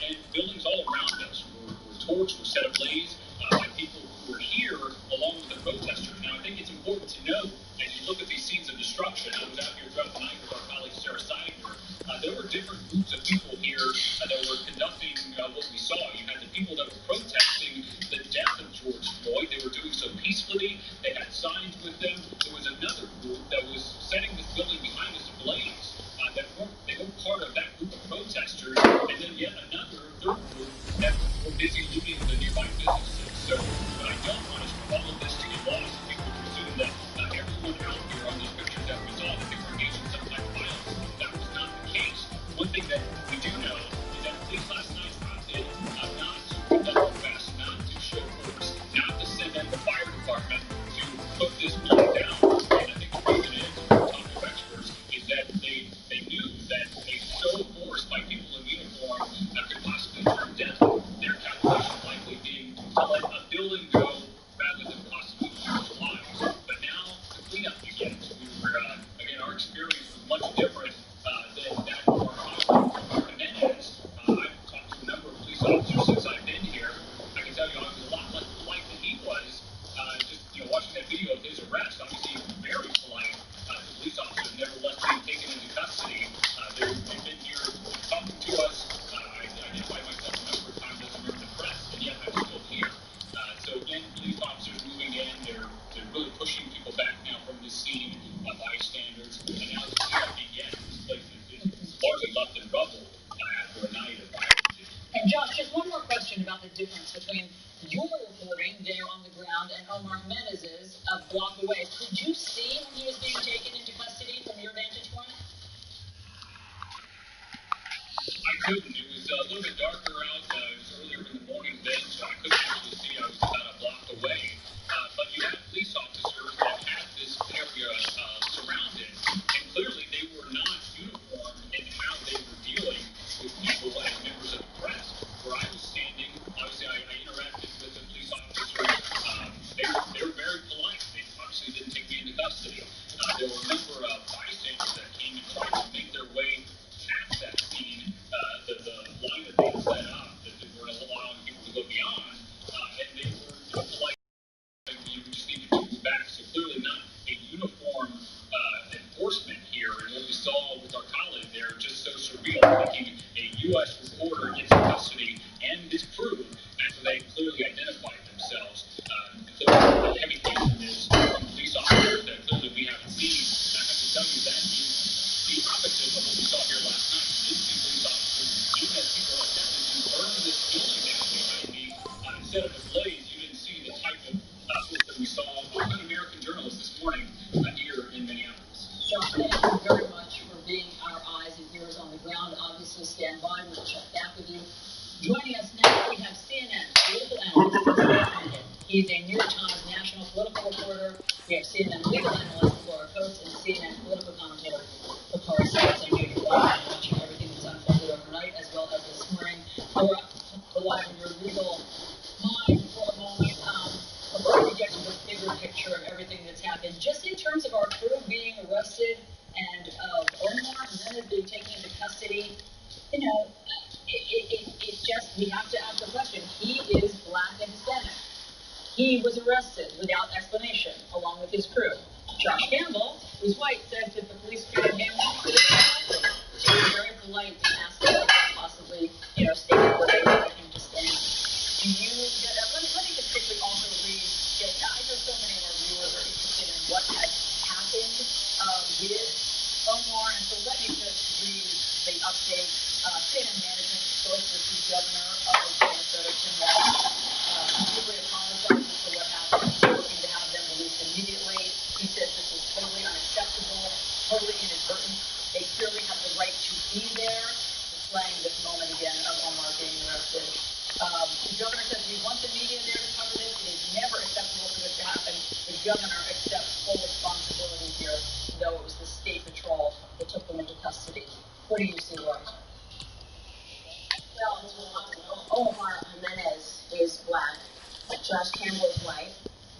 and buildings all around us were torched, were set ablaze by people who were here along with the protesters. Now, I think it's important to note, as you look at these scenes of destruction, I was out here throughout the night with our colleague Sarah Seidler, there were different groups of people here that were conducting what we saw. You had the people that were protesting the death of George Floyd. They were doing so peacefully. They had signs with them. There was another group that was setting this building behind us ablaze. They weren't part of that group of protesters. And then yet another third group that were busy looting the nearby businesses. So what I don't want is for all of this to get lost. People presume that everyone out here on these pictures that we saw, that they were engaged in some type of violence. That was not the case. One thing that we do know is that police last night opted not to conduct arrests, not to show force, not to send out the fire department to put this building down. And I think the reason is, talking to experts, is that they knew that a show of force by people in uniform could possibly turn deadly. Their calculation likely being to let a building go rather than possibly lose lives. But now the cleanup begins. Again, our experience was much different than that of our colleague Menendez. I've talked to a number of police officers since I've been here. I can tell you I was a lot less polite than he was. Just watching that video of his arrest, obviously he was very polite. The police officers nevertheless being taken into custody. They've been here talking to us. I identified myself a number of times as a member of the press, and yet I'm still here. So again, police officers moving in, they're really pushing people back now from this scene, bystanders, and now the cleanup begins. This place is largely left in rubble after a night of violence. And Josh, just one more question about the difference between your reporting there on the ground and Omar Menez's a block away. Could you see when he was being taken into custody from your vantage point? I couldn't. It was a little bit darker out. It was earlier in the morning then, so I couldn't actually see. I was about a block away. But you had police officers that had this area surrounded, and clearly they were not uniformed in how they were dealing with people as members of the press. Where I was standing, obviously I interacted with the police officers. They were very polite. They obviously didn't take me into custody. There were a number of bystanders that came and tried to make their way past that scene, the line that they set up, that they weren't allowing people to go beyond, and they were polite. You just need to move back. So clearly not a uniform enforcement here. And what we saw with our colleague there, just so surreal, thinking a U.S. reporter gets in custody and his crew after they clearly identified themselves. Clearly the heavy tension is from police officers that clearly we haven't seen. And I have to tell you, that is the opposite of what we saw here last night. We did see police officers, even as people attempted to burn this building down behind me, instead of a blaze, you didn't see the type of force that we saw on an American journalist this morning here in Minneapolis. Josh, thank you very much for being our eyes and ears on the ground. Obviously, stand by. We'll check back with you. Joining us now, we have CNN political analyst. He's a New York Times national political reporter. We have CNN legal analyst Laura Coates and CNN political commentator Laura Simmons. I know you're watching everything that's unfolded overnight as well as this morning. Laura, rely on your legal mind for a moment. Before we get to the bigger picture of everything that's happened, just in terms of our crew being arrested and Omar Menez being taken into custody, it's just, we have to ask the question. He is black and Hispanic. He was arrested without explanation, along with his crew. Josh Campbell, who's white, says that the police treated him she was very polite and asked him to possibly, state where they wanted him to stand. Do you, let me just quickly also read, I know so many of our viewers are interested in what has happened with Omar, and so let me just read the update. CNN management spoke with the governor of Minnesota, Tim Walz. Completely apologizes for what happened. He's looking to have them released immediately. He says this is totally unacceptable, totally inadvertent. They clearly have the right to be there. Displaying this moment again of Omar being arrested. The governor says we want the media there to cover this. It is never acceptable for this to happen. The governor accepts full responsibility here, though it was the state patrol that took them into custody. What do you see, Laura? Well, as we all know, Omar Menez is black, Josh Campbell is white,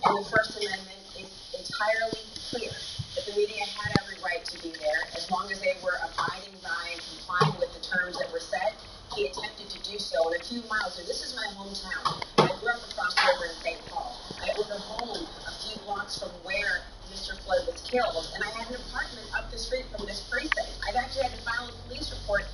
and the First Amendment is entirely clear that the media had every right to be there as long as they were abiding by and complying with the terms that were set. He attempted to do Campbell, in a few miles, and this is my hometown. I grew up across the river in St. Paul. I owned a home a few blocks from where Mr. Floyd was killed, and I had an apartment up the street from this precinct. I've actually had to file a police report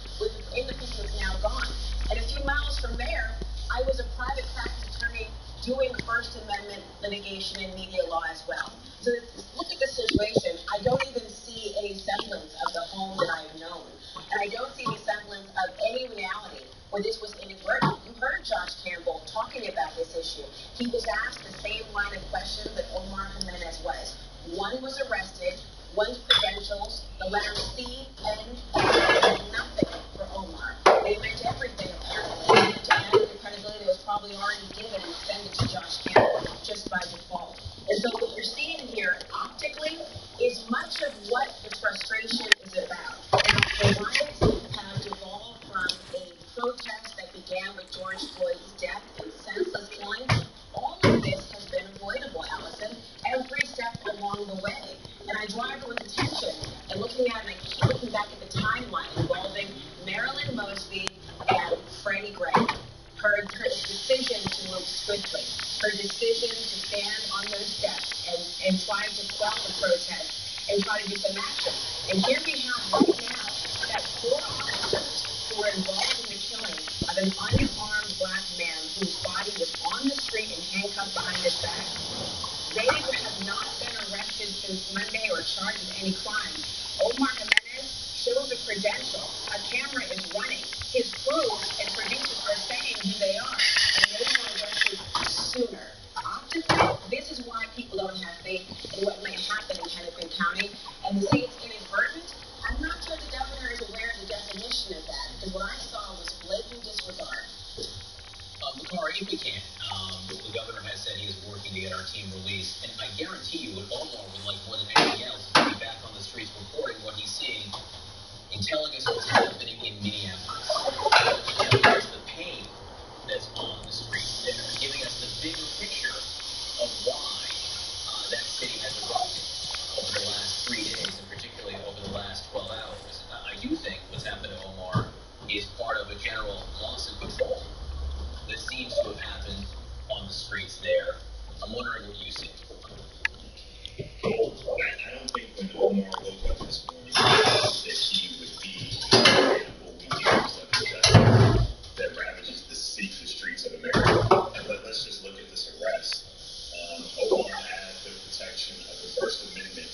in the precinct that's now gone. And a few miles from there, I was a private practice attorney doing First Amendment litigation and media law as well. So look at the situation. I don't even see any semblance of the home that I've known. And I don't see any semblance of any reality where this was inadvertent. You heard Josh Campbell talking about this issue. He was asked the same line of question that Omar Jimenez was. One was arrested, one's credentials, the letter C, N, meant nothing for Omar. They meant everything, apparently. To add to the credibility that was probably already given and extended to Josh Campbell just by default. And so what you're seeing here, optically, is much of what the frustration is about. The riots have evolved from a protest that began with George Floyd's death and senseless killing. All of this has been avoidable, Allison, every step along the way. And I draw everyone's attention and looking at it, and I keep looking back at the timeline involving Marilyn Mosby and Freddie Gray. Her decision to move swiftly, her decision to stand on those steps and try to quell the protest and try to do some action. And here we have right now that 4 officers who were involved in the killing of an unarmed black man whose body was on the street and handcuffed behind his back. They have not been arrested since Monday or charged with any crime. Omar Jimenez shows a credential. A camera is running. His crew and producers are saying who they are, and they were arrested sooner. Optically, this is why people don't have faith in what might happen in Hennepin County. And to say it's inadvertent, I'm not sure the governor is aware of the definition of that, because what I saw was blatant disregard. Bakari, if we can, the governor has said he is working to get our team released, and I guarantee you what Omar would like more than anything else is to be back on the streets reporting what he's seeing and telling us what's happening in Minneapolis. Telling us the pain that's on the streets there, giving us the bigger picture of why that city has erupted over the last 3 days, and particularly over the last 12 hours. I do think what's happened to Omar is part of a general loss of control that seems to have happened on the streets there. I'm wondering what you see. I don't think when Omar woke up this morning that he would be what we use of injustice that ravages the streets of America. But let's just look at this arrest. Omar had the protection of the First Amendment.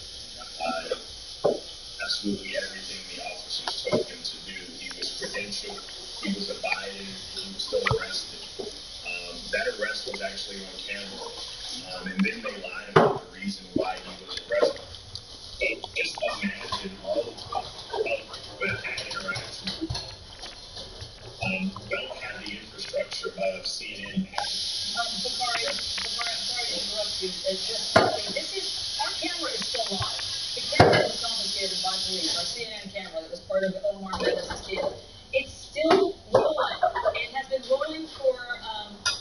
Absolutely everything the officers told him to do. He was credentialed, he was abiding, he was still arrested. That arrest was actually on camera, and then they lied about the reason why he was arrested. So just imagine all of the bad interactions. Don't have the infrastructure of CNN. Bakari, I'm sorry to interrupt you. It's just our camera is still live. The camera was confiscated by police, our CNN camera that was part of Omar Jimenez's deal. It's still rolling. It has been rolling for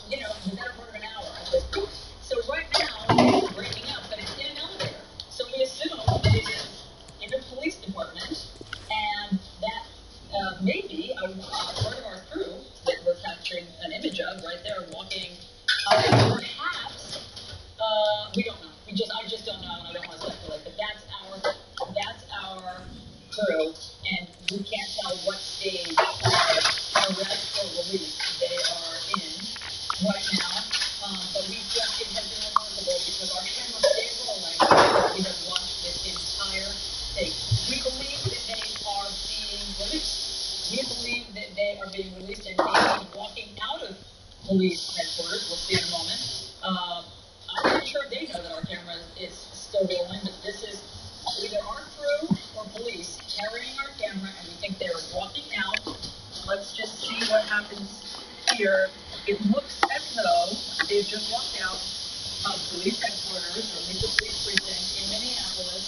the better part of an hour at this point. So right now, it's breaking up, but it's in an elevator. So we assume it is in the police department, and that may be a part of our crew that we're capturing an image of right there walking. Perhaps we don't know. I just don't know, and I don't want to speculate. But that's our crew, and we can't tell what stage of arrest or release they are in right now. But it has been remarkable because our camera stayed rolling. We have watched this entire thing. We believe that they are being released. We believe that they are being released and walking out of police headquarters. We'll see in a moment. I'm not sure they know that our camera is still rolling, but this is either our crew or police carrying our camera, and we think they're walking out. Let's just see what happens here. It looks as though they've just walked out of police headquarters, or at least the police precinct in Minneapolis,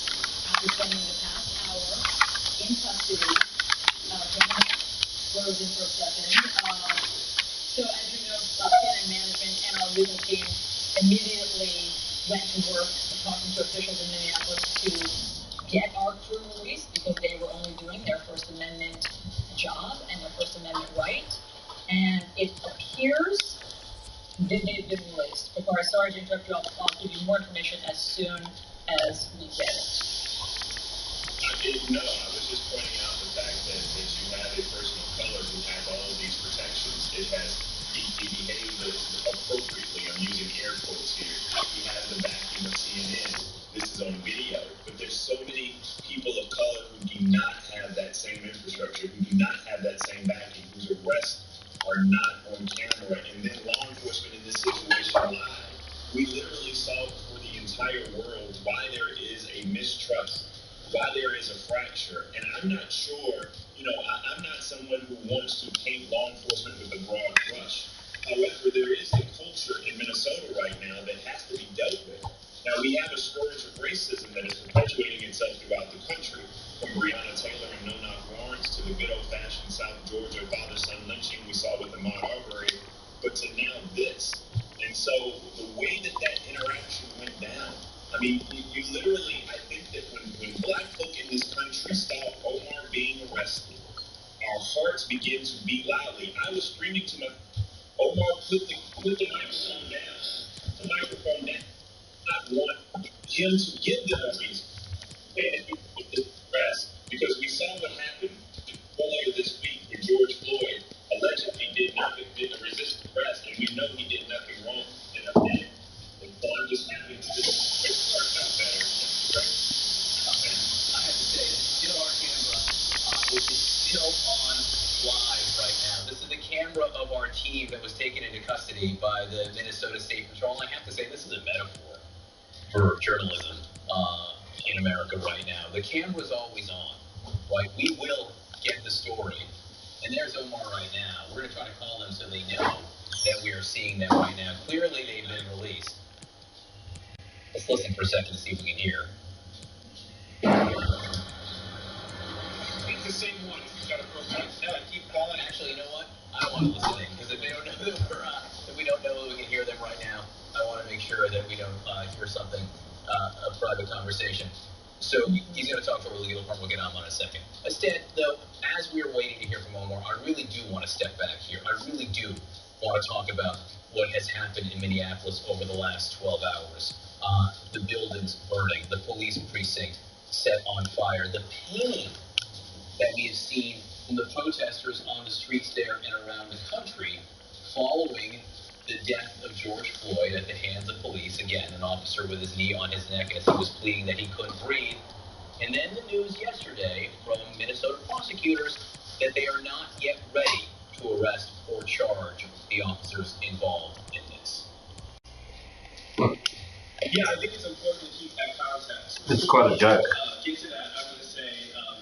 after spending the past hour in custody. Frozen for a second. So as you know, CNN management and our legal team immediately went to work talking to officials in Minneapolis to get our crew released because they were only doing their First Amendment job and their First Amendment right. And it volunteers. They've been released. Before our sergeant took you off, I'll give you more information as soon as we get it. No, I was just pointing out the fact that you have a person of color who has all of these protections. He behaves appropriately. I'm using air quotes here. He has the backing of CNN. This is on video. But there's so many people of color who do not have that same infrastructure, who do not have that same backing, whose arrests are not on camera. And then law enforcement in this situation lied. We literally saw for the entire world why there is a mistrust, why there is a fracture. And I'm not sure, I'm not someone who wants to paint law enforcement with a broad brush. However, there is a culture in Minnesota right now that has to be dealt with. Now, we have a scourge of racism that is perpetuating itself throughout the country, from Breonna Taylor and no-knock warrants to the good old-fashioned South Georgia father-son lynching we saw with Ahmaud Arbery, but to now this. And so the way that interaction went down, I mean, you literally, I think that when black folk in this country saw Omar being arrested, our hearts began to beat loudly. I was screaming to my Omar, put the microphone down. The microphone down. I want him to give them a reason. And this arrest, because we saw what happened earlier this week when George Floyd allegedly didn't resist arrest, and we know he did nothing wrong in a minute. And so I'm just happy to just quick start out better. I have to say, still our camera, which is still on live right now. This is the camera of our team that was taken into custody by the Minnesota State Patrol. And I have to say, this is a metaphor for journalism in America right now. The camera's always on, right? We will get the story. And there's Omar right now. We're going to try to call them so they know that we are seeing them right now. Clearly, they've been released. Let's listen for a second to see if we can hear. It's the same one. You got to protest. No, I keep calling. Actually, you know what? I don't want to listen in, because if they don't know that if we don't know that we can hear them right now, I want to make sure that we don't hear something, a private conversation. So he's going to talk to our legal department. We'll get on in a second. Instead, though, as we're waiting to hear from Omar, I really do want to step back here. I really do want to talk about what has happened in Minneapolis over the last 12 hours. The buildings burning, the police precinct set on fire, the pain that we have seen from the protesters on the streets there and around the country following the death of George Floyd at the hands of police. Again, an officer with his knee on his neck as he was pleading that he couldn't breathe. And then the news yesterday from Minnesota prosecutors that they are not yet ready to arrest or charge the officers involved in this. Yeah, I think it's important to keep that context. It's quite a joke. Get to that, I want to say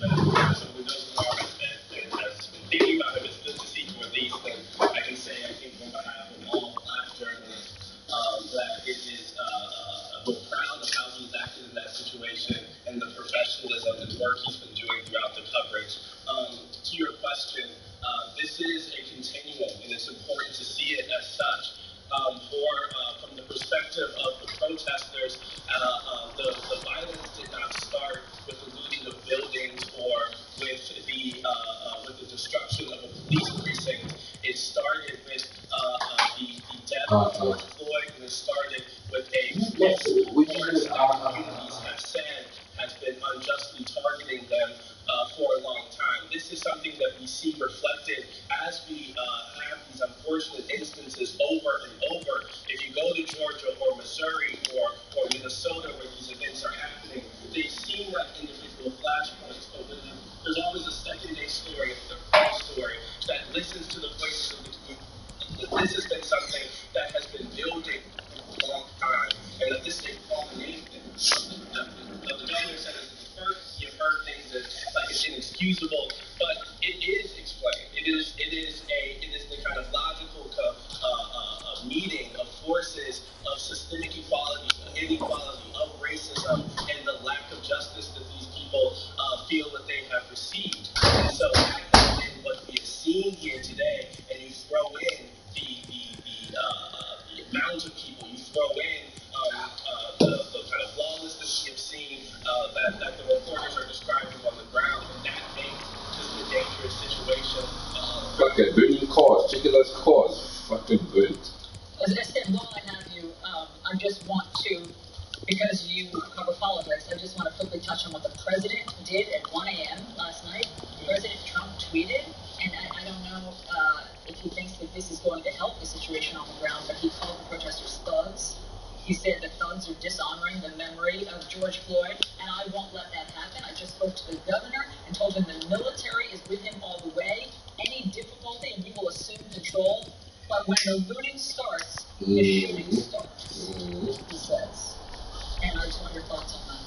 that so with those who are that has been thinking about it, it's good to see for these things. I can say, I think, on behalf of all black journalists, that it is, we're proud of how he's acted in that situation and the professionalism and work he's been doing throughout the coverage. To your question, this is a continuum, and it's important to see it as such. From the perspective of the protesters, the violence did not start with the looting of buildings or with the destruction of a police precinct. It started with the death of George Floyd, and it started with a force communities have said has been unjustly targeting them for a long time. This is something that we see reflected as we have these unfortunate instances over and over. If you go to Georgia or Missouri or Minnesota where these events are happening, they seem like individual flashpoints, but there's always a second-day story, a third story that listens to the voices of the community. This has been something that has been building for a long time, and that this is a culmination. The governor said it's the first. You've heard things that like it's inexcusable, but it is explained. It is the kind of logical meeting of forces of systemic equality, inequality, of racism, and the lack of justice that these people feel that they have received. And so that has been what we have seen here today. And you throw in the amount of people, you throw in the kind of lawlessness we have seen that the reporters are describing on the ground, and that makes just a dangerous situation. Okay, burning cars, check it as cars. fucking good. As I said, while I have you, I just want to, because you cover politics, I just want to quickly touch on what the president did at 1 a.m. last night. President Trump tweeted, and I don't know if he thinks that this is going to help the situation on the ground, but he called the protesters thugs. He said the thugs are dishonoring the memory of George Floyd, and I won't let that happen. I just spoke to the governor and told him the military is with him all the way. Any difficulty, and we will assume control. But when the looting starts, the shooting starts, he says. And I just want your thoughts on that.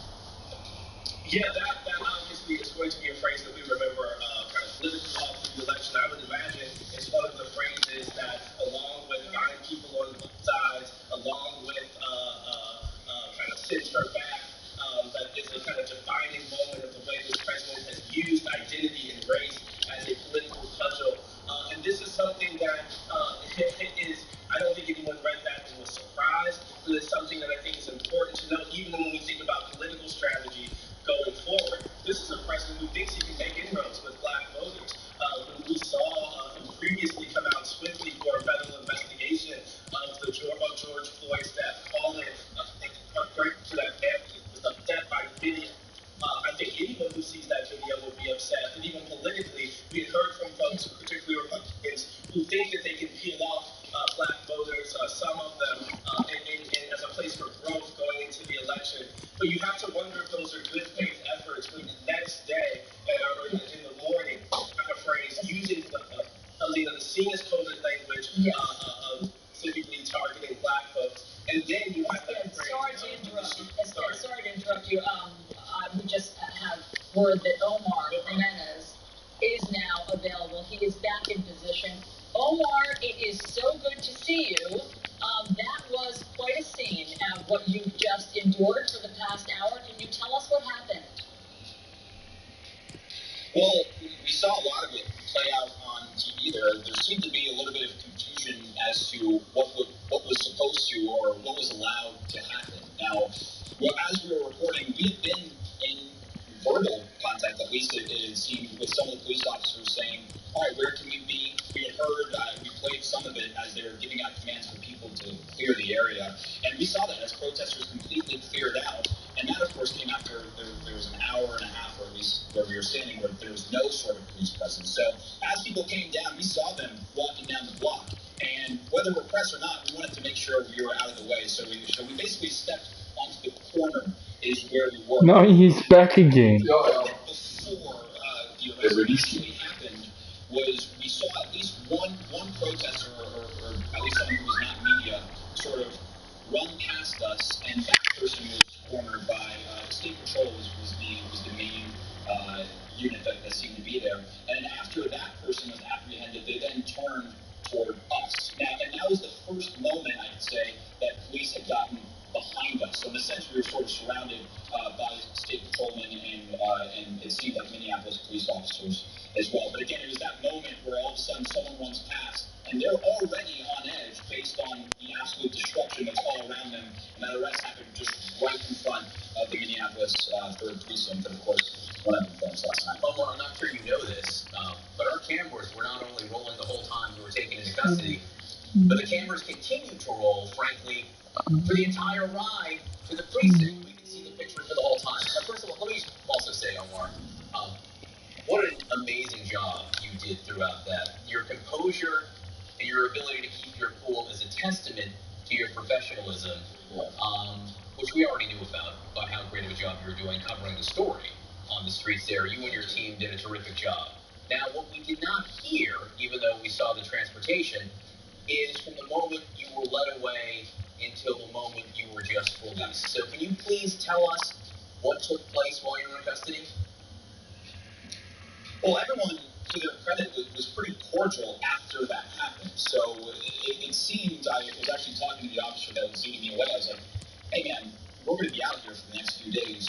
Yeah, that obviously is going to be a phrase that we remember kind of living through the election. I would imagine it's one of the phrases that, along with fine people on both sides, along with kind of cinch her back, that is a kind of defining moment of the way this president has used identity and race as a political cudgel. And this is something that is, I don't think anyone read that and was surprised, but it's something that I think is important to know, even when we think about political strategy going forward. This is a president who thinks he can make inroads with black voters. When we saw him previously come out swiftly for a federal investigation of George Floyd's death, all the heartbreak to that family was upset by the video. I think anyone who sees that video will be upset. And even politically, we had heard from folks, particularly Republicans, who think that they can peel off black voters, some of them, and as a place for growth going into the election. But you have to wonder if those are good faith efforts when the next day, or in the morning, paraphrase, using something of the senior coded language, specifically targeting black folks. And then you have that phrase. Sorry to interrupt you. We just have word that Omar Jimenez is now available. He is back in position. Omar, it is so good to see you. That was quite a scene, what you've just endured for the past hour. Can you tell us what happened? Well, we saw a lot of it play out on TV. There seemed to be a little bit of confusion as to what was supposed to or what was allowed to happen. Now, as we were reporting, we had been in verbal contact, at least it seemed, with some of the police officers saying, all right, where can we be? We had heard, we played some of it as they were giving out commands for people to clear the area. And we saw that as protesters completely cleared out. And that, of course, came after there was an hour and a half, or at least where we were standing, where there was no sort of police presence. So as people came down, we saw them walking down the block. And whether we're pressed or not, we wanted to make sure we were out of the way. So we basically stepped onto the corner is where we were. No, he's back again. Before the arrest actually happened, was we saw at least one protester, or at least someone who was not media, sort of run past us, and that person was cornered by State Patrol was the main unit that seemed to be there. And after that person was apprehended, they then turned toward us. Now, and that was the first moment, I'd say, that police had gotten behind us. So in a sense, we were sort of surrounded by state patrolmen and it seemed like Minneapolis police officers as well. But again, it was that moment where all of a sudden someone runs past and they're already on edge based on the absolute destruction that's all around them. And that arrest happened just right in front of the Minneapolis 3rd Precinct, and of course, one of the films last night. Omar, I'm not sure you know this, but our cameras were not only rolling the whole time we were taken into custody, but the cameras continued to roll, frankly, for the entire ride to the precinct. We can see the picture for the whole time. Now, first of all, let me also say, Omar, what an amazing job you did throughout that. Your composure and your ability to keep your cool is a testament to your professionalism, which we already knew about how great of a job you were doing covering the story on the streets there. You and your team did a terrific job. Now, what we did not hear, even though we saw the transportation, is from the moment you were led away until the moment you were just released. So can you please tell us what took place while you were in custody? Well, everyone, to their credit, was pretty cordial after that happened. So it seemed, I was actually talking to the officer that was leading me away. I was like, hey man, we're going to be out here for the next few days.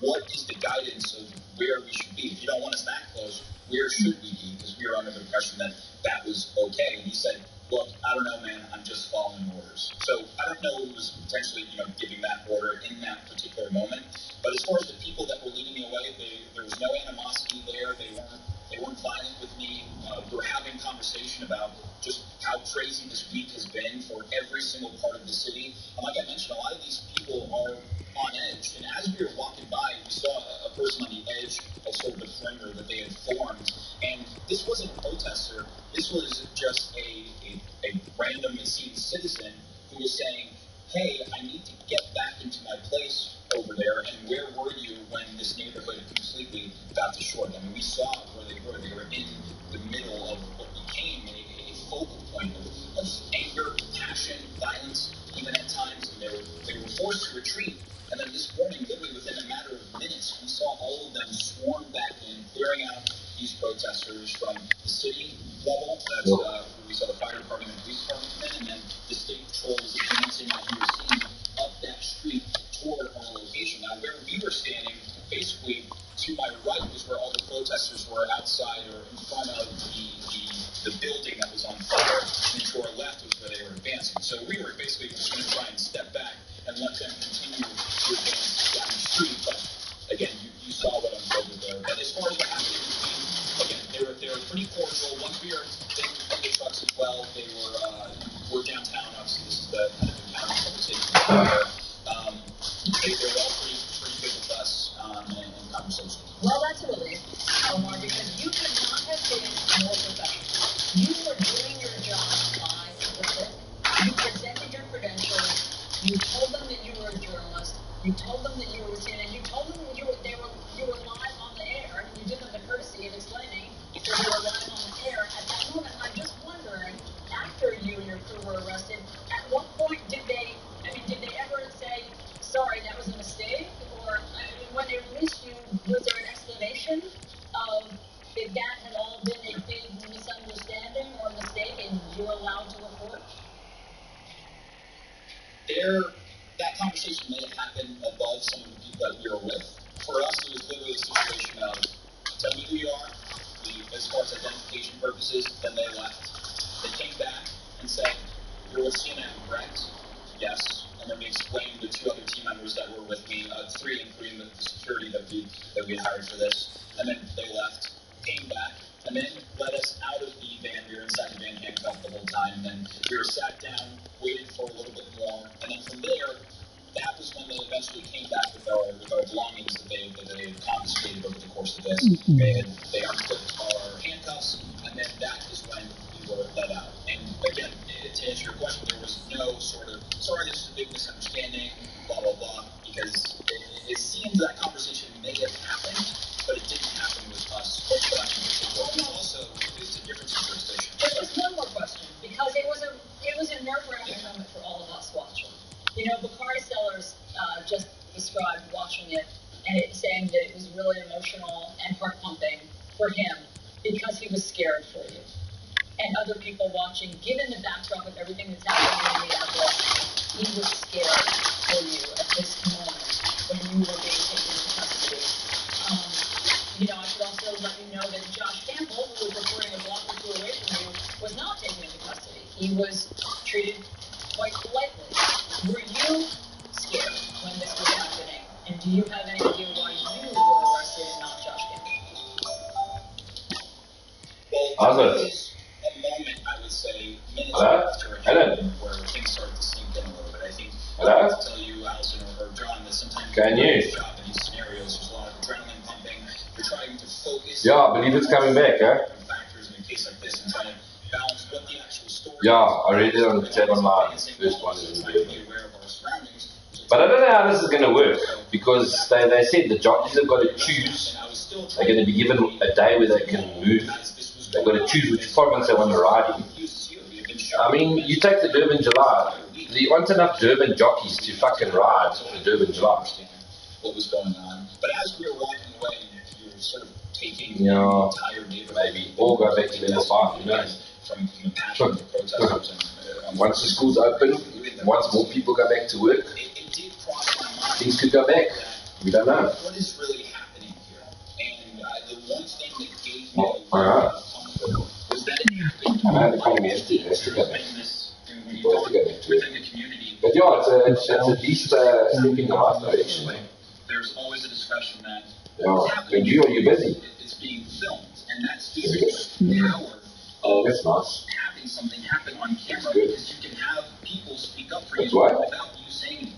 What is the guidance of where we should be? If you don't want us that close, where should we be? Because we were under the impression that that was okay. And he said, look, I don't know, man, I'm just following orders. So I don't know who was potentially, giving that order in that particular moment. But as far as the people that were leading me away, there was no animosity there. They weren't violent with me. We were having conversation about just how crazy this week has been for every single part of the city. And like I mentioned, a lot of these people are on edge. And as we were walking by, we saw a person on the edge of sort of the perimeter that they had formed. And this wasn't a protester. This was just a random, it seems, citizen who was saying, hey, I need to get back into my place over there. And where were you when this neighborhood completely got destroyed? I mean, we saw where they were. They were in the middle of what became a focal point of anger, passion, violence, even at times. And they were forced to retreat. And then this morning, literally within a matter of minutes, we saw all of them swarm back in, clearing out these protesters from the city level. That's where we saw the fire department and police department come in, and then the state patrol was advancing, as you were seeing, up that street toward our location. Now, where we were standing, basically to my right was where all the protesters were outside or in front of the building that was on fire, and to our left was where they were advancing. So we were basically just going to try and step back and let them continue to advance down the street. But again, you saw what unfolded there. But as far as what happened in between, again, they were pretty cordial. Once we were in the trucks as well, they were downtown. Obviously, this is the kind of encounter conversation. They were all pretty good with us and conversation. Well, that's a relief, Omar, because you could not have been more professional. You were doing your job by the book. You presented your credentials. You told them that you were a journalist. You told them that you were a CNN. You told them that you were live on the air, and you did them the courtesy of explaining that you were live on the air. At that moment, I'm just wondering, after you and your crew were arrested, at what point did they ever say, sorry, that was a mistake? Or, when they released you, was there an explanation of if that had all been a big misunderstanding or mistake and you're allowed to report? That conversation may have happened above some of the people that we were with. For us, it was literally a situation of, tell me who you are, as far as identification purposes, then they left. They came back and said, you're with CNN, correct? Yes. And then we explained the two other team members that were with me, three, including the security that we had hired for this. And then they left, came back, and then led us out of the van. We were inside the van handcuffed the whole time. And then we were sat down, waited for a little bit more. And then from there, that was when they eventually came back with our belongings that they had confiscated over the course of this. They unclipped our handcuffs, and then that is when we were let out. And again, to answer your question, there was no sort of, sorry, this is a big misunderstanding, blah, blah, blah, because it seems that conversation may have happened, but it didn't happen with us. But also, it's a different jurisdiction. There's one more question, because it was a nerve-wracking moment for all of us watching. You know, Bakari Sellers just described watching it and saying that it was really emotional and heart-pumping for him because he was scared for you. And other people watching, given the backdrop of everything that's happening in Minneapolis, he was scared for you at this moment when you were being taken into custody. I should also let you know that Josh Campbell, who was reporting a block or two away from you, was not taken into custody. He was treated quite politely. Were you scared when this was happening? And do you have any idea why you were arrested and not Josh Campbell? Well, there was a moment, I would say, minutes after it happened, where things started to sink in a little bit. I think I have to tell you, Allison or John, that sometimes in these scenarios, there's a lot of adrenaline pumping. You're trying to focus. Yeah, I believe it's coming back, factors in a case like this and trying to balance what the actual story is. Yeah, I read it on the chat online. First one is in But I don't know how this is going to work, because they said the jockeys have got to choose. They're going to be given a day where they can move. They've got to choose which province they want to ride in. I mean, you take the Durban July. There aren't enough Durban jockeys to fucking ride the Durban July. What was going on? But as we were walking away, you were sort of taking the entire neighborhood. Maybe or go back to level 5. You know. From the passion of the protesters. And once the schools open, once more people go back to work, it did cross my mind. Things could go back. We don't know. What is really happening here? And the one thing that gave me comfort was that it happened. I know the economy has to go back. People have to go back to work. Within the community. But yeah, it's at least step in the right direction. There's always a discussion that and are you busy? It's being filmed, and that speaks to the power of that's nice. having having something happen on camera because you can have people speak up for you without you saying anything.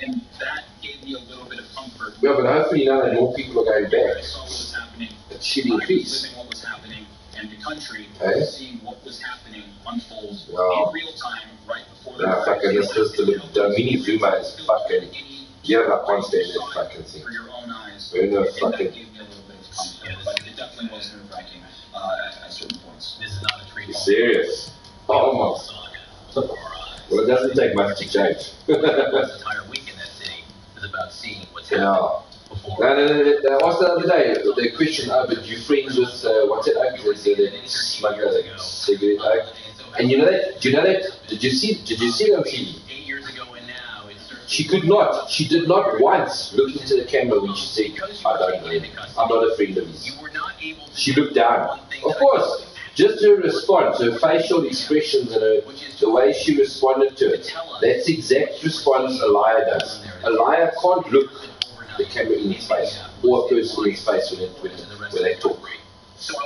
And that gave me a little bit of comfort. Yeah, but hopefully now that more people are going back, I saw what was happening. it should increase. Living what was happening, and the country seeing what was happening unfold in real time right before the fucking this is the mini Zuma is fucking. Yeah, I can't stand that fucking thing. For your own eyes. Fucking. That gave me a little bit of comfort, but it definitely was nerve-wracking at certain points. This is not a treat. Serious? Almost. Well, it doesn't take much to change. The entire week in that city is about seeing what's happening before. No, what's the other day? The question, but you friends with, what's it, Oak? The smuggler, the cigarette Oak. And you know that, do you know that, did you see it on TV? 8 years ago and now, She did not once look into the camera when she said, I don't know him. I'm not a friend of his. She looked down. Of course, just her response, her facial expressions and the way she responded to it. That's the exact response a liar does. A liar can't look the camera in his face or a person in his face when they talk.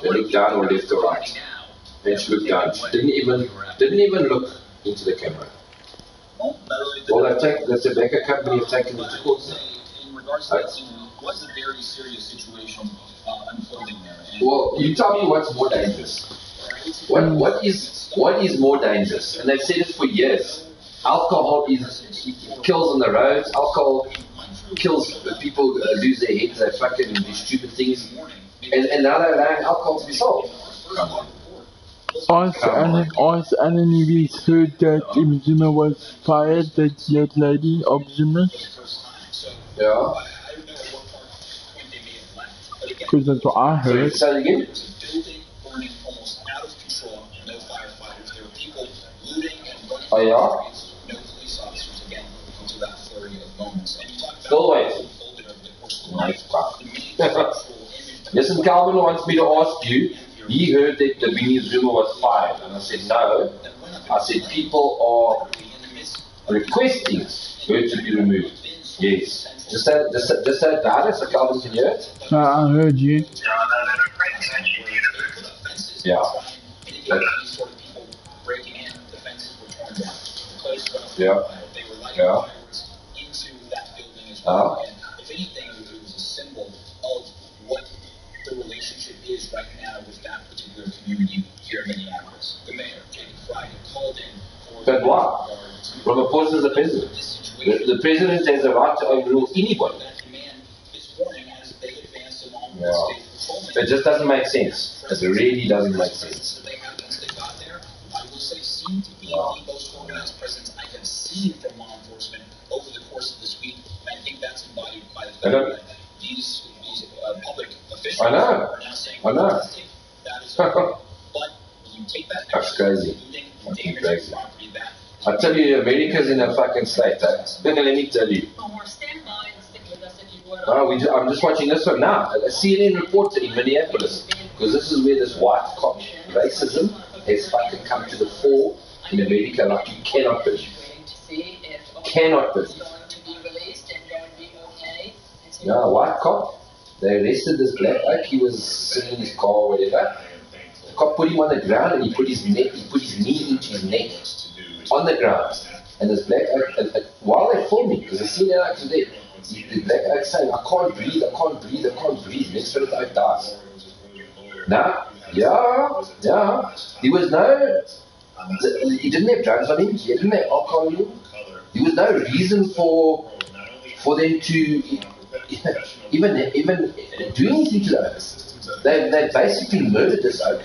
They look down or left or right. And she looked down. She didn't even look into the camera. Well, the tobacco company have taken it to court now. In regards to that scene, it was a very serious situation unfolding there. Well, you tell me what's more dangerous. What is more dangerous? And they've said it for years. Alcohol kills on the roads. Alcohol kills people, lose their heads. They fucking do stupid things. And now they're allowing alcohol to be sold. Has anyone heard that Zuma was fired, that young lady of Zuma? Yeah. Because that's what I heard. Say it again? Oh, yeah? Go away. Nice fuck. Listen, Calvin wants me to ask you. He heard that the Bini Zuma was fired. And I said, no. I said, people are requesting her to be removed. Yes. Just say it louder so Calvin can hear it. I heard you. Yeah. Yeah. Yeah. If anything, it was a symbol of what the relationship is right now with that particular community here in Minneapolis. The mayor, Jacob Friday, called in for But what? Ramaphosa is the president. The president has the right to overrule anybody. Yeah. It just doesn't make sense. It really doesn't make sense. Wow. The most organized presence I have seen from law enforcement over the course of this week, and I think that's embodied by the fact that these public officials are now saying that is but you take that that's crazy. Fucking crazy. I tell you, America's in a fucking state, Let me tell you. I'm just watching this one now. A CNN reporter in Minneapolis, because this is where this white cop racism has fucking come to the fore in America like you cannot believe. Cannot believe. Yeah, white cop. They arrested this black oak. He was sitting in his car or whatever. The cop put him on the ground and he put his knee into his neck on the ground. And this black oak, while they're filming, because the senior oak is there, the black oak saying, I can't breathe. Next minute the oak dies. Now, yeah. He didn't have drugs on him. He didn't have alcohol on him. There was no reason for them to even do anything to the oak. They basically murdered this oak.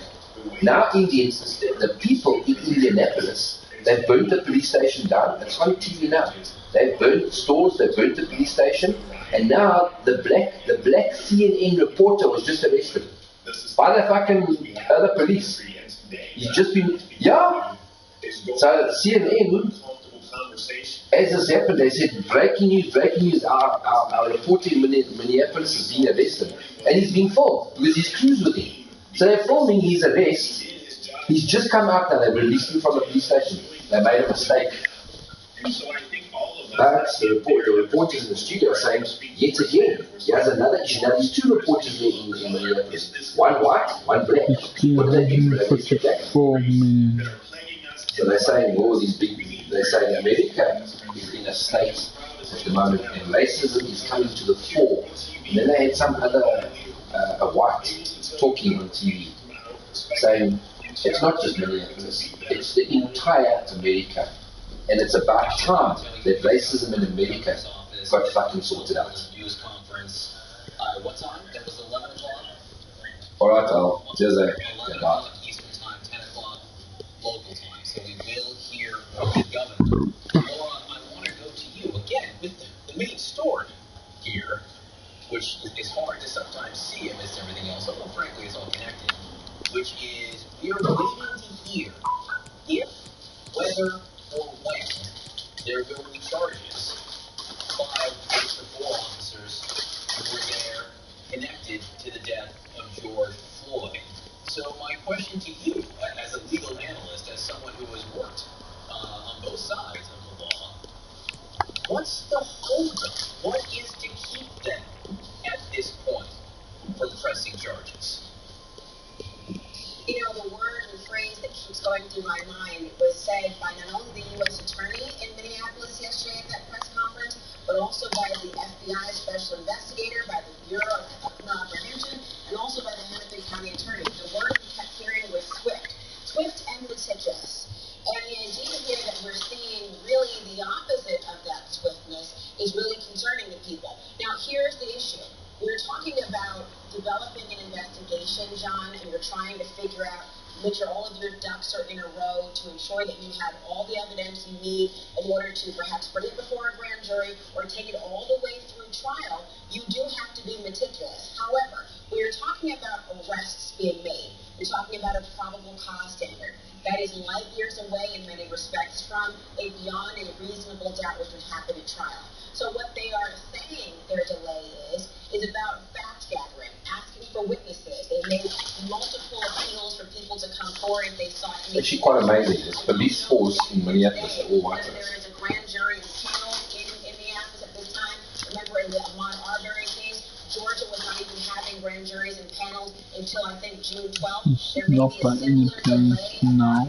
Now Indians, the people in Indianapolis, they burnt the police station down. It's on TV now. They burnt stores, they burnt the police station, and now the black CNN reporter was just arrested by the fucking other police. He's just been, So CNN, as this happened, they said, breaking news, our reporter in Minneapolis is being arrested. And he's being filmed because his crew's with him. So they're filming his arrest. He's just come out now, they released him from the police station. They made a mistake. But the reporters in the studio are saying, yet again, he has another issue. Now there's two reporters there in Minneapolis. One white, one black. What do they do? So they're saying all these they're saying America is in a state at the moment, and racism is coming to the fore. And then they had some other a white talking on TV saying it's not just Minneapolis, it's the entire America. And it's about time that racism in America got fucking sorted out. News conference. What time? That was 11 o'clock? Alright, cheers. 11 o'clock Eastern time, 10 o'clock local time. So we will hear from the governor. Laura, I want to go to you again with the main story here, which is hard to sometimes see amidst everything else, although frankly it's all connected, which is we are waiting to hear if, whether, or when there will be charges by the 4 officers who were there connected to the death of George Floyd. So my question to you, as a legal analyst, as someone who has worked on both sides of the law, what's the holdup? What is to keep them at this point from pressing charges? You know, the word and phrase that keeps going through my mind was said by not only the U.S. Attorney in Minneapolis yesterday at that press conference, but also by the FBI Special Investigator, by the Bureau of Criminal Apprehension, and also by the Hennepin County Attorney. The word we kept hearing was swift. Swift and meticulous. And the idea here that we're seeing really the opposite of that swiftness is really concerning to people. Now, here's the issue. We're talking about developing an investigation, John, and you're trying to figure out, make sure all of your ducks are in a row to ensure that you have all the evidence you need in order to perhaps put it before a grand jury or take it all the way through trial. You do have to be meticulous. However, we are talking about arrests being made. We're talking about a probable cause standard. That is light years away in many respects from a beyond a reasonable doubt which would happen at trial. So what they are saying their delay is about fact gathering, asking for witnesses. They made multiple appeals for people to come forward. They sought. Actually, quite amazing. This police force in Minneapolis are all white. There is a grand jury panel in Minneapolis at this time. Remember, in the Ahmaud Arbery case, Georgia was not even having grand juries and panels until I think June 12th. It's not by any place now.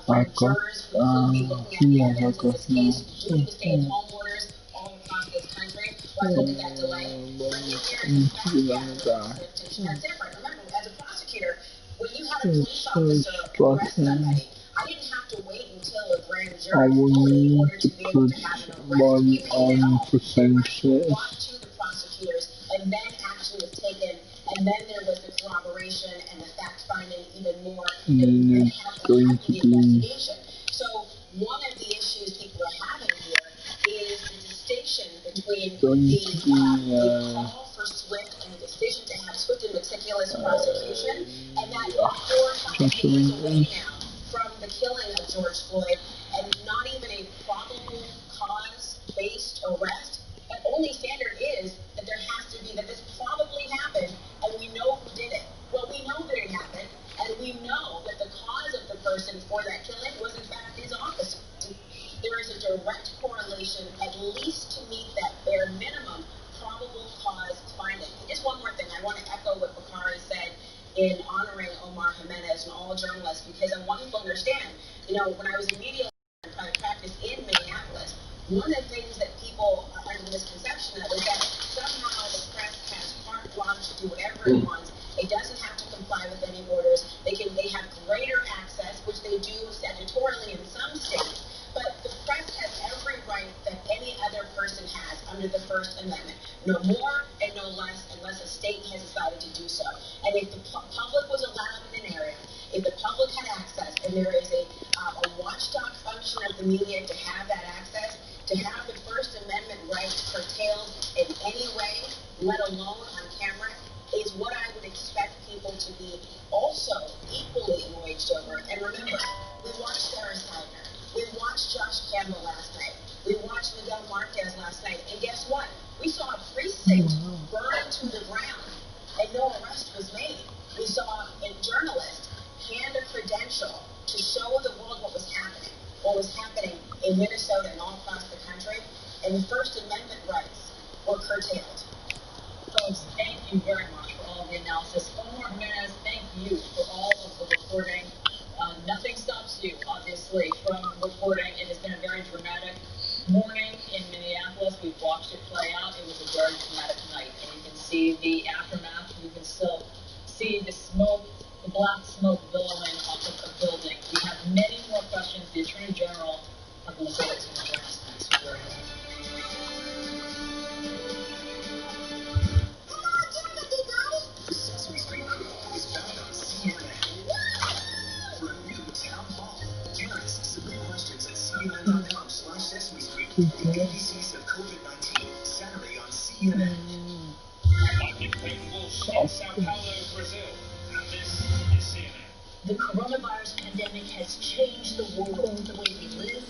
I got stay-at-home orders all across this country. Why look at that delay? That's different. Remember, as a prosecutor, when you had a police officer arrest somebody, I didn't have to wait until a grand jury in order to be able to have an arrest. Brought to the prosecutors, and then action was taken, and then there was the corroboration and the fact-finding even more. And it's going to be So one of the issues people are having here is the distinction between the call for swift and the decision to have swift and meticulous prosecution, and that 4 or 5 days away now from the killing of George Floyd, and not even a probable cause-based arrest. The only standard is that there has to be, that this probably happened, and we know who did it. Well, we know that it happened, and we know that the cause of the person for that killing was, in fact, his officer. There is a direct correlation, at least to meet that bare minimum probable cause finding. And just one more thing, I want to echo what Bakari said in honoring Omar Jimenez and all journalists, because I want people to understand, you know, when I was in media and private practice in Minneapolis, one of the things that people are under the misconception of is that somehow the press has carte blanche to do whatever it wants. It doesn't have to comply with any orders. They have greater access, which they do statutorily in some states. But the press has every right that any other person has under the First Amendment. No more and no less, unless a state has decided to do so. And if the public was allowed in an area, if the public had access, and there is a watchdog function of the media to have that access, to have the First Amendment rights curtailed in any way, let alone on camera, is what I would expect people to be also equally enraged over. And remember, we watched Sarah Steiner. We watched Josh Campbell last night. We watched Miguel Marquez last night. And guess what? We saw a precinct burn to the ground, and no arrest was made. We saw a journalist hand a credential to show the world what was happening in Minnesota and all across the country, and the First Amendment rights were curtailed. Folks, thank you very much for all of the analysis. Omar Jimenez, thank you for all of the reporting. Nothing stops you. profusely from reporting. It has been a very dramatic morning in Minneapolis. We've watched it play out. It was a very dramatic night. And you can see the aftermath. You can still see the smoke, the black smoke billowing off of the building. We have many more questions. The Attorney General of Minnesota is going to join us next. We're Sesame Street Crew is back on CNN. For a new town hall, parents submit questions at CNN.com/Sesame Street. The ABCs of COVID-19, Saturday on CNN. Sao Paulo, Brazil. And this is CNN. The coronavirus pandemic has changed the world, the way we live,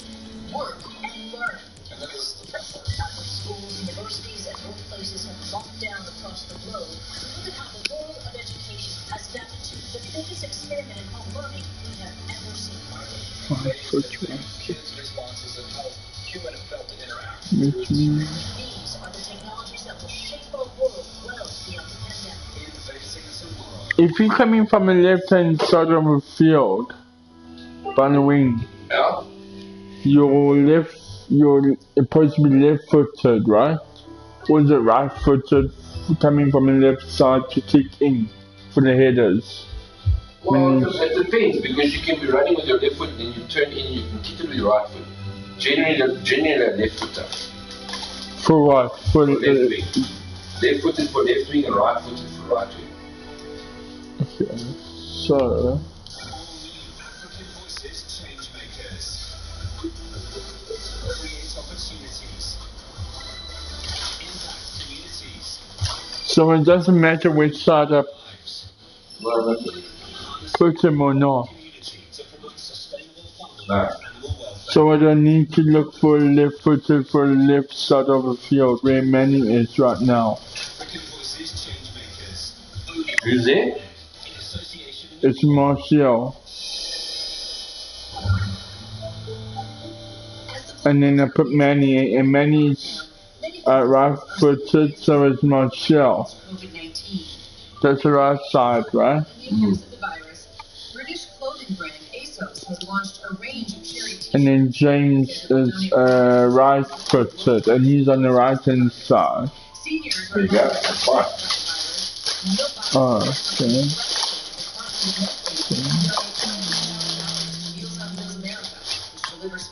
work, and learn. And that is the pressure. Schools, universities, and workplaces have locked down across the globe. Look at how the world of education has adapted to the biggest experiment in home learning we have ever seen. Kids' responses and how human have felt to interact. These are the technologies that will shape our world well beyond the pandemic. In facing some world. If you're coming from the left-hand side of the field, by the wing, Yeah. you're supposed to be left-footed, right? Or is it right-footed coming from the left side to kick in for the headers? Well, it depends, because you can be running with your left foot and then you turn in, you can kick it with your right foot. Generally left footer. For what? For Left wing. Left footed for left wing and right footed for right wing. Okay. So African voices, change makers. Create opportunities. Impact communities. so it doesn't matter which side I Well, that's it. put him or not. Community to promote sustainable farming No. and animal welfare. So I don't need to look for left-footed for the left side of the field where Manning is right now. African voices, change makers. Who's there? In association with It's Martial. And then I put Manny, and Manny's right-footed, so it's Martial. COVID-19. That's the right side, right? In the of the virus, British clothing brand ASOS has launched a range of charity t-shirts. And then James is right-footed, and he's on the right-hand side. Seniors There you go. That's fine. Oh, okay.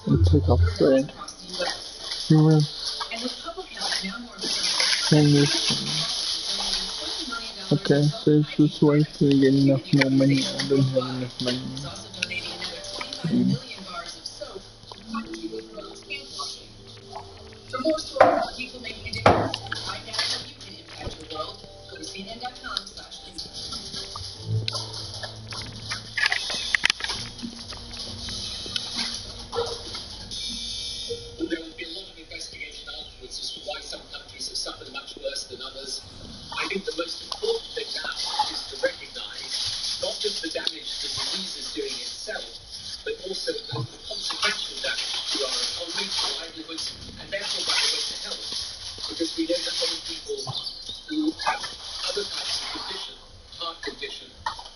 We'll take off Fred. He will send this. Okay, so it's just wait till we get enough more money. I don't have enough money. For more stories on people making a difference, find out how you can impact your world. Go to CNN.com/news. There will be a lot of investigation afterwards as to why some countries have suffered much worse than others. I think the most important thing now is to recognise not just the damage the disease is doing itself, but also the consequential damage to our economy, to livelihoods, and therefore, by the way, to health. Because we know that many people who have other types of condition, heart condition,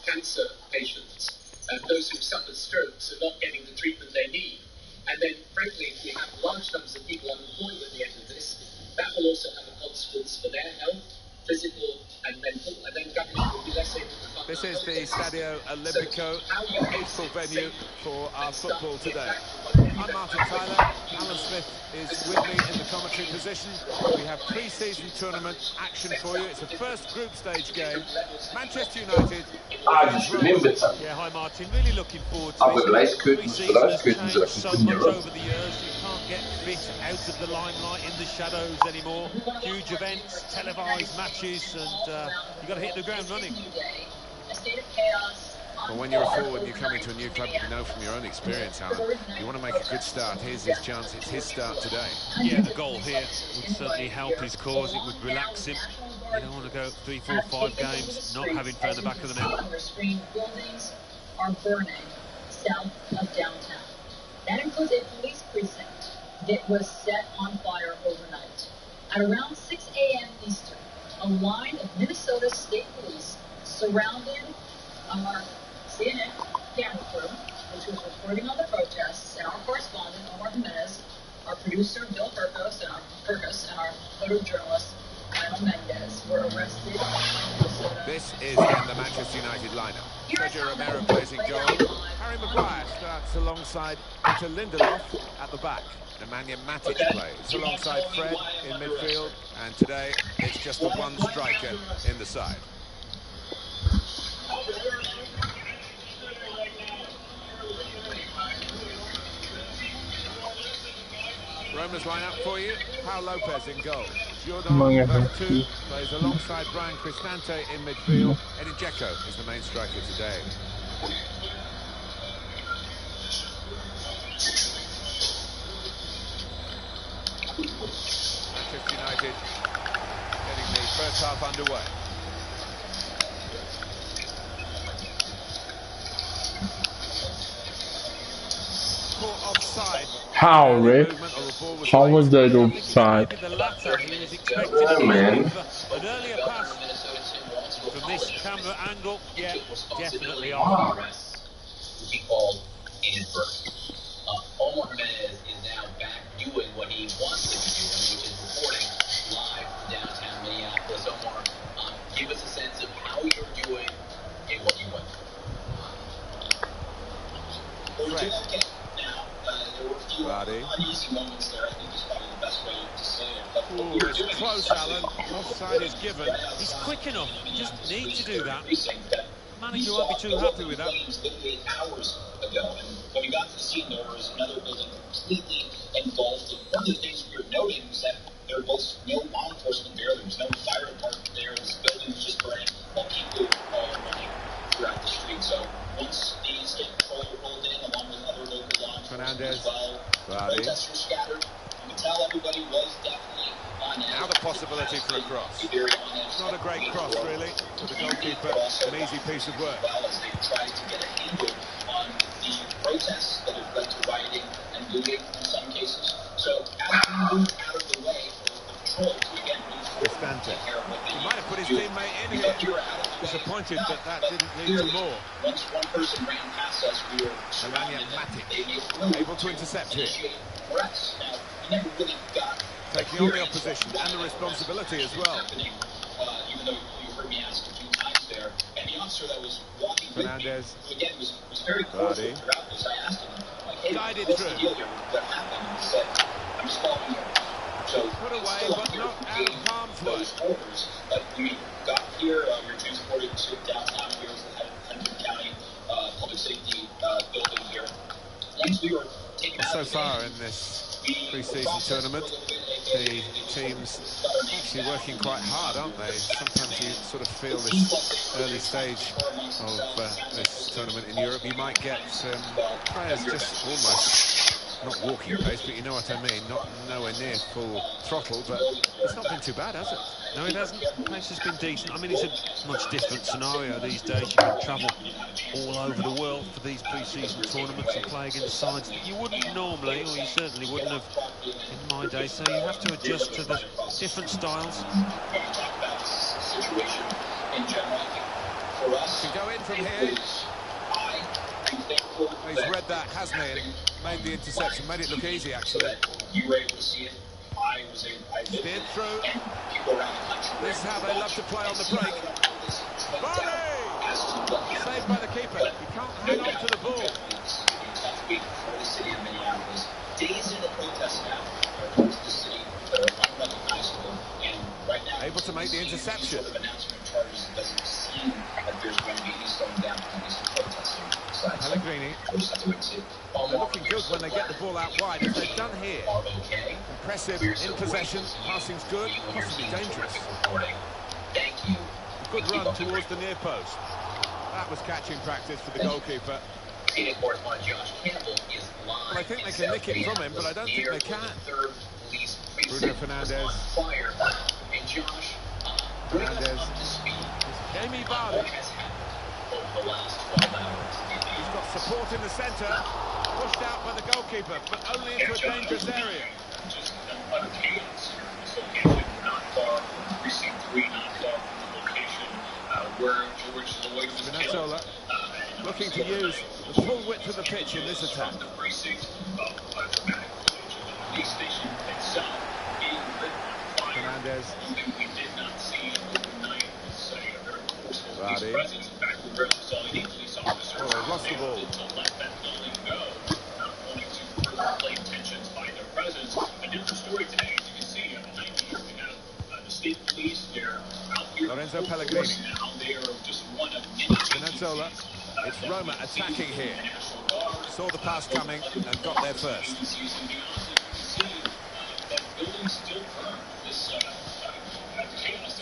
cancer patients, and those who've suffered strokes are not getting the treatment they need. And then, frankly, if we have large numbers of people unemployed at the end of this, that will also have a consequence for their health, physical and mental, and then government will be less able to fund. This is the Stadio Olimpico, peaceful venue for our football today. I'm Martin Tyler. Alan Smith is with me in the commentary position. We have pre-season tournament action for you. It's the first group stage game. Manchester United. I just remembered something. Yeah, hi Martin. Really looking forward to I've this. got lace curtains for those curtains that I can So put in your much room. over the years, you can't get fit out of the limelight in the shadows anymore. Huge events, televised matches, and you've got to hit the ground running. A state of chaos. Well, when you're a forward and you come into a new club, you know from your own experience, Alan, you want to make a good start. Here's his chance. It's his start today. Yeah, the goal here would certainly help his cause. It would relax him. You don't want to go 3, 4, 5 games not having found the back of the net. On your screen, buildings are burning south of downtown. That includes a police precinct that was set on fire overnight. At around 6 a.m. Eastern, a line of Minnesota State Police surrounded our CNN camera crew, which was reporting on the protests, producer Bill Purkos and our photojournalist Lionel Mendez were arrested in Minnesota. This is then the Manchester United lineup. Sergio Romero plays in goal. Harry Maguire starts alongside Peter Lindelof at the back. Nemanja Matic plays alongside Fred in midfield. And today, it's just the one striker in the side. Roma's lineup for you. Pau Lopez in goal. Jordan Vertu plays alongside Brian Cristante in midfield. Edin Dzeko is the main striker today. Manchester United getting the first half underway. Caught offside. How, Rick? How was that offside? Oh, man. An earlier pass from this camera angle, yeah, definitely on. He called inadvertent. Omar Jimenez is now back doing what he wants to be doing, which is reporting live from downtown Minneapolis. Omar, give us a sense of how you're doing and what you went through. Right. There were a few uneasy moments there, I think is probably the best way to say it. But Ooh, it's close, Alan. Offside is given. He's quick enough. He just needs to do that. Manager won't be too happy with that. Literally hours ago, and when we got to the scene, there was another building completely engulfed. And one of the things we were noting was that there was no law enforcement there. There was no fire department there. This building was just burning while people were running throughout the street. So once the state patrol rolled in, along with other local law enforcement as well, protesters scattered. You could tell everybody was definitely on edge. Now the possibility for a cross. It's not a great cross, really, for the goalkeeper. An easy piece of work. Well, as they tried to get a handle on the protests that have led to rioting and looting in some cases. So as we moved out of the way of the patrol to again move forward and take care of what they He need might have put his to do, teammate in we here. thought you were out of the way. Disappointed that that didn't lead to more. Once one person ran past us, we were surrounded. Matic They made no able to intercept here. initiate threats. Now, he never really got Taking on the opposition and the responsibility as well. happening, even though you heard me ask a few times there, and the officer that was walking with me, Fernandez. who again was very cordial Vardy. throughout this. I asked him, like, hey, Guided what's through. the deal here? What happened? And he said, I'm just following you. So Put away, still but up here not out of completing harm's way. those orders. But when we got here, we were transported to downtown here, to the Hennepin County Public Safety building here. Once we were taken out So of the far game, in this pre-season tournament, the teams actually working quite hard, aren't they? Sometimes you sort of feel this early stage of this tournament in Europe, you might get players just almost not walking pace, but you know what I mean, not nowhere near full throttle, but it's not been too bad, has it? No, it hasn't. Pace has been decent. I mean, it's a much different scenario these days. You can travel all over the world for these pre-season tournaments and play against sides that you wouldn't normally, or you certainly wouldn't have in my day. So you have to adjust to the different styles. situation in general, for us, Can go in from here. I'm thankful He's read that, hasn't he? And made the interception, made it look easy, actually. you were able to see it. I lived Steered it, through. and people around the country. This is how they love to play on the break. Vardy! Saved by the keeper. He can't hang on to the ball. Tough week for the city of Minneapolis. Days in the protest now are towards the city that are unrecognizable, and right now Able to make the interception. Sort of announcement of charges, it doesn't seem like there's going to be any slowing down from these protesting sides. Pellegrini. We'll just have to wait and see. They're looking good when they get the ball out wide, as they've done here. Okay. Impressive in possession, passing's good, possibly dangerous. Thank you. Good run towards the near post. That was catching practice for the goalkeeper. Senior correspondent Josh Campbell is live. Well, I think they can nick it from him, but I don't think they can. Third police precinct Bruno Fernandes. on fire. And Josh, bring us Fernandes. up to speed. Jamie What Vardy. has happened over the last 12 hours? He's got support in the centre. Pushed out by the goalkeeper, but only into a dangerous area. Just utter chaos here. This location not far from precinct 3, not far from the location where George Floyd was killed. Spinazzola looking to use the full width of the pitch in this attack. From the precinct of dramatic footage of the police station Lorenzo Pellegrini. Spinazzola. It's Roma attacking here. Saw the pass coming and got there first.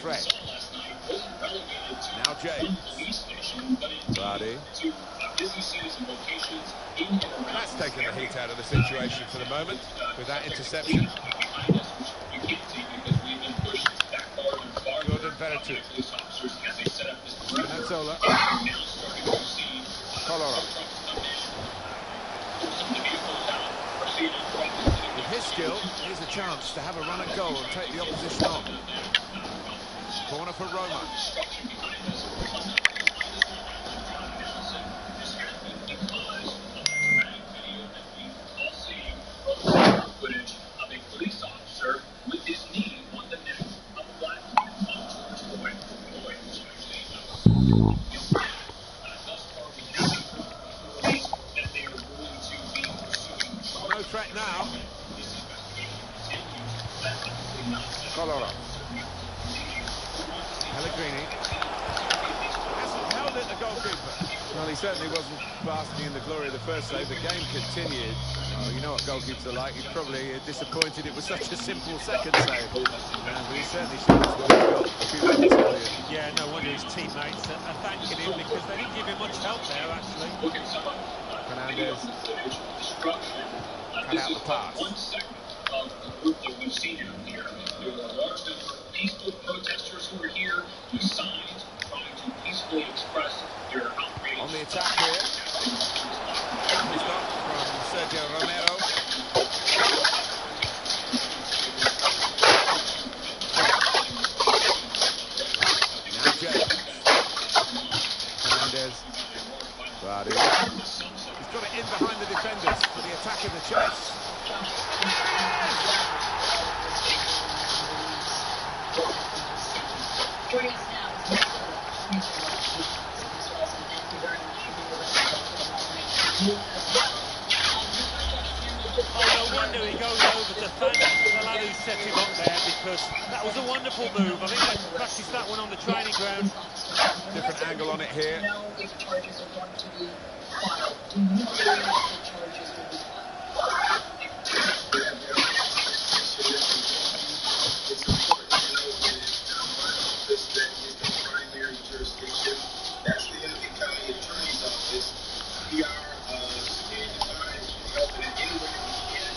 Fred. Now James. Vardy. That's taken the heat out of the situation for the moment with that interception. Jordan Veretout. Spinazzola. Kolarov. With his skill, here's a chance to have a run at goal and take the opposition on. Corner for Roma. Footage of a police officer with his knee on the neck of a black man on George Floyd. Floyd was actually thus far we haven't heard police that they are going to be pursuing. No threat now. Kolarov. Pellegrini. Hasn't held it, the goalkeeper. Well, he certainly wasn't basking in the glory of the first save. The game continued. Oh, you know what goalkeepers are like. He's probably disappointed it was such a simple second save. But he certainly showed us what he's got a few minutes earlier. Yeah, no wonder his teammates are thanking him because they didn't give him much help there, actually. Fernandez cut out the pass. One segment of the group that we've seen out here. There were a large number of peaceful protesters who were here with signs trying to peacefully express their outrage. On the attack here. Stop from Sergio Romero. Now James. Fernandez. Vardy. He's got it in behind the defenders for the attack in the chase. Joining us now is thank you very much for being with us. Oh, no wonder he goes over to thank the lad who set him up there because that was a wonderful move. I think they practiced that one on the training ground. Different angle on it here. Do you know if charges are going to be filed? Do you believe that the charges will be filed? It's important to know that my office that is the primary jurisdiction. That's the Hennepin County Attorney's Office. We are standing by to help in any way we can.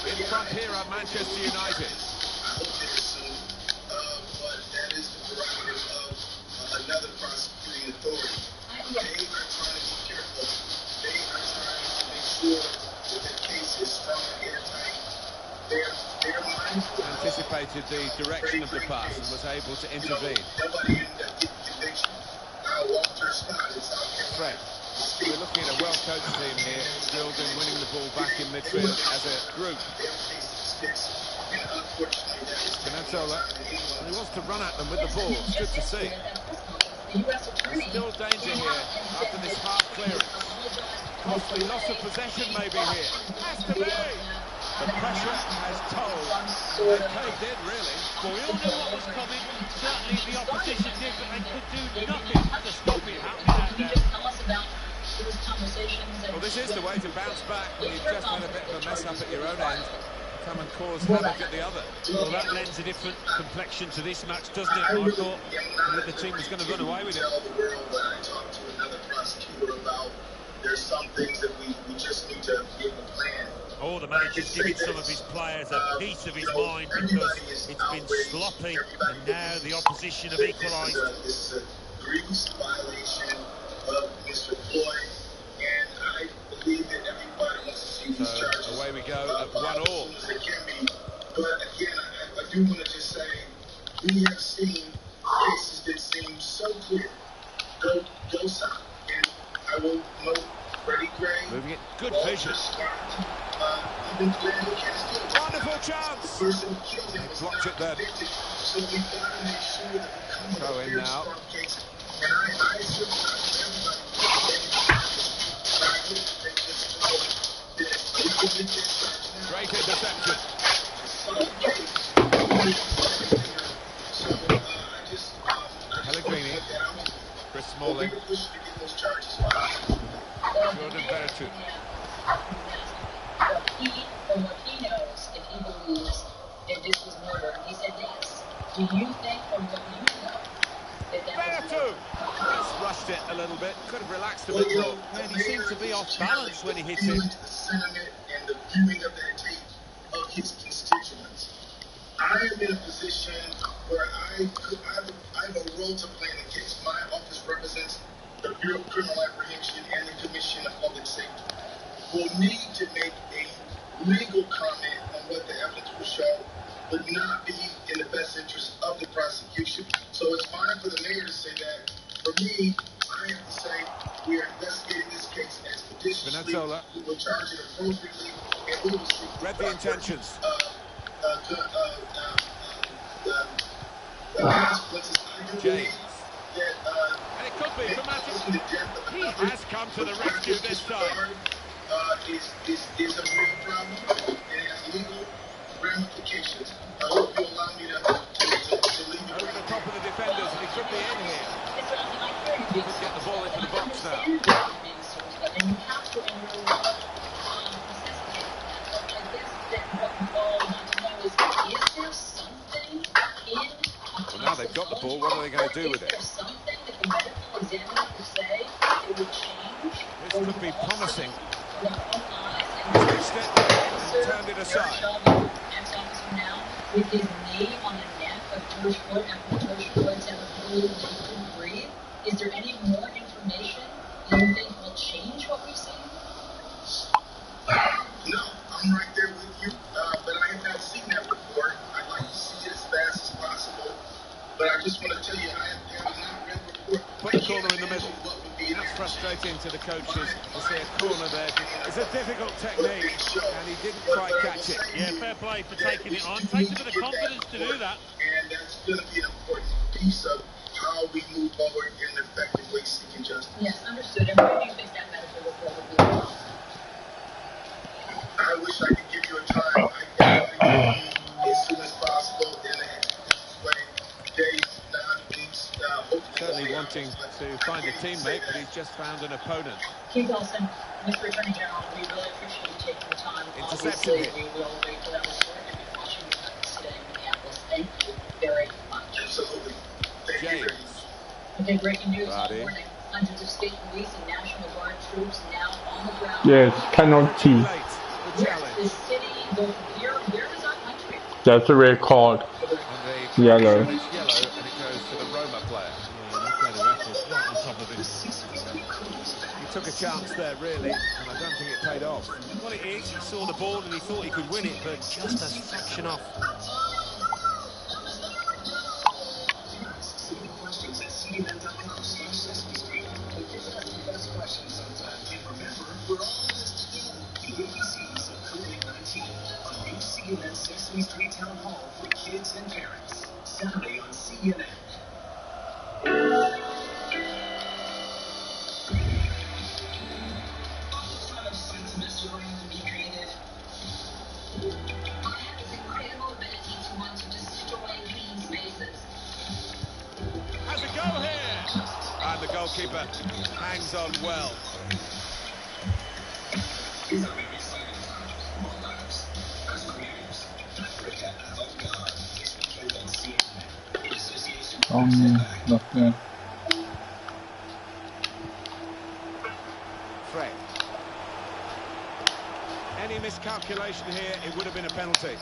In front here are Manchester United. I hope very soon, but that is the prerogative of another prosecuting authority. They are trying to be careful. They are trying to make sure that the case is strong and airtight. They're mindful. Anticipated the direction of the pass and was able to intervene. Nobody ended up getting conviction. Walter Scott in South Carolina. Fred. We're looking at a well-coached team here, drilled in winning the ball back in midfield as a group. Spinazzola, he wants to run at them with the ball. It's good to see. There's still danger here after this half clearance. Costly loss of possession maybe here. Has to be. The pressure has told. They caved in, really. Well, we all knew what was coming. Certainly the opposition did, but they could do nothing to stop it happening out there. Tell us about those conversations. Well, this is the way to bounce back when you've just had a bit of a mess up at your own end. Come and cause havoc at the other. Well, that lends a different complexion to this match, doesn't it? I thought that the team was going to run away with it. Tell the world that I talked to another prosecutor about. There's some things that we just need to give a plan. Oh, the manager's giving some of his players a piece of his mind because it's been sloppy, and now the opposition have equalised. This is a grievous violation of Mr. Floyd, and I believe that everybody wants to see these charges. Away we go at 1-1. But again, I do want to just say, we have seen cases that seem so clear go south, and I will note Freddie Gray. Moving it, good vision. Wonderful chance. Blocked it then. So we've got to make sure that we come Throw in now. And I Great interception. Do you think, from what you know, that Just rushed it a little bit. Could have relaxed a bit more. And he seemed to be off balance when he hit it. The sentiment and the viewing of that tape of his constituents. I am in a position where I have a role to play in the case. My office represents the Bureau of Criminal Apprehension and the Commission of Public Safety. We'll need to make a legal comment on what the evidence will show would not be in the best interest of the prosecution. So it's fine for the mayor to say that. For me, I have to say we are investigating this case expeditiously. We will charge it appropriately, and we will seek read the intentions. Consequences. James. And it could be for Matthew. He has come to the rescue this time. Is a real problem, and it has legal ramifications. I hope you allow me to leave it. Over the top of the defenders, and he could be in here. He could get the ball into the box now. and you have to, in your work, I guess that what we all want to know is there something in Well, now they've got the ball, what are they going to do with it? Is there something that the medical examiner could say it would change? This could be promising. He's missed it and turned it aside. Now, with his knee on the neck of George Floyd after George Floyd said he couldn't breathe, is there any more information you think will change what we've seen? No, I'm right there with you, but I have not seen that report. I'd like to see it as fast as possible, but I just want to tell you, I have not read the report. Put the corner in the middle. That's frustrating to the coaches to see a corner there. It's a difficult technique, and he didn't quite catch it. Yeah, fair play for taking it on. Takes a bit of confidence to do that. And that's going to be an important piece of how we move forward in effectively seeking justice. Yes, understood. And where do you think that medical report would be? I wish I could give you a time. I definitely as soon as possible in a way, days, not weeks, hopefully. Certainly wanting to find a teammate, but he's just found an opponent. Keith Olsen, Mr. Attorney General, we really appreciate you taking the time. Intercepted Obviously, it. we will wait for that report and be watching you today in Minneapolis. Thank you very much. Absolutely. Thank you very much. Okay, breaking news all Roddy. morning. Hundreds of state police and National Guard troops now on the ground. Yes, penalty. Late. The Yes, challenge. the city, where is our country? That's a red card. And the Yellow. It's yellow, and it goes to the Roma player. Right on top of him. He took a chance there, really, and I don't think it paid off. Well, it is. He saw the ball and he thought he could win it, but just a fraction off. CNN Sesame Street Town Hall for kids and parents. Saturday on CNN. Has a go here! And the goalkeeper hangs on well. Nothing. Fred. Any miscalculation here, it would have been a penalty.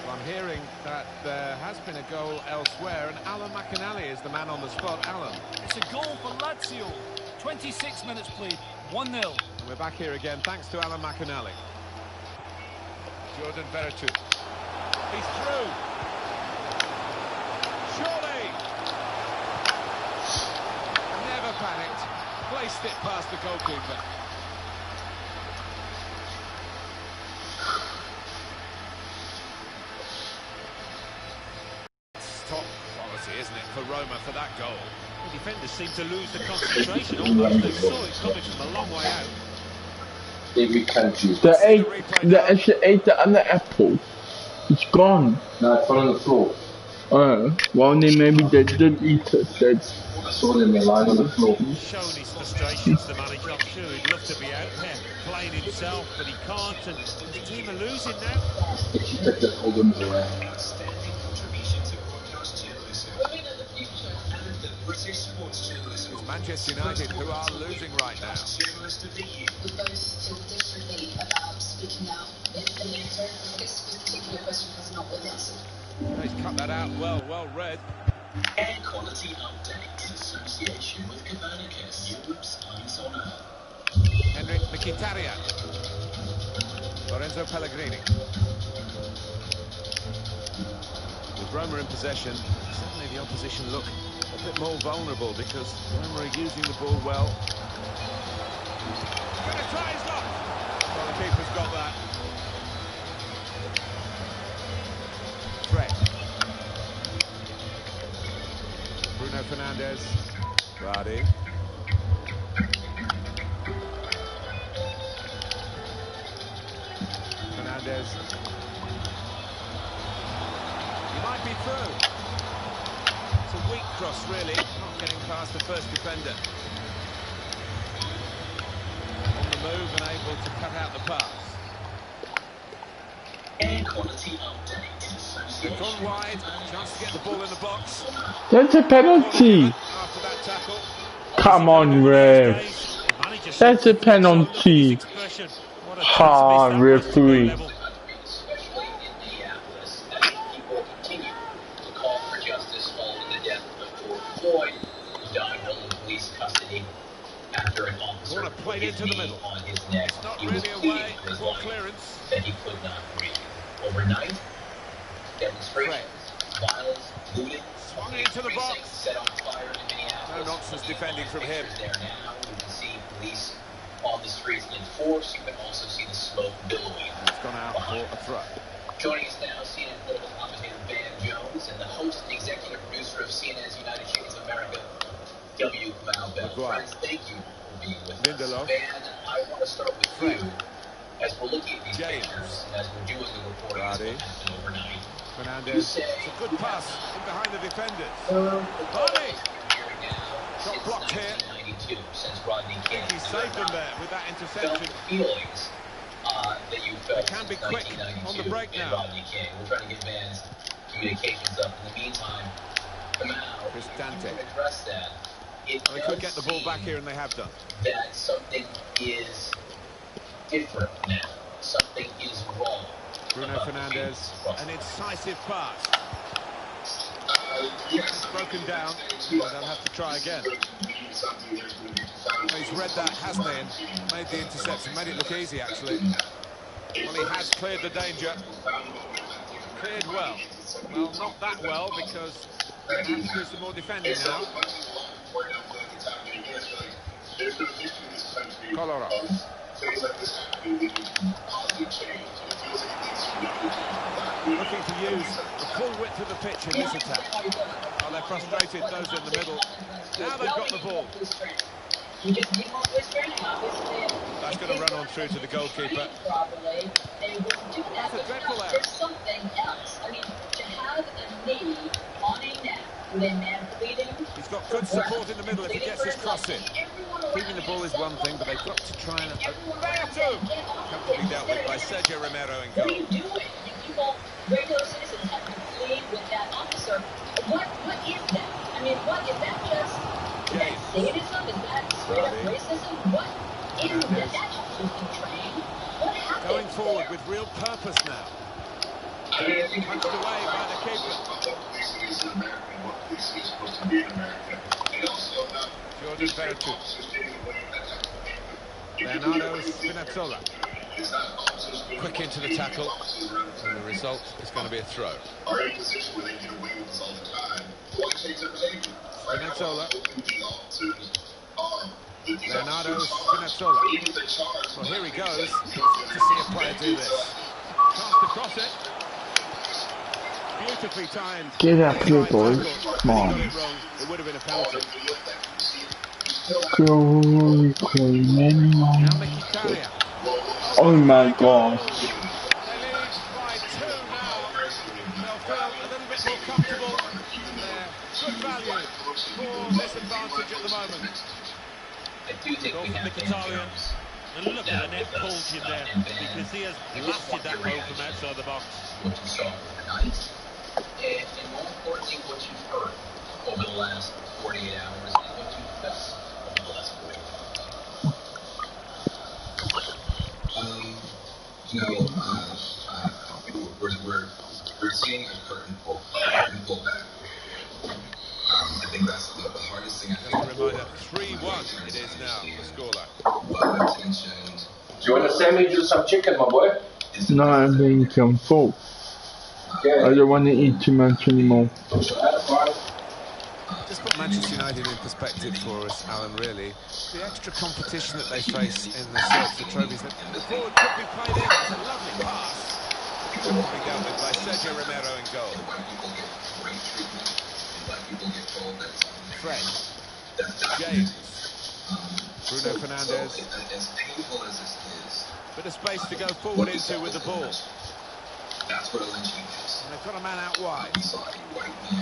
Well, I'm hearing that there has been a goal elsewhere, and Alan McInally is the man on the spot. Alan. It's a goal for Lazio. 26 minutes played, 1-0. And we're back here again, thanks to Alan McInally. Jordan Veretout. He's through. Surely. Never panicked. Placed it past the goalkeeper. It's top quality, isn't it, for Roma for that goal? The defenders seem to lose the concentration almost. They saw it coming from a long way out. Every country. The extra ate the other apple. It's gone. No, it fell on the floor. Oh, well, maybe they did eat it. I saw them, they're lying on the floor. Showing his frustrations, the manager. I'm sure he'd love to be out there playing himself, but he can't, and the team are losing now. She picked up all them around. Manchester United, who are losing right now. We both feel differently about speaking out. If the answer to this particular question has not been answered. He's cut that out well, well read. Air quality update in association with Copernicus, Europe's eyes on Earth. Henrik Mkhitaryan. Lorenzo Pellegrini. With Roma in possession, suddenly the opposition look a bit more vulnerable because Roma are using the ball well. Gonna try his luck. Well, the keeper's got that. Fred. Bruno Fernandes. Vardy. Fernandes. He might be through. It's a weak cross, really. Not getting past the first defender. On the move and able to cut out the pass. Air quality update. They've gone wide. Chance to get the ball in the box. That's a penalty. After that tackle. Come on, ref. That's a penalty. Ah, referee. Corner played into the middle. It's not really away. Poor clearance. That he could not breathe. Overnight, demonstrations, violence, looting, swung into the box. Set on fire in Minneapolis. No nonsense defending from him. There now, you can see police on the streets in force. You can also see the smoke billowing. It's gone out for a throw. Joining us now, CNN political commentator Van Jones and the host and executive producer of CNN's United States of America, W. Kamau Bell. Friends, thank you for being with us. Van, I want to start with you. As we're looking at these pictures, and as we're doing the reporting overnight, Fernandes, it's a good pass in behind the defenders. Vardy! Got blocked here. He saved him there with that interception. Feelings that you felt they can be quick on the break now. We're trying to get Van's communications up. In the meantime, Kamau, address that. They could get the ball back here, and they have done. That something is different now. Something is wrong. Bruno Fernandes, an incisive pass. Broken down. They'll have to try again. He's read that, hasn't he? And made the interception. Made it look easy, actually. Well, he has cleared the danger. Cleared well. Well, not that well, because they have to do some more defending now. Kolarov. Looking to use the full width of the pitch in this attack. Oh, they're frustrated, those in the middle. Now they've got the ball. That's going to run on through to the goalkeeper. That's a dreadful error. Something else. I mean, to have a knee on a neck with a man bleeding. He's got good support in the middle if he gets his cross in. Keeping the ball is one thing, but they've got to try and... comfortably dealt with by Sergio Romero and goal. What are you doing? People, regular citizens, have to plead with that officer. What is that? I mean, what is that just... Is that sadism? Is that straight up racism? What is that? That officer's been trained. What happened? Going forward with real purpose now. Punched away by the keeper. Jordan Vertu. Bernardo Spinazzola. Quick into the tackle. And the result is going to be a throw. Spinazzola. Bernardo Spinazzola. Well, here he goes. To see a player do this. Chance to cross it. Beautifully timed. Get up here, boys. Come on. It would have been a penalty. Oh my god. They lead by 2 now. They'll feel a little bit more comfortable. They're good value for this advantage at the moment. I do think we have Mkhitaryan. And look at the net bulge in there, because he has blasted that ball from outside the box. What you saw overnight, and more importantly, what you've heard over the last 48 hours, and what you felt You know, we're seeing a curtain pull back. I think that's the hardest thing. Just a reminder, 3-1 it is now, the scoreline. Do you want a sandwich or some chicken, my boy? No, I'm being full. Okay. I don't want to eat too much anymore. Just put Manchester United in perspective for us, Alan, really. The extra competition that they face in the search for trophies. The forward could be played in. It's a lovely pass. Be dealt with by Sergio Romero in goal. Fred. James. Bruno Fernandes. Bit of space to go forward into with the ball. That's what a lynching is. And they've got a man out wide.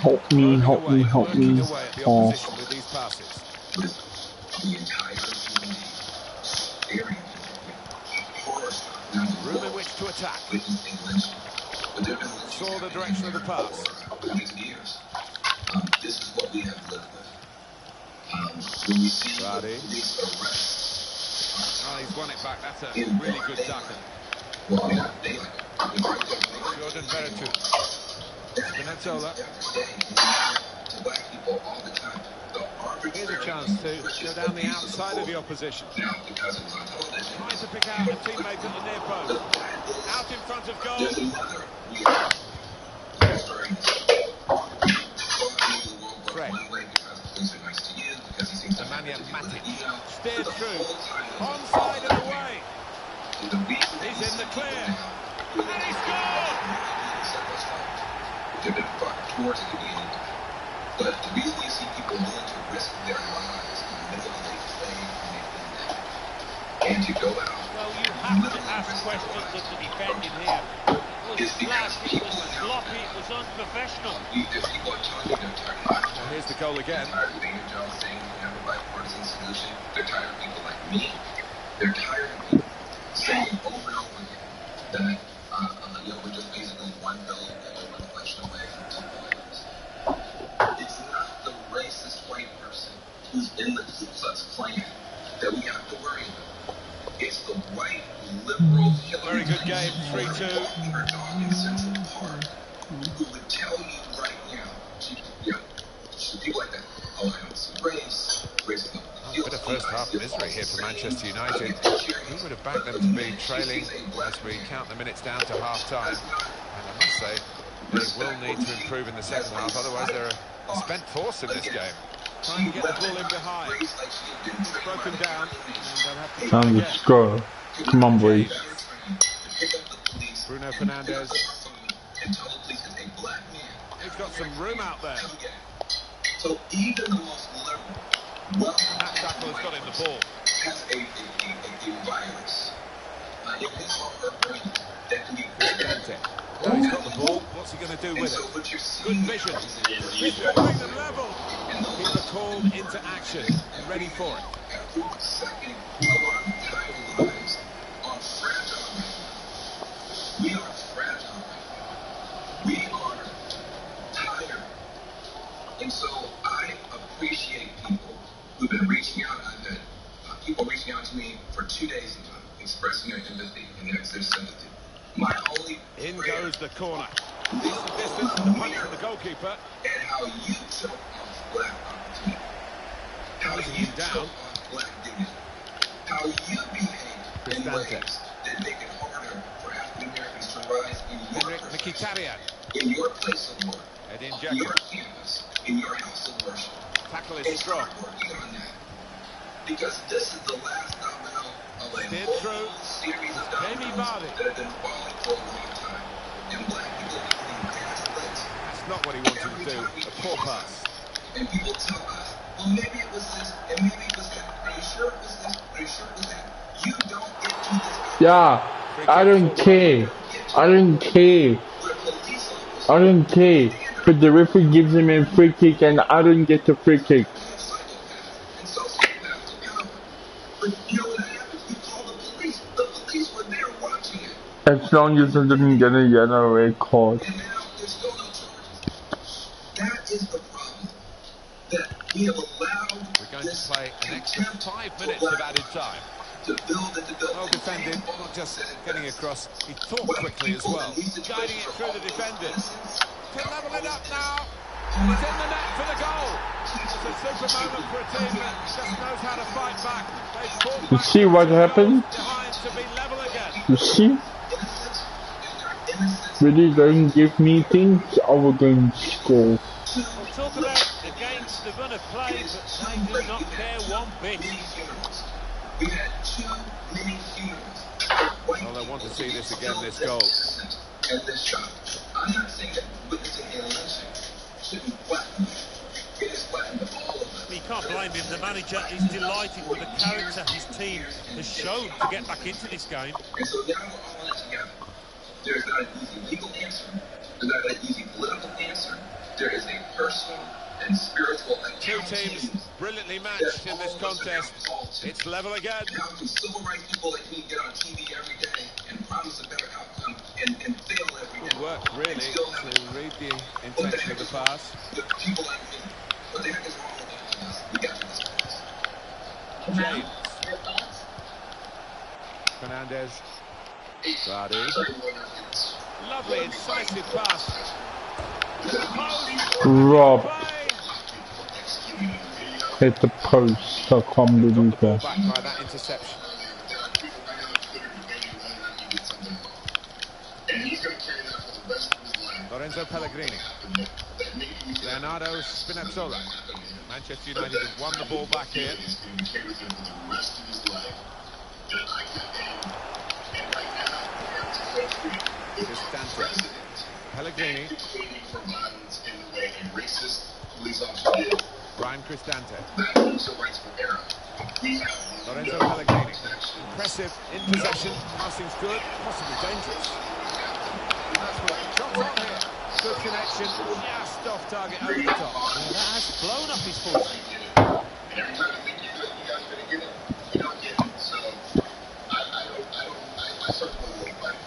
Help me, help me, help me. Away at the opposition with these passes. The entire area. Room in which to attack. Saw the direction of the pass. This is what we have lived with. When we see these arrests. Oh, he's won it back. That's a really good tackle. Jordan Veretout. Spinazzola. Here's a chance to go down the outside of the opposition. Trying to pick out a teammate at the near post. Out in front of goal. Fred. Nemanja Matic. Steered through. Onside and away. He's in the clear. And he scored! But to really see people willing to risk their lives in the middle of a play and to go out. Well, you have to ask questions of the defending here. It was slack, it was sloppy, it was unprofessional. And here's the goal again. They're tired of Daniel Jones saying we have a bipartisan solution. They're tired of people like me. They're tired of people saying over and over again that we're just basically one billion and one election away from 2 billion. It's not the racist white person who's in the Ku Klux Klan that we have to worry about. It's the white liberal Very good game, 3-2. in Central Park who would tell you right now, people like that, oh, I don't see race a bit of first half misery here for Manchester United. Who would have backed them to be trailing as we count the minutes down to half-time? And I must say, they will need to improve in the second half, otherwise they're a spent force in this game. Trying to get the ball in behind. It's broken down, and they'll have to try Time to again. score. Come on, boys. Bruno Fernandes. He's got some room out there. So even the most liberal, That tackle has got him the ball. has a virus in his or her brain that can be Now he's got the ball. What's he going to do with it? Good vision. He's putting them level. Keeper called into action and ready for it. Every second of our entire lives are fragile. We are fragile. We are tired. And so I appreciate people who've been reaching out. I've had people reaching out to me for 2 days now, expressing their empathy and their sympathy. My only In goes the corner. It's the distance and the punch from the goalkeeper. and how you took off black opportunity. How you took off black dignity. How you behave in ways that make it harder for African Americans to rise in your Henrik profession, Mkhitaryan. in your place of work, Edin in your Dzeko. campus, in your house of worship. Tackle And is strong. start working on that. Because this is the last domino of a Steered whole through. series of Jamie dominoes Vardy. that have been falling for a long time. And black people are getting gaslit. That's not what he wanted to do. A poor pass. And people tell us, well, maybe it was this, and maybe it was that. Are you sure it was this? Are you sure it was that? You don't get to this. Yeah, I don't care. I don't care. Where police officers I don't care. But the referee gives him a free kick and I don't get the free kick. have psychopaths and sociopaths to power. But you know what happens? You call the police. The police were there watching it. As long as I didn't get a yellow red card. And now there's still no charges. That is the problem. That we have allowed We're going to this play an extra contempt 5 for minutes black of added lives time. to build and to build. Well defended. Not not just getting across, he thought quickly as well. Guiding it through the defenders. Can level it up now. It's in the net for the goal. It's a super moment for a team that just knows how to fight back. They pulled back. You see what happened? Behind to be level again. You see? Really don't give me things, I will go and score. Talk about the games they're going to play, but they do not care one bit. We had too many humans. Well, I want to see this again, this goal. And this shot. I'm not saying that witnessing alienation shouldn't flatten you. It is flattened all of us. You can't blame him. The manager is delighted with the character his team has shown to get back into this game. And so now we're all in it together. There's not an easy legal answer. There's not an easy political answer. There is a personal and spiritual Two teams brilliantly matched in this contest. It's level again. How can civil rights people like me get on TV every day and promise a better outcome and fail every day? Good work, really, to read the intention of the pass. The people like me, what the heck is wrong with us? We got to this place. James. Fernandez. Vardy. Lovely, incisive pass. Rob. Hit the post, I can't believe that. Back by that interception. Lorenzo Pellegrini. Leonardo Spinazzola. Manchester United have won the ball back here. Cristante. Pellegrini. Brian Cristante. Lorenzo Pellegrini. Impressive in possession. Passing's good, possibly dangerous. That's what drops on here. Good connection, just off target over the top. That has blown up his foot. Every time you think you do it, you guys gonna get it. You don't get it. So I certainly will fight.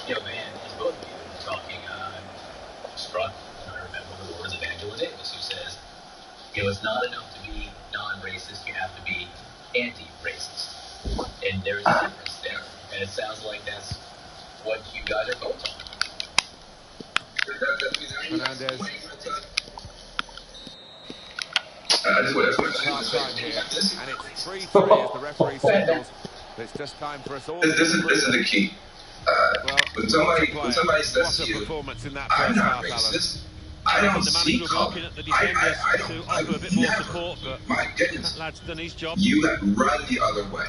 You know, man, as both of you were talking, I'm struck, and I remember the words of Angela Davis, who says, you know, it's not enough to be non-racist, you have to be anti-racist. And there is a difference there. And it sounds like that's what you guys are both talking about. Fernandez. Half time here, and it's 3-3 as the referee signals. It's just time for us all. This is the key. When somebody says to you, performance in that I'm first not half, racist, I don't see color. Looking at the defenders I to offer a bit more never, support, but my goodness, that lad's done his job. you run the other way.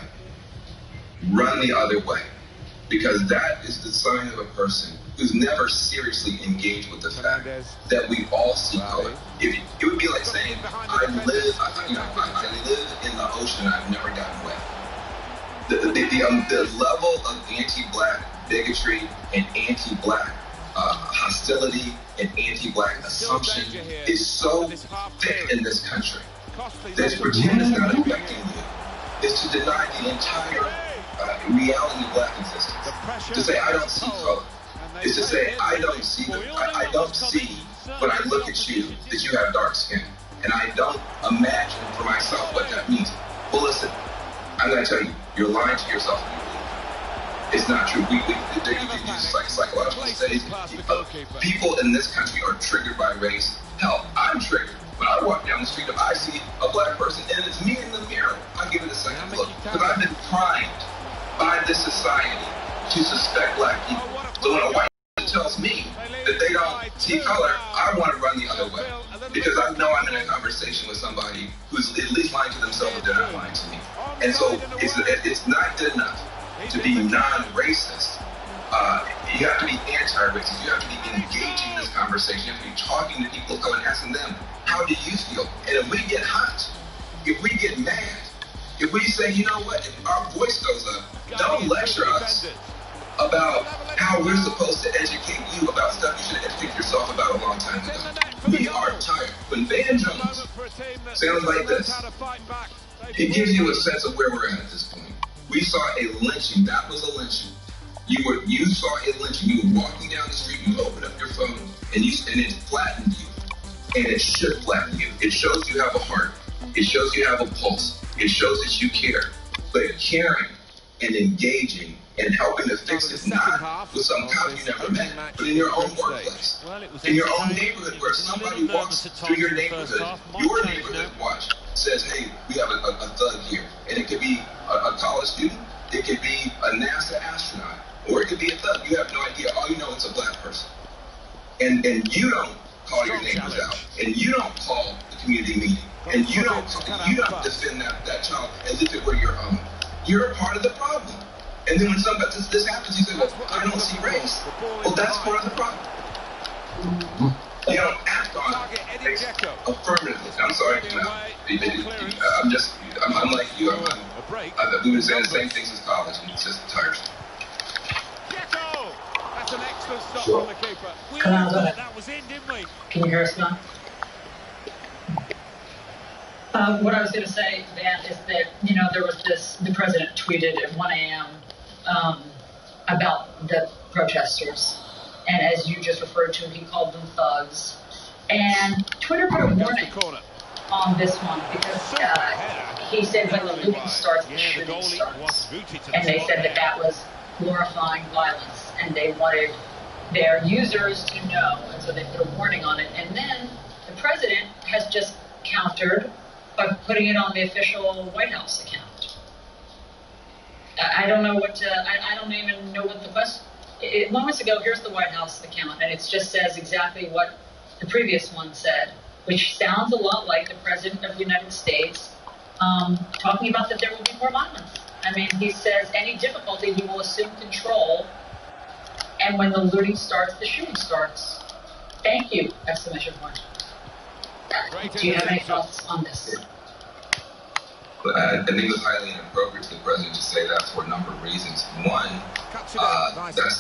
Run the other way. Because that is the sign of a person who's never seriously engaged with the fact that we all see color. It would be like saying, I live in the ocean and I've never gotten wet. The level of anti-black bigotry and anti-black hostility and anti-black assumption is so thick in this country that to pretend it's not affecting you is to deny the entire reality of black existence. To say I don't see color is to say I don't see when I look at you that you have dark skin, and I don't imagine for myself what that means. Well, listen, I'm going to tell you, you're lying to yourself. It's not true. You can use psychological studies. People in this country are triggered by race. Hell, I'm triggered. When I walk down the street, if I see a black person and it's me in the mirror, I give it a second look. Because I've been primed by this society to suspect black people. So when a white person tells me that they don't see color, I want to run the other way. Because I know I'm in a conversation with somebody who's at least lying to themselves, but they're not lying to me. And so it's not good enough to be non-racist. You have to be anti-racist. You have to be engaging in this conversation. You have to be talking to people and asking them, how do you feel? And if we get hot, if we get mad, if we say, you know what, if our voice goes up, don't lecture us about how we're supposed to educate you about stuff you should have educated yourself about a long time ago. We are tired. When Van Jones sounds like this, it gives you a sense of where we're at this point. We saw a lynching. That was a lynching. You saw a lynching. You were walking down the street, you opened up your phone, and it flattened you. And it should flatten you. It shows you have a heart. It shows you have a pulse. It shows that you care. But caring and engaging and helping to fix it, not with some cop you never met, but in your own workplace, in your own neighborhood, where somebody walks through your neighborhood, says, hey, we have a thug here. And it could be a college student, it could be a NASA astronaut, or it could be a thug. You have no idea. All you know it's a black person. And you don't call your neighbors out, and you don't call the community meeting, and you don't defend that child as if it were your own. You're a part of the problem. And then when somebody this happens, you say, well, I don't see race. Well, that's part of the problem. You don't act on race affirmatively. I'm sorry, I'm like you. We've been saying the same things since college, and it's just tiresome. That's an excellent stop from the keeper. We all thought that was in, didn't we? Can you hear us now? What I was going to say, Van, is that, there was the president tweeted at 1 a.m. About the protesters. And as you just referred to, he called them thugs. And Twitter put a warning on this one because he said when the looting starts, the shooting starts. And they said that was glorifying violence. And they wanted their users to know. And so they put a warning on it. And then the president has just countered by putting it on the official White House account. I don't know what I don't even know what the question. Moments ago, here's the White House account, and it just says exactly what the previous one said, which sounds a lot like the President of the United States talking about that there will be more violence. I mean, he says any difficulty, he will assume control, and when the looting starts, the shooting starts. Thank you! Exclamation point. Do you have any thoughts on this? I think it was highly inappropriate for the president to say that for a number of reasons. One, that's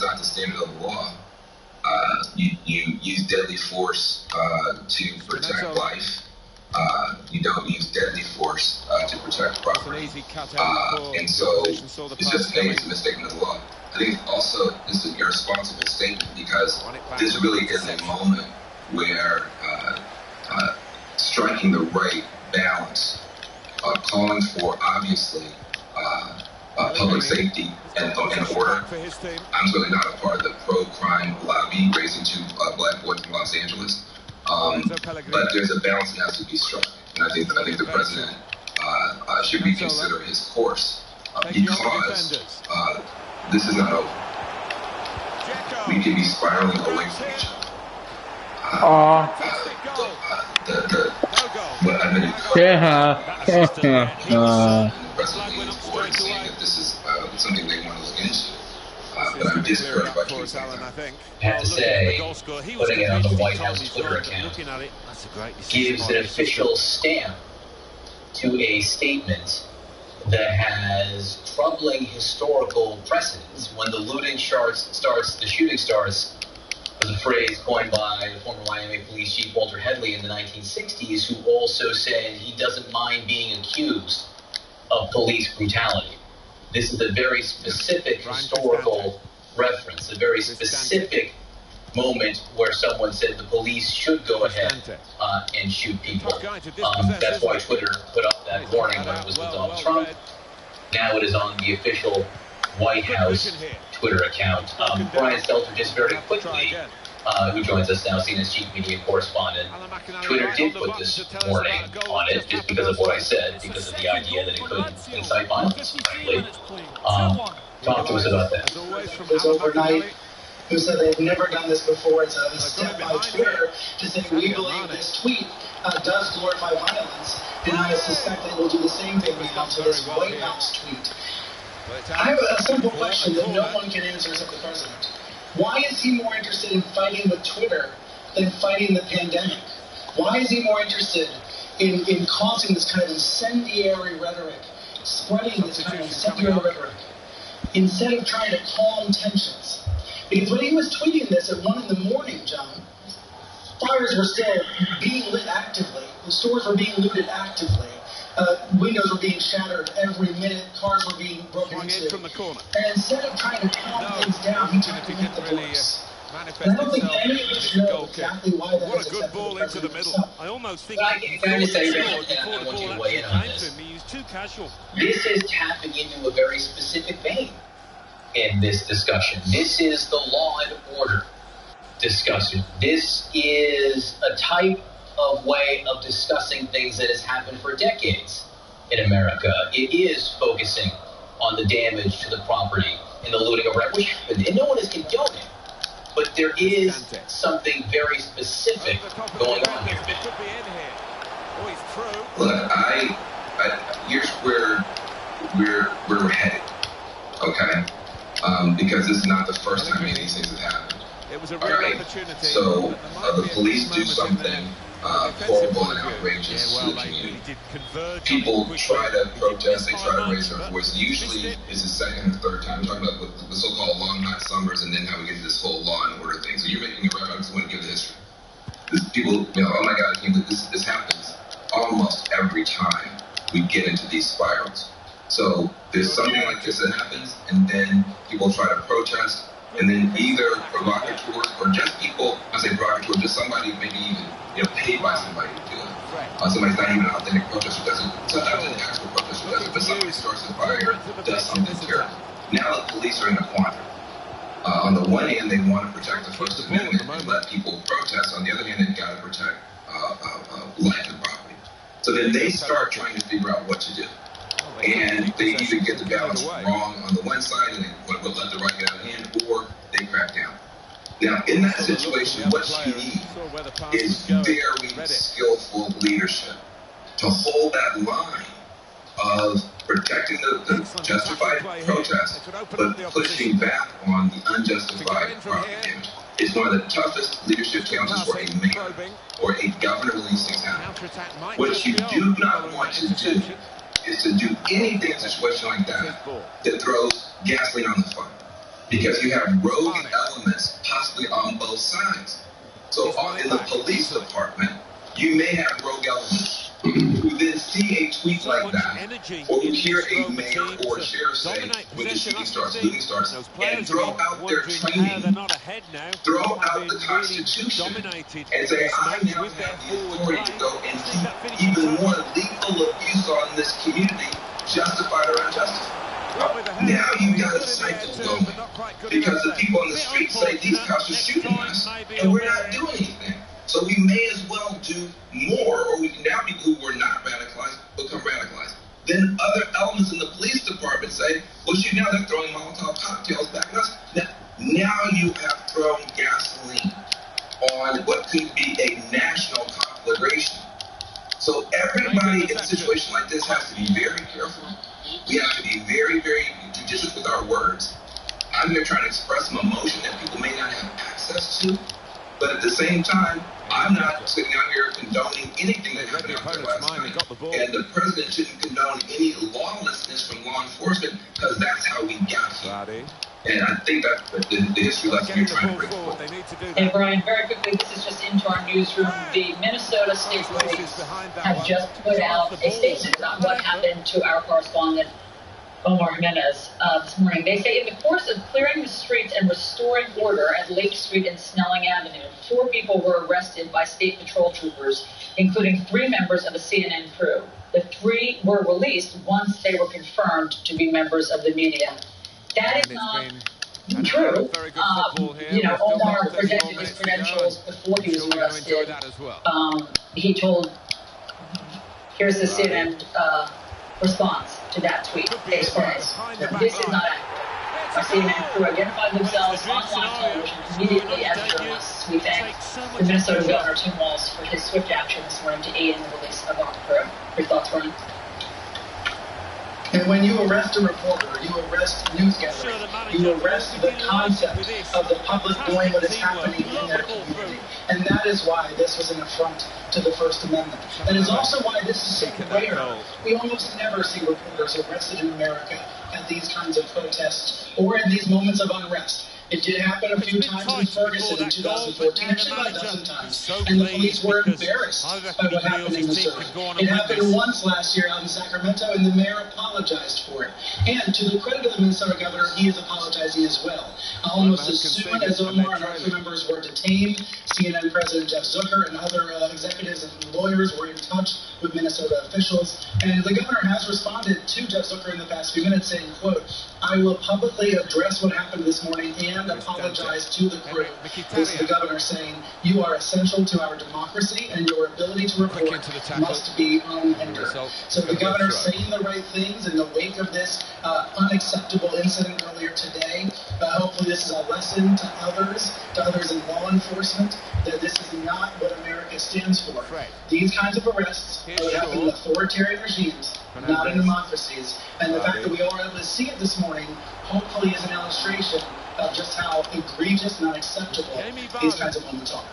not the standard of the law. You use deadly force to protect life. You don't use deadly force to protect property. And so it's just a misstatement of the law. I think also this is an irresponsible statement because this really is a moment where striking the right balance, calling for, obviously, public safety and order. I'm certainly not a part of the pro-crime lobby raising two black boys in Los Angeles. But there's a balance that has to be struck. And I think the president should reconsider his course because this is not over. We could be spiraling away from each other. This is something they want to look into. But I'm discouraged by Twitter. I have to say, putting it on the White House Twitter account gives an official stamp to a statement that has troubling historical precedents. When the looting starts, the shooting starts, was a phrase coined by the former Miami Police Chief Walter Headley in the 1960s, who also said he doesn't mind being accused of police brutality. This is a very specific historical reference, a very specific moment where someone said the police should go ahead and shoot people. That's why Twitter put up that warning when it was with Donald Trump. Now it is on the official White House Twitter account. Brian Stelter, just very quickly, who joins us now, CNN's chief media correspondent. Twitter did put this warning on it just because of what I said, because of the idea that it could incite violence, frankly. Talk to us about that. It was overnight. Who said they've never done this before. It's a step by Twitter to say we believe this tweet does glorify violence, and I suspect they will do the same thing now to this White House tweet. I have a simple question that no one can answer except the president. Why is he more interested in fighting with Twitter than fighting the pandemic? Why is he more interested in causing this kind of incendiary rhetoric, spreading this kind of incendiary rhetoric, instead of trying to calm tensions? Because when he was tweeting this at 1 in the morning, John, fires were still being lit actively. The stores were being looted actively. Windows were being shattered every minute. Cars were being broken into. And instead of trying to calm things down, he tried to hit the brakes. And I don't think any of us know exactly why that is, except for the president himself. I almost think can I just say, I want you to weigh in on this. He was too casual. This is tapping into a very specific vein. in this discussion. This is the law and order discussion. This is a type of way of discussing things that has happened for decades in America. It is focusing on the damage to the property and the looting of records, which happened, and no one is condoning. But there is something very specific going on here. Look, here's where we're headed, okay? Because this is not the first time any of these things have happened. It was a real opportunity. So the police do something horrible and outrageous to the community. People try to protest, they try to raise their voice. Usually it's the second or third time. We're talking about the so-called long hot summers and then how we get to this whole law and order thing. So you're making a reference. I just want to give the history. People, oh my God, I can't believe this happens almost every time we get into these spirals. So there's something like this that happens, and then people try to protest, and then either provocateurs or just people, I say provocateurs, just somebody maybe even paid by somebody to do it. Somebody's not even an authentic protester does it. Sometimes an actual protester does it, but somebody starts a fire, does something terrible. Now the police are in a quandary. On the one hand, they want to protect the First Amendment and let people protest. On the other hand, they've got to protect life and property. So then they start trying to figure out what to do. And they either get the balance wrong on the one side and they will let the right get out of hand, or they crack down. Now, in that situation, what you need is very skillful leadership to hold that line of protecting the justified protest, but pushing back on the unjustified property damage. It's one of the toughest leadership challenges for a mayor or a governor when these things happen. What you do not want to do is to do anything in a situation like that throws gasoline on the fire. Because you have rogue elements possibly on both sides. So in the police department, you may have rogue elements who then see a tweet like that, or who hear a mayor or a sheriff say, when the shooting starts, looting starts, and throw out their training, throw out the Constitution, and say, I now have the authority to go and keep even more lethal abuse on this community, justified or unjustified. Now you've got a cycle going, because the people on the street say these cops are shooting us, and we're not doing anything. So we may as well do more, or we can now people who were not radicalized become radicalized. Then other elements in the police department say, well, shoot, now they're throwing Molotov cocktails back at us. Now you have thrown gasoline on what could be a national conflagration. So everybody in a situation like this has to be very careful. We have to be very, very judicious with our words. I'm here trying to express some emotion that people may not have access to. But at the same time, I'm not sitting out here condoning anything that happened out there last night. And the president shouldn't condone any lawlessness from law enforcement, because that's how we got here. And I think that's the history lesson you're trying to bring forward. And Brian, very quickly, this is just into our newsroom. The Minnesota State Police have just put out a statement on what happened to our correspondent, Omar Jimenez, this morning. They say in the course of clearing the streets and restoring order at Lake Street and Snelling Avenue, 4 people were arrested by state patrol troopers, including 3 members of a CNN crew. The 3 were released once they were confirmed to be members of the media. That is not true. Omar presented his credentials before he was arrested. He told, here's the CNN response to that tweet. They said, this is not accurate. Our CNN crew identified themselves on live television immediately as journalists. We thank the Minnesota Governor Tim Walz for his swift action this morning to aid in the release of our crew. Your thoughts, Brian? And when you arrest a reporter, you arrest news gathering, you arrest the concept of the public knowing what is happening in their community. And that is why this was an affront to the First Amendment. That is also why this is so rare. We almost never see reporters arrested in America at these kinds of protests or in these moments of unrest. It did happen a few times in Ferguson in 2014, actually about a dozen times, and the police were embarrassed by what happened in Missouri. It happened once last year out in Sacramento, and the mayor apologized for it. And to the credit of the Minnesota governor, he is apologizing as well. Almost as soon as Omar and our crew members were detained, CNN President Jeff Zucker and other executives and lawyers were in touch with Minnesota officials. And the governor has responded to Jeff Zucker in the past few minutes saying, quote, "I will publicly address what happened this morning and apologize to the crew." This is the governor saying, "You are essential to our democracy and your ability to report must be unhindered." So the governor saying the right things in the wake of this unacceptable incident earlier today. Hopefully this is a lesson to others in law enforcement, that this is not what America stands for. These kinds of arrests would happen in authoritarian regimes, not in democracies. And the fact that we all were able to see it this morning, hopefully is an illustration of just how egregious and unacceptable these kinds of moments are.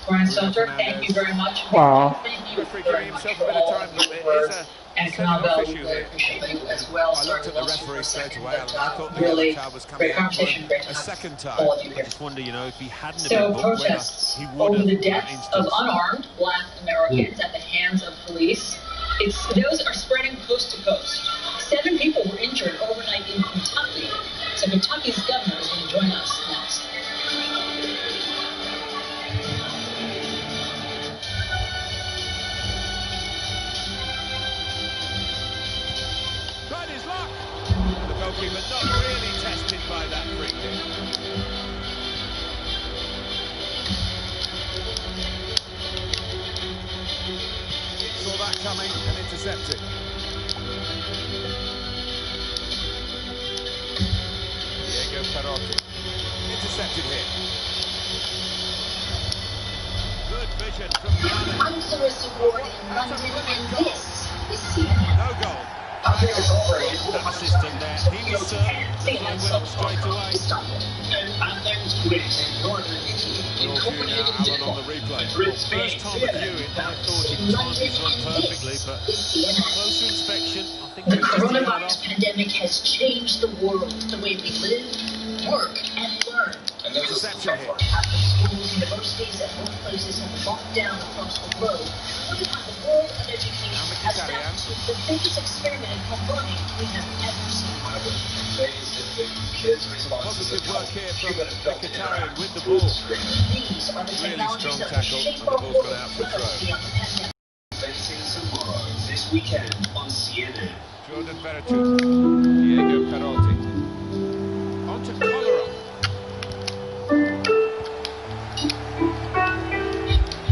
Brian Stelter, thank you very much. Wow. Thank you very much for all of your words. And Canabel, we really appreciate you as well. I looked at the referee straight away, and I thought the really yellow card was coming great out for conversation, him great to a have second time. all of you here. I just wonder, if he hadn't So been booked, whether protests he would over have the in that deaths of instance. unarmed Black Americans at the hands of police. Those are spreading coast to coast. 7 people were injured overnight in Kentucky. So Kentucky's governor is going to join us next. Tried his luck. The goalkeeper not really tested by that free kick. Saw that coming and intercepted. Diego Perotti. Intercepted here. Good vision from Ghana. I'm Clarissa Ward in London, and this is CNN. No goal. That assistant there, he was served. The line went up straight away. And that was great. Northern Italy, in Copenhagen, Alan on the replay. Well, first time of viewing, I thought it timed his run perfectly, but closer inspection, I think The he was just right coronavirus off. pandemic has changed the world, the way we live, work, and learn. And that was Interception here. After schools, universities, and workplaces have locked down across the globe, look at how the world of education has adapted to the biggest experiment in home learning we have ever seen. Positive work here from Mkhitaryan with the ball. These are the Really technologies strong that will tackle, shape and the our ball's world gone out for a well throw. beyond the pandemic. Facing tomorrow, this weekend on CNN. Jordan Veretout, Diego Perotti. On to Kolarov.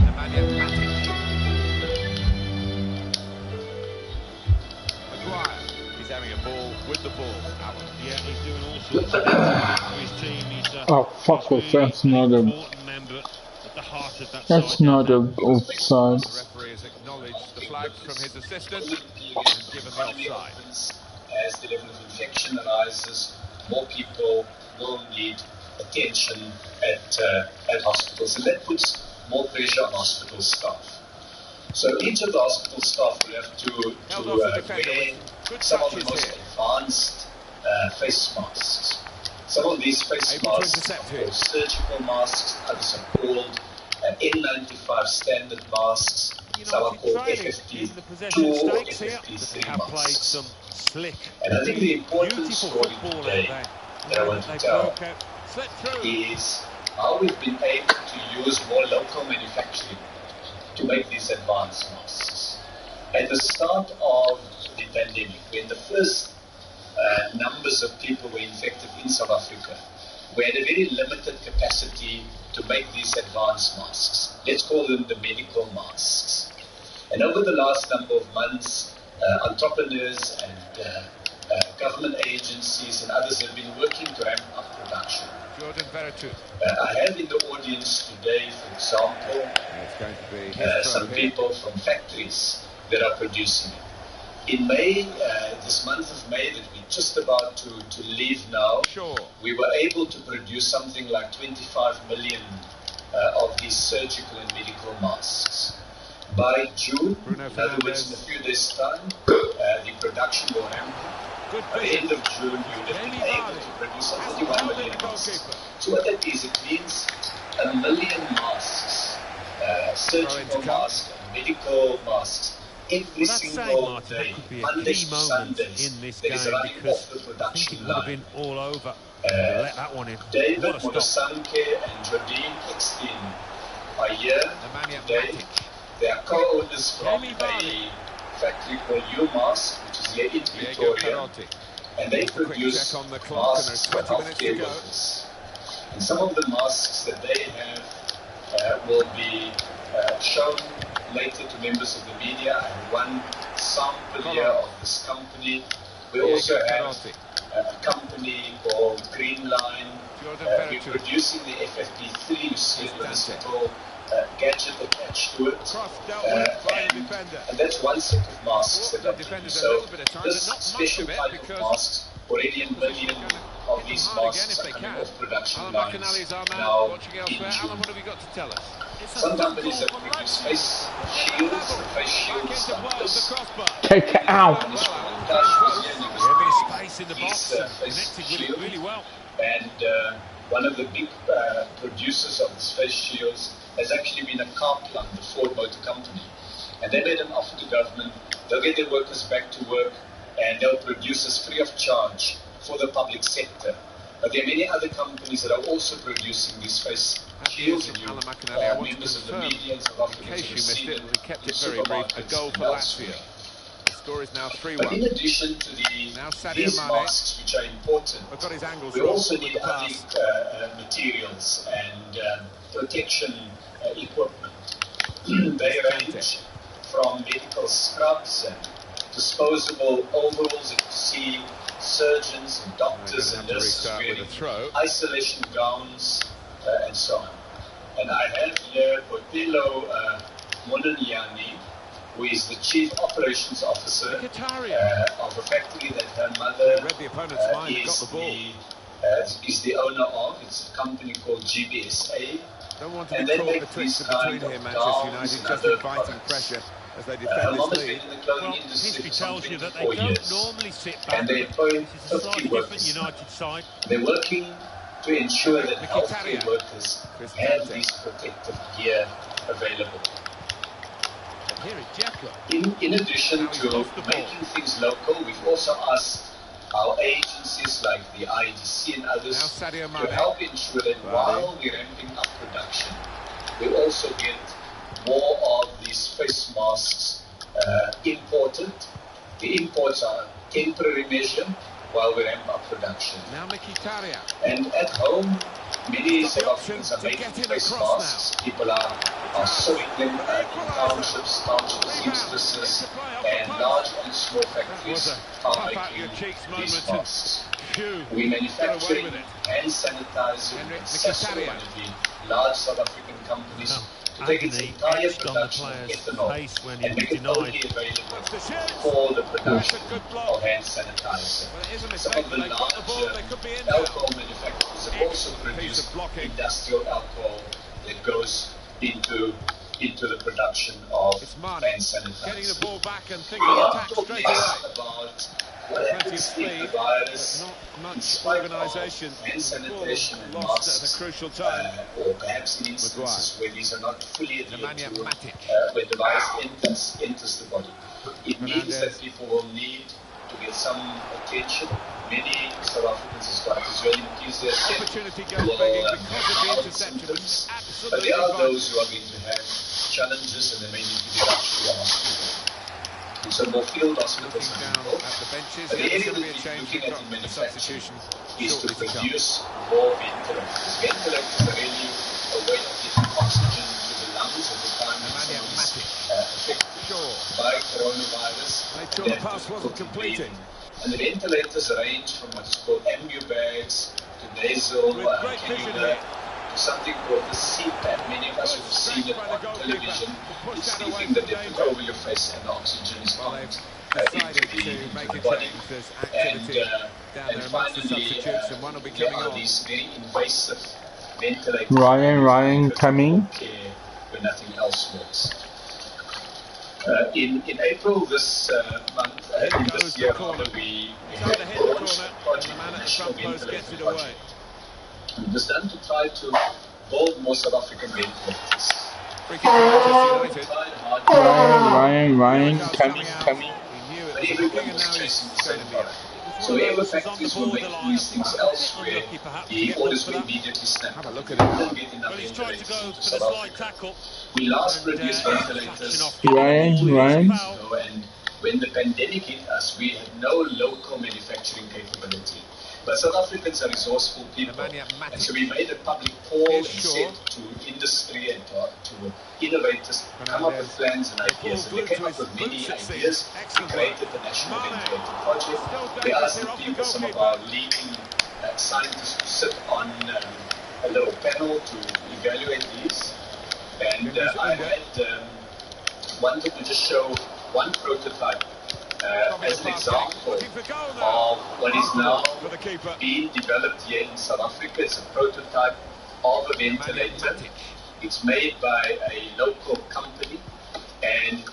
Nemanja Matic. Maguire. He's having a ball with the ball. Alan. Yeah, he's doing all sorts of things for his team. He's Oh, fuck off, that's not a... important member at the heart of that That's side. not a offside. The referee has acknowledged the flag from his assistant and given the offside. As the level of infection rises, more people will need attention at hospitals, and that puts more pressure on hospital staff. So each of the hospital staff will have to wear some of the most advanced face masks. Some of these face masks are called surgical masks, others are called N95 standard masks, some are called FFP2 or FFP3 masks. And I think the important story today that I want to tell is how we've been able to use more local manufacturing to make these advanced masks. At the start of the pandemic, when the first numbers of people were infected in South Africa, we had a very limited capacity to make these advanced masks. Let's call them the medical masks. And over the last number of months, entrepreneurs and government agencies and others have been working to ramp up production. Jordan Veretout. I have in the audience today, for example, some people from factories that are producing it. In May, this month of May that we're just about to leave now, we were able to produce something like 25 million of these surgical and medical masks. By June, in other words, in a few days' time, the production will ramp up. By the end of June, we would have been able to produce 51 million masks. So what that is, it means 1 million masks, surgical masks, medical masks, every single day, Mondays to Sundays, that is running off the production line. All over. Let that one in. David Modasanke and Jodine Extin are here today. They are co-owners from a factory called UMask, which is here in Victoria, and they produce masks for healthcare workers. And some of the masks that they have will be shown later to members of the media. I have one sample here of this company. We also have a company called Green Line. We're producing the FFP3, you see it with this little gadget attached to it. And that's one set of masks that are produced. So this special type of masks, already a million of these masks are coming off production lines now in June. Some companies have produced face shields. The face shields like this. Take it out. Space in the box. Face shield. Really well. And one of the big producers of these face shields has actually been a car plant, the Ford Motor Company. And they made an offer to government. They'll get their workers back to work and they'll produce this free of charge for the public sector. But there are many other companies that are also producing these face shields. And members of the media in South Africa have seen it. We kept it very brief. A goal for Latvia. The score is now 3-1. But in addition to these masks, which are important, we also need other materials and protection equipment. They range from medical scrubs and disposable overalls that you see surgeons and doctors and nurses wearing, isolation gowns, and so on. And I have here Botello Mononyani, who is the Chief Operations Officer of a factory that her mother is the owner of. It's a company called GBSA. Don't want to be caught between here, Manchester United, just inviting pressure as they defend this lead. Well, history tells you that they don't normally sit back. And they employ 50 workers. They're working to ensure that healthcare workers have these protective gear available. In addition to making things local, we've also asked our agencies like the IDC and others to help ensure that while we're ramping up production, we also get more of these face masks imported. The imports are a temporary measure while we ramp up production. And at home, many South Africans are making face masks. People are sewing them in townships, seamstresses, and large and small factories are making these masks. We manufacture hand sanitizer in Sasol, one of the large South African companies, to take its entire production of ethanol and make it only available for the production of hand sanitizer. Some of the large alcohol manufacturers have also produced industrial alcohol that goes into the production of hand sanitizer. We are talking about what happens if the virus, in spite of hand sanitation and masks, or perhaps in instances where these are not fully adhered to, when the virus enters the body. It means that people will need to get some attention. Many South Africans, as far as your enthusiasm, will have symptoms, but there are those who are going to have challenges and they may need to be rushed to the hospital. So more field hospitals are involved. But the area that we're looking at in manufacturing is to produce more ventilators. Ventilators are really a way of getting oxygen to the lungs at the time when someone is affected by coronavirus. And the ventilators range from what's called ambu-bags to nasal cannula to something called the CPAP. Many of us have seen it on television. It's the thing that they put over your face and the oxygen is pumped into the body. And finally, there are these very invasive ventilators. Ryan coming. Where nothing else works. In April this month, this year, we have launched a project, a national ventilator project. It was done to try to build more South African ventilators. Ryan, coming. But everyone was chasing the same product. So wherever factories were making these things elsewhere, the orders were immediately snapped. Have a look at it. Well, he's trying to go for the slide tackle. We last produced ventilators Ryan. and when the pandemic hit us, we had no local manufacturing capability. But South Africans are resourceful people, and so we made a public call and said to industry and to innovators, come up with plans and ideas. And they came up with many ideas. We created the National Ventilator Project. We asked the people, some of our leading scientists, to sit on a little panel to evaluate these. And I had wanted to just show one prototype as an example of what is now being developed here in South Africa. It's a prototype of a ventilator. It's made by a local company, and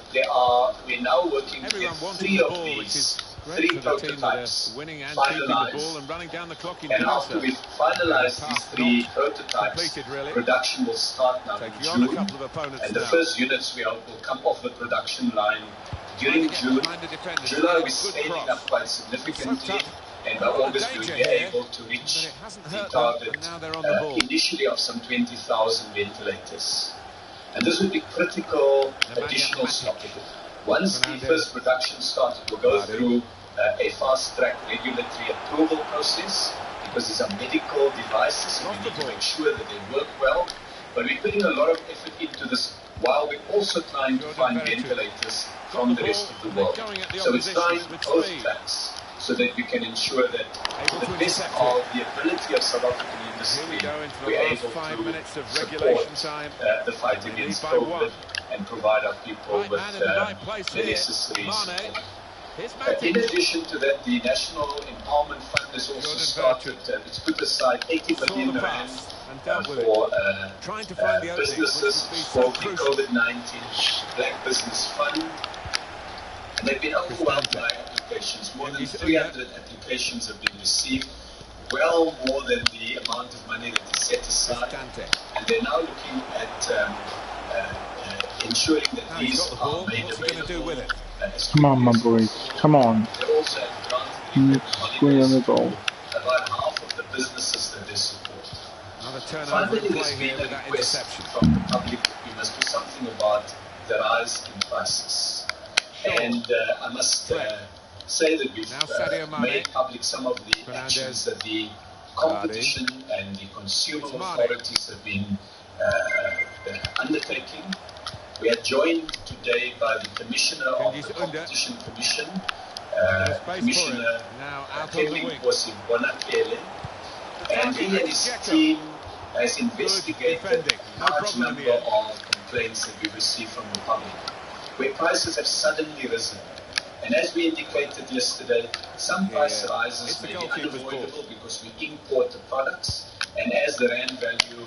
we're now working to get three of these, three prototypes finalized. And after we've finalized these three prototypes, production will start now in June. And the first units will come off the production line during June. July we're scaling up quite significantly, and by August we'll be able to reach the target initially of some 20,000 ventilators. And this will be critical additional stock. Once the first production starts, we'll go through a fast-track regulatory approval process, because these are medical devices, so we need to make sure that they work well. But we're putting a lot of effort into this while we're also trying to find ventilators from the rest of the world. So it's trying both tracks so that we can ensure that to the best of the ability of South African industry, we're able to support the fight against COVID and provide our people with the necessary support. In addition to that, the National Empowerment Fund has also started, it's put aside 80 billion rand for businesses for the COVID-19 Black Business Fund. And they've been overwhelmed by applications. More than 300 applications have been received, well more than the amount of money that is set aside. And they're now looking at ensuring that these are made available. Come on, my boys. Come on. They also have granted about half of the businesses that they support. Finally, there's been a request from the public that we must do something about the rise in prices. And I must say that we've made public some of the actions that the competition and the consumer authorities have been undertaking. We are joined today by the Commissioner of the Competition Commission, Commissioner Kevin Bonakele, and he and his team has investigated a large number of complaints that we received from the public, where prices have suddenly risen. And as we indicated yesterday, some price rises may be unavoidable because we import the products, and as the rand value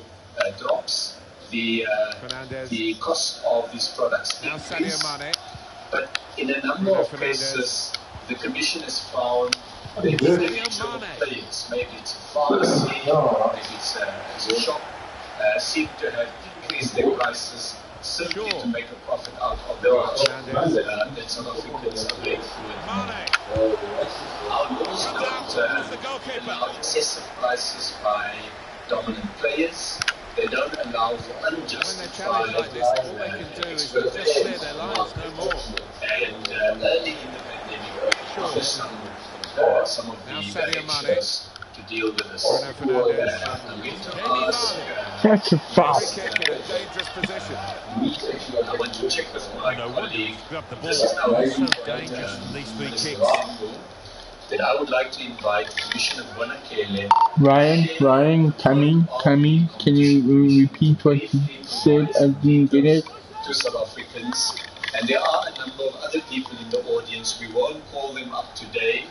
drops, the cost of these products increase. But in a number of cases, the Commission has found that individual players, maybe it's a pharmacy, maybe it's a shop, seem to have increased their prices simply to make a profit out of the margin that South Africans are paying through. Our laws don't allow excessive prices by dominant players. They don't allow for unjustified exploitation. And early in the pandemic, we pushed some of the directions to deal with this. I'm going to ask. That's a foul. I want to check with my colleague. This is now a that I would like to invite Commissioner Bonakele. Ryan, Tammy, can you repeat what you said? I didn't get it. To South Africans, and there are a number of other people in the audience. We won't call them up today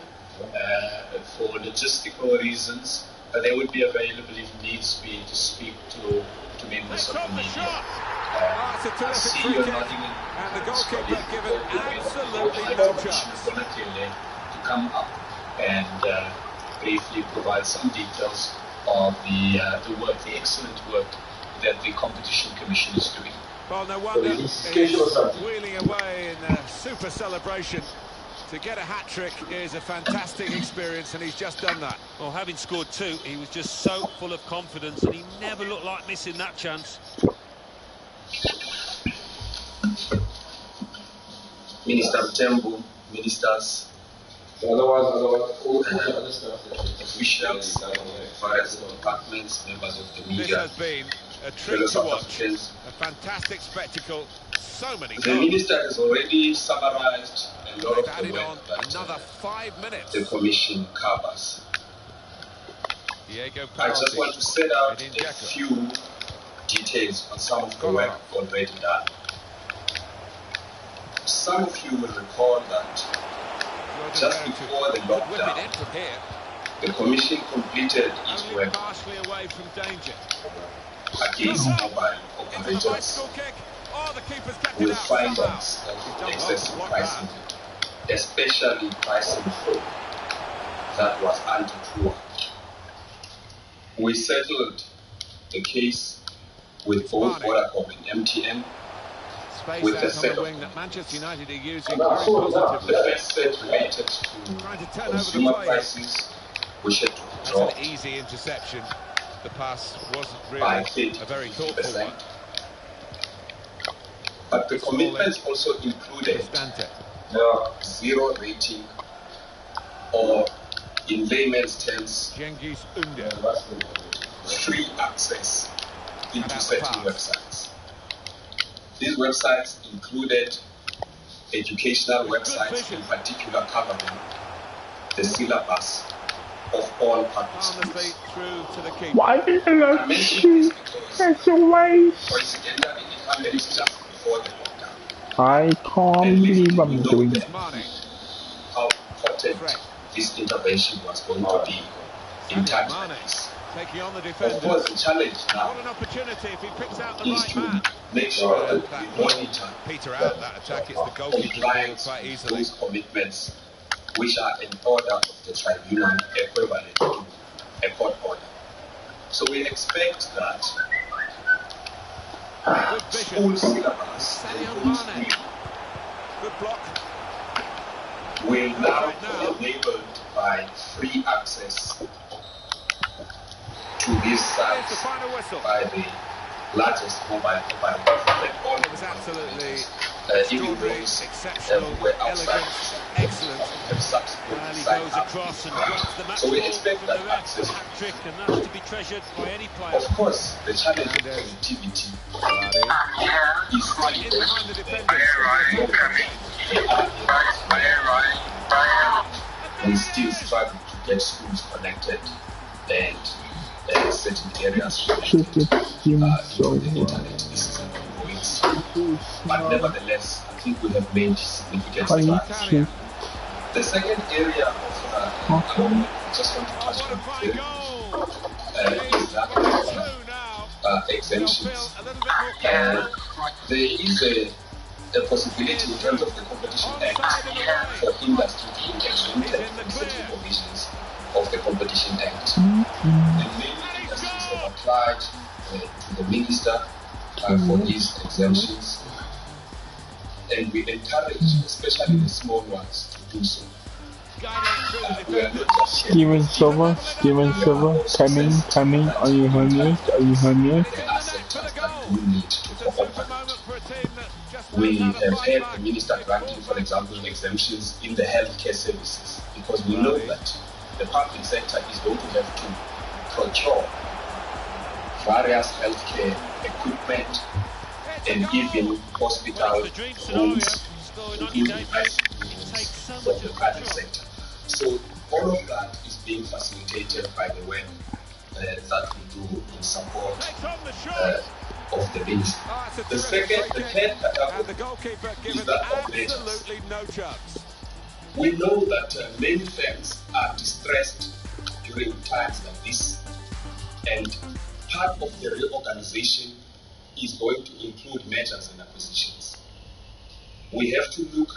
for logistical reasons, but they would be available if needs be to speak to members of the media. I see you nodding and the goalkeeper given absolutely no chance to come up and briefly provide some details of the work, the excellent work that the Competition Commission is doing. Well, no wonder he's wheeling away in a super celebration To get a hat-trick is a fantastic experience, and he's just done that. Well, having scored 2, he was just so full of confidence, and he never looked like missing that chance. Minister Tembu, ministers, officials, various departments, members of the This media, has been a treat fellow to South watch. Africans. A fantastic spectacle. So many The goals. minister has already summarized a lot They've of the added on work that another 5 minutes. the commission covers. Diego I just want to set out Edin a Dzeko. few details on some of the work already done. Some of you will recall that just before the Whip it in lockdown, from here. the commission completed its Only work partially away from danger. against mobile Into the operators bicycle kick. Oh, the keeper's kept it with out somehow. findings He's of done excessive well to block pricing, especially pricing that was anti-poor. We settled the case with both Vodacom and MTN Space with a out on set the of wing that Manchester United are using the very positively. first set related to Trying to turn over the consumer play. prices, which had to That's drop an easy interception. The pass wasn't by really a very thoughtful 50%. one. But the commitments also included Dante. zero rating, or in layman's terms, Cengiz Under. free access into About the certain pass. websites. These websites included educational websites, in particular covering the syllabus of all public Harmlessly schools. through to the keeper. Why did I I not mention shoot? this because That's a waste. coincidentally it happened just before the lockdown. I can't believe I'm doing it. How important Fred. this intervention was going to be in times like Mane this. taking on the Of defenders. course, the challenge now What an opportunity if he picks out the is right to man. make sure that That we monitor Peter out that attack. It's the goalkeeper's ball compliance quite with easily. those commitments, which are an order of the tribunal equivalent to a court order. So we expect that Good school vision. syllabus Sadio and those Mane. Good block. will now Right now. be enabled by free access to these Here's the sites final whistle. by the largest mobile operators. It was absolutely even extraordinary, those exceptional, were outside elegant, excellent. have subsequently And he signed goes up. across and grabs the match So we ball expect from that the ref. access. Hat-trick, and that's to be treasured by any player. Of course, the challenge of connectivity Vardy. is still In behind the there. defenders. We still struggle to get schools connected and certain areas Shoot connected it, Jim, so into the internet. This is an ongoing struggle. But nevertheless, I think we have made significant strides. The second area of I just want to touch What a on fine very goal. is that of Two now. exemptions. A little bit more careful. There is a possibility in terms of the Competition Act for industry to be exempted from certain provisions of the Competition Act. And many industries have applied to the minister for these exemptions. And we encourage, especially the small ones, to do so. We are not just Steven Silver, coming, are you hungry? there are sectors that do need to cooperate. We have had the minister granting, for example, exemptions in the healthcare services because we know that the public sector is going to have to procure various healthcare equipment and even hospital rooms, including ICUs from the private sector. So all of that is being facilitated by the work that we do in support of the ministry. The third category is that of letters. Absolutely no chance. We know that many firms are distressed during times like this, and part of the reorganization is going to include mergers and acquisitions. We have to look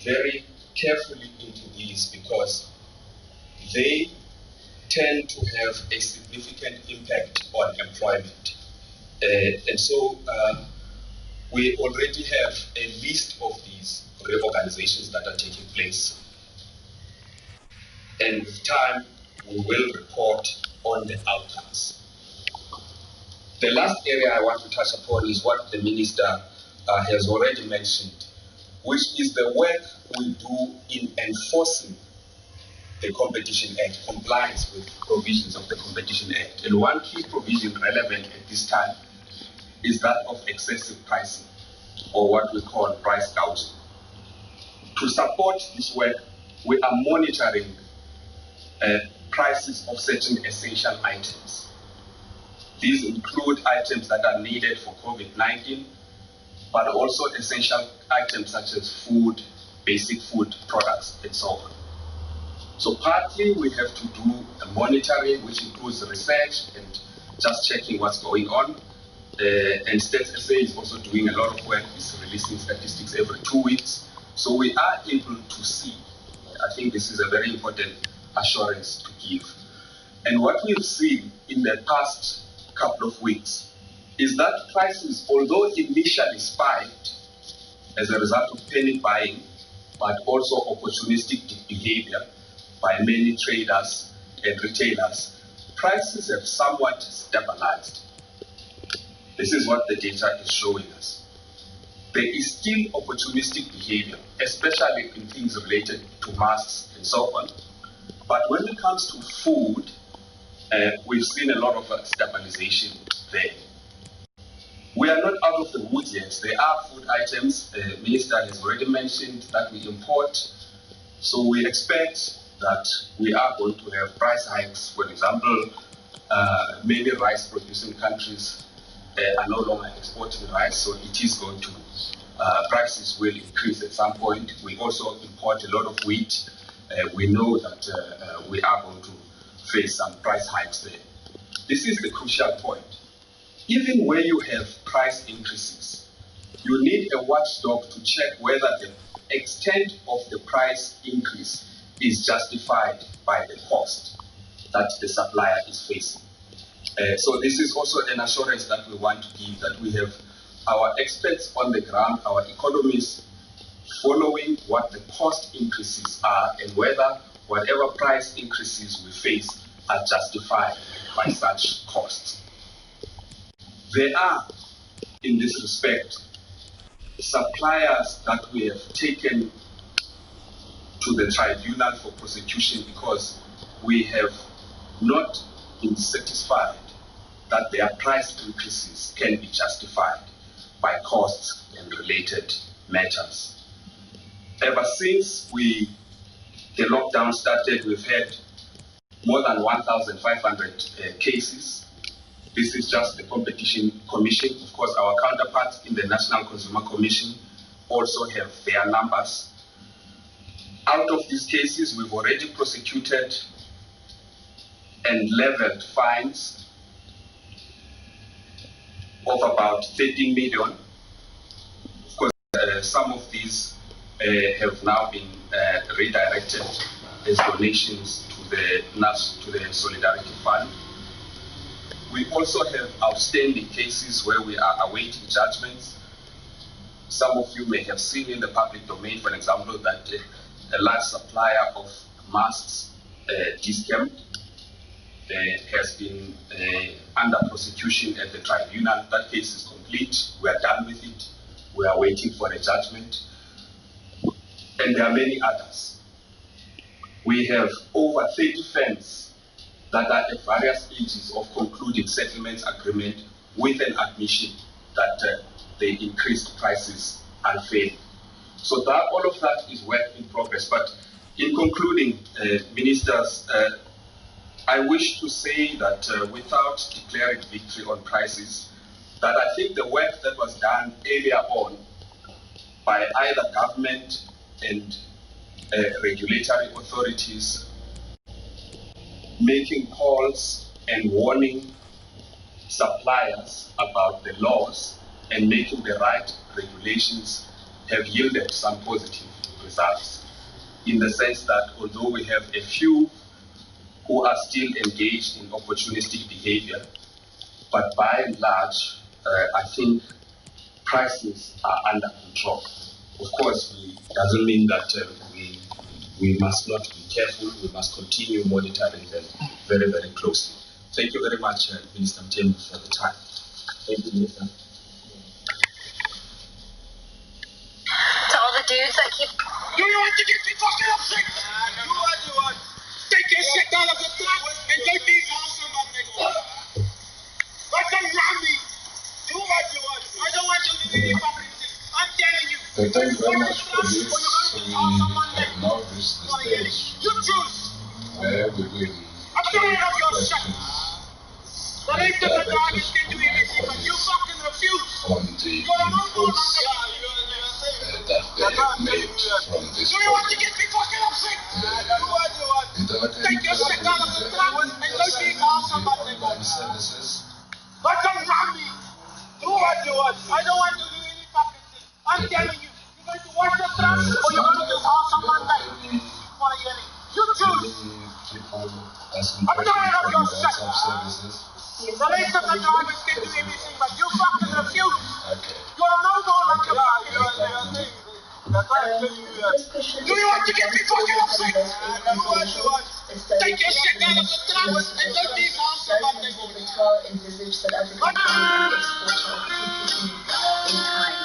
very carefully into these because they tend to have a significant impact on employment. And so we already have a list of these reorganizations that are taking place. And with time, we will report on the outcomes. The last area I want to touch upon is what the Minister has already mentioned, which is the work we do in enforcing the Competition Act, compliance with provisions of the Competition Act. And one key provision relevant at this time is that of excessive pricing, or what we call price gouging. To support this work, we are monitoring prices of certain essential items. These include items that are needed for COVID-19, but also essential items such as food, basic food products, and so on. So partly we have to do a monitoring, which includes research and just checking what's going on. And State SA is also doing a lot of work. It's releasing statistics every 2 weeks. So we are able to see. I think this is a very important assurance to give. And what we've seen in the past couple of weeks is that prices, although initially spiked as a result of panic buying, but also opportunistic behavior by many traders and retailers, prices have somewhat stabilized. This is what the data is showing us. There is still opportunistic behavior, especially in things related to masks and so on. But when it comes to food, we've seen a lot of stabilization there. We are not out of the woods yet. There are food items, the Minister has already mentioned, that we import. So we expect that we are going to have price hikes. For example, many rice-producing countries are no longer exporting rice, so it is going to, prices will increase at some point. We also import a lot of wheat. We know that we are going to face some price hikes there. This is the crucial point. Even where you have price increases, you need a watchdog to check whether the extent of the price increase is justified by the cost that the supplier is facing. So this is also an assurance that we want to give, that we have our experts on the ground, our economists, following what the cost increases are and whether whatever price increases we face are justified by such costs. There are, in this respect, suppliers that we have taken to the tribunal for prosecution because we have not been satisfied that their price increases can be justified by costs and related matters. Ever since the lockdown started, we've had more than 1,500 cases. This is just the Competition Commission. Of course, our counterparts in the National Consumer Commission also have their numbers. Out of these cases, we've already prosecuted and leveled fines of about 13 million. Of course, some of these have now been redirected as donations to the Solidarity Fund. We also have outstanding cases where we are awaiting judgments. Some of you may have seen in the public domain, for example, that a large supplier of masks, Discam, has been under prosecution at the tribunal. That case is complete. We are done with it. We are waiting for a judgment. And there are many others. We have over 30 firms that are at various stages of concluding settlement agreement with an admission that they increased prices unfairly. So that all of that is work in progress. But in concluding, ministers, I wish to say that without declaring victory on prices, that I think the work that was done earlier on by either government and regulatory authorities, making calls and warning suppliers about the laws and making the right regulations, have yielded some positive results, in the sense that although we have a few who are still engaged in opportunistic behavior, but by and large, I think prices are under control. Of course, doesn't mean that we must not be careful. We must continue monitoring them very, very closely. Thank you very much, Minister Mtembu, for the time. Thank you, Minister. To all the dudes that keep... You want to get me fucking upset? You want. Take your shit out of the truck and take these house and what they go. What's around me? Do what you want. I don't want you to do any fucking shit. I'm telling you. So thank you very much for this. So we have now reached the stage where we will I'm tired of your shit. The rest of the drivers can do anything, but you fucking refuse. on the inputs that they have made from this Do you want to get me fucking upset? Take your shit out of the truck and go to your house and what they go. services. What's around me? Do what you want. I don't want to do any fucking thing. I'm telling you. You're going to wash your truck or you're going to do house on Monday. For a hearing. You choose. I'm tired of your shit. Services. The rest of the drivers can do anything, but you fucking refuse. Okay. You're a no-go like a fucking... Do you want to get me fucking upset? Take your shit out of the truck and go to these house and what they go. Envisage South African exporter of PPE in time.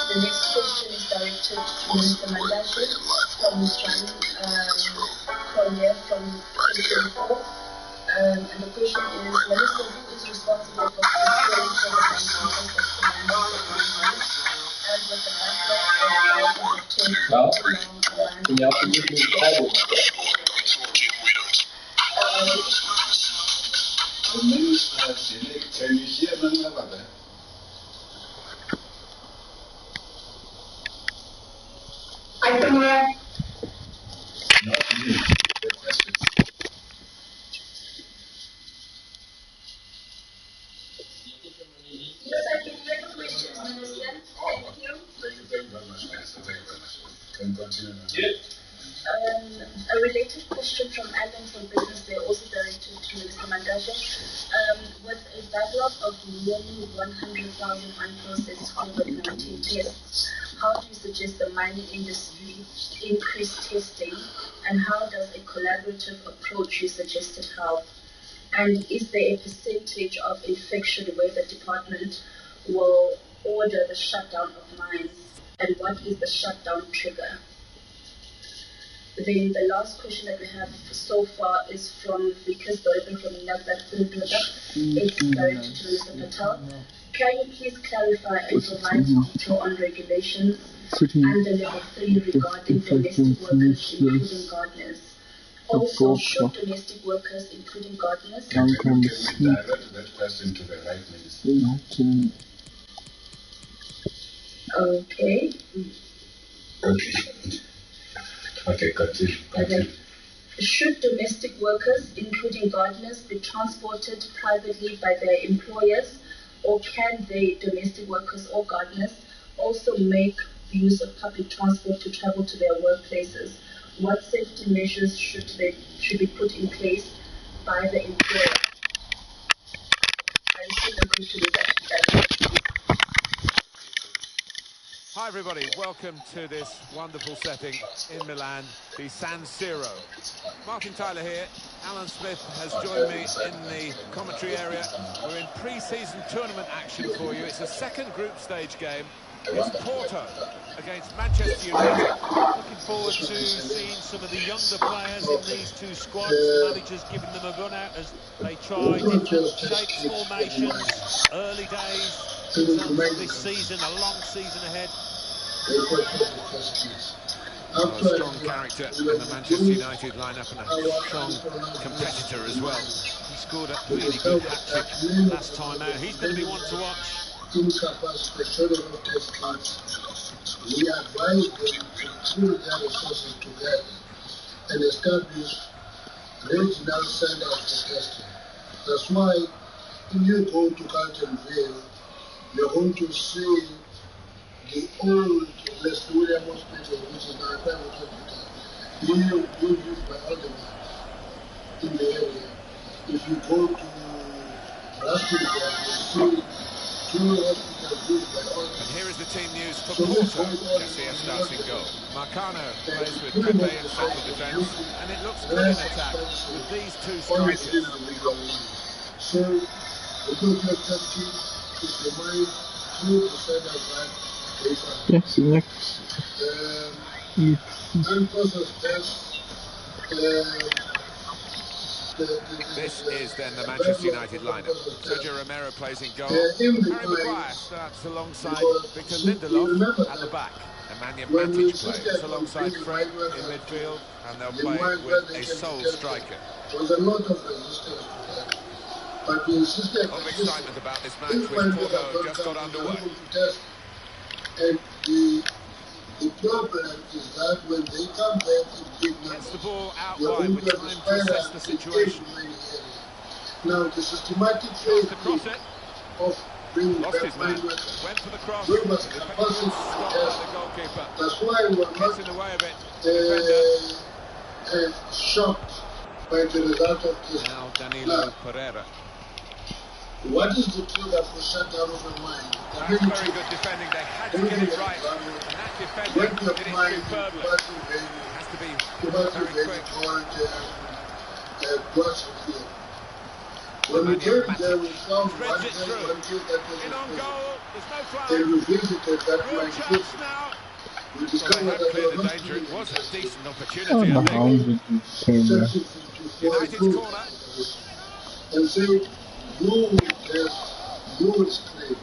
The next question is directed to Mr. Mandashi from John Collier from 2024. And the question is, Minister, who is responsible for securing for the and with the backlog of Can you also give me the title? The minister said, can you hear me over there? I can hear. Not me. The questions. Yes, I can hear the questions, Minister. Thank you. Thank you very much, Minister. Thank you very much. Can continue now. A related question from Alan from Business Day, also directed to Mr. Mandashi. With a backlog of nearly 100,000 unprocessed COVID-19 tests, how do you suggest the mining industry increase testing, and how does a collaborative approach you suggested help? And is there a percentage of infection where the department will order the shutdown of mines, and what is the shutdown trigger? Then the last question that we have so far is from Vikas Dorban from Nagda Fildoda. It's directed to Mr. Patel. Can you please clarify and provide control on regulations under level 3 regarding domestic workers, including gardeners? Also, should domestic workers, including gardeners, Divert that question to the right minister. Okay. Okay, continue. Should domestic workers, including gardeners, be transported privately by their employers, or can they, domestic workers or gardeners, also make use of public transport to travel to their workplaces? What safety measures should be put in place by the employer? I assume the question is actually Hi everybody, welcome to this wonderful setting in Milan, the San Siro. Martin Tyler here, Alan Smith has joined me in the commentary area. We're in pre-season tournament action for you. It's a second group stage game. It's Porto against Manchester United. Looking forward to seeing some of the younger players in these two squads. The manager's giving them a run out as they try different shapes, formations, early days. This season, a long season ahead. A strong character in the Manchester United lineup and a strong competitor as well. He scored a really good hat-trick last time out. He's going to be one to watch. We advise them to pull their resources together and establish regional centers for testing. That's why when you go to Carltonville, you're going to see the old Les William Hospital, which is now a private hospital, being used by other ones in the area. If you go to Rustenburg, you see And here is the team news for Porto. Garcia starts in goal. Marcano plays with Pepe in central defence, and it looks good in attack with these two strikers. So, the Broadcast team is the mind through the center back. Yes, next. Unprocessed test. This is then the Manchester United lineup. Sergio Romero plays in goal. Harry Maguire starts alongside Victor Lindelof at the back. Nemanja Matic plays alongside Fred in midfield, and they'll play with a sole striker. There was a lot of resistance to that. But we insisted. A lot of excitement about this match with Porto just got underway. And the problem is that when they come back in big numbers, gets the ball out wide with time to assess the situation. Now the systematic phase of bringing lost back his man. workers, Went for the cross. was capacity to test. The goalkeeper. That's why we're Gets in the way of it. Shocked by the result of this. Now Danilo Pereira. What is the truth that was shut down of the mind? That's very good defending. They had to get it right. And that defender did it superbly. Has to be very quick. When we came there, we found one Threads it thing through. that was In on goal. There's no foul. and we visited that Real line chance quickly. now. We Well, discovered they had that cleared there the was danger. It was a decent Oh, opportunity, no, I think. United's corner. And say, you will test, you will scrape.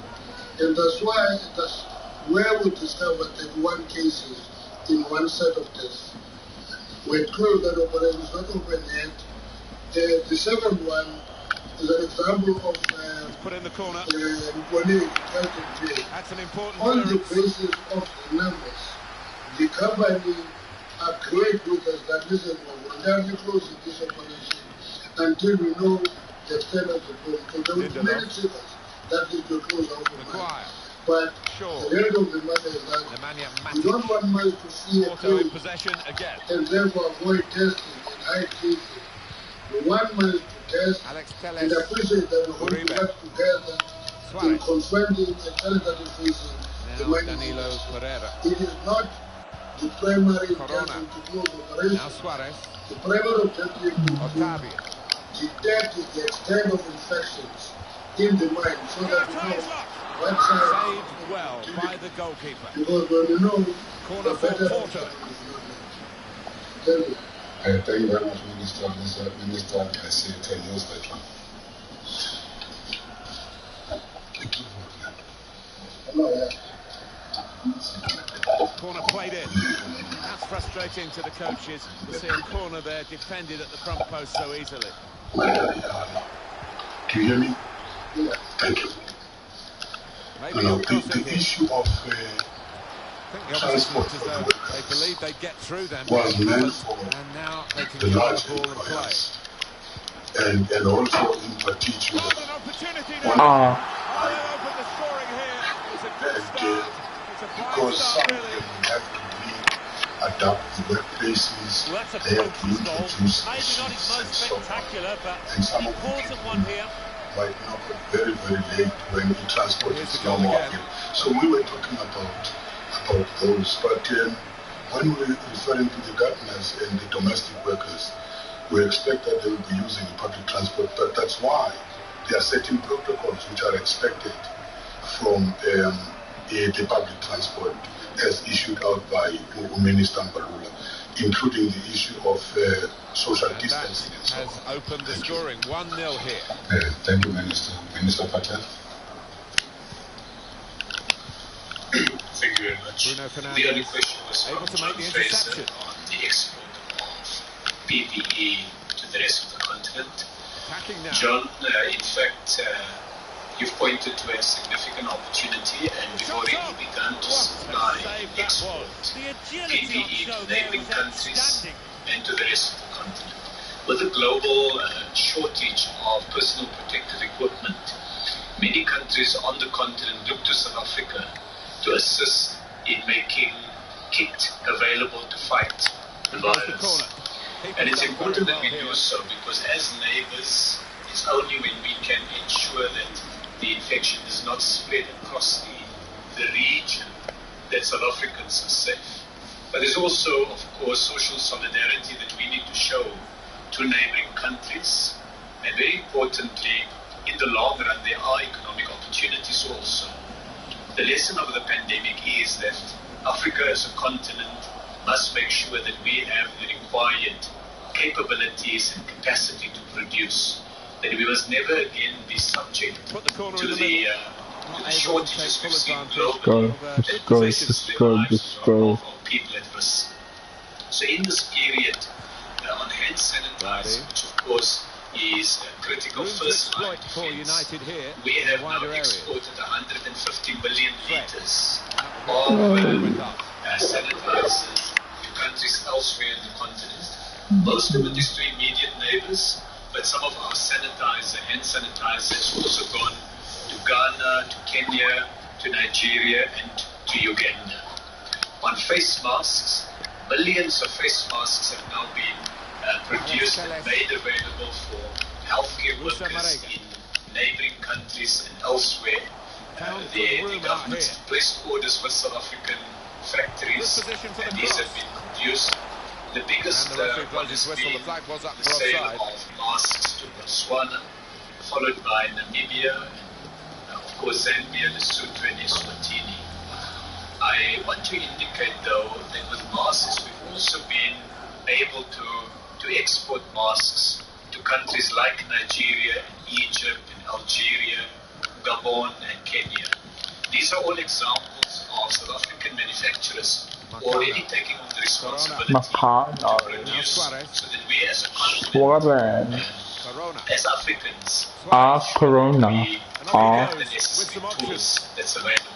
And that's why that's where we discovered that one cases in one set of tests were closed that operation was not open yet. The second one is an example of put in the corner. That's an important on the clearance. basis of the numbers. The company agreed with us that listen, we'll never close this operation until we know the extent of the problem. So there will be many triggers that is the close out of the mind. But the end of the matter is that we don't want much to see a Porto in close possession again. and therefore avoid testing in high cases. We want much to test and appreciate that we hold to work together in confronting the challenge that is facing the Now Danilo Pereira. It is not the primary intention to close operation. Now Suarez. The primary objective is to Otavio. detect the extent of infections in the mind so that we know what side. Saved well by the goalkeeper. Because when we know Corner the for better. Porto. Thank you. Thank you very much, Minister. I say 10 years veteran. Corner played in. That's frustrating to the coaches to see a corner there defended at the front post so easily. Do you hear me? Yeah. Thank you. Maybe the issue of transport as though they believe they get through them, was meant for and now they can the get large the ball and play. employers. And also in particular, An opportunity now. Open the scoring here. It's a good and, start. It's a fine because start, some of really. them have to adapt the workplaces, Well, that's a they have to focus goal. introduce Maybe not his most and so on. spectacular, but And some an of the important one here. right now, but very, very late when the transport Here's is the goal normal again. again. So we were talking about those, but when we're referring to the gardeners and the domestic workers, we expect that they will be using public transport, but that's why there are certain protocols which are expected from the public transport as issued out by Minister Mbalula, including the issue of social distancing. That has opened the scoring. 1-0 here. Thank you, Minister. Minister Patel. Thank you very much. Bruno Fernandes The only question was able to make the interception. on the export of PPE to the rest of the continent. Attacking now. John, in fact, you've pointed to a significant opportunity and we've already begun to supply export PPE to neighboring countries and to the rest of the continent. With the global shortage of personal protective equipment, many countries on the continent look to South Africa to assist in making kit available to fight the virus. And it's important that we do so because as neighbors, it's only when we can ensure that the infection is not spread across the region, that South Africans are safe. But there's also, of course, social solidarity that we need to show to neighboring countries. And very importantly, in the long run, there are economic opportunities also. The lesson of the pandemic is that Africa as a continent must make sure that we have the required capabilities and capacity to produce. That we must never again be subject to the shortages we've seen globally that places the lives of people at risk. So in this period, on hand sanitizer, which of course is a critical first line defense, we have now exported 150 million litres of sanitizers to countries elsewhere in the continent. Most of it is to immediate neighbours, but some of our hand sanitizer has also gone to Ghana, to Kenya, to Nigeria, and to Uganda. On face masks, millions of face masks have now been produced and made available for healthcare workers in neighbouring countries and elsewhere. The governments have placed orders with South African factories, and these have been produced. The biggest one has been the sale of masks to Botswana, followed by Namibia, and of course Zambia, Lesotho, and Eswatini. I want to indicate, though, that with masks we've also been able to export masks to countries like Nigeria, Egypt, and Algeria, Gabon, and Kenya. These are all examples of South African manufacturers already taking on the responsibility to produce, so that we as a continent, as Africans, have the necessary tools that's available.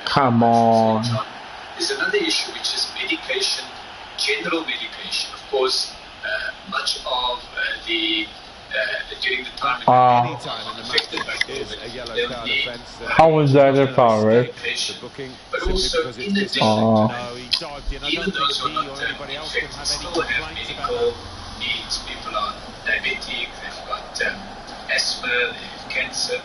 Come on. There's another issue, which is medication, general medication. Of course, much of during the time affected by COVID, they'll need How was that a power? but also in addition to that, even those who are not infected still have medical needs. People are diabetic, they've got asthma, they have cancer.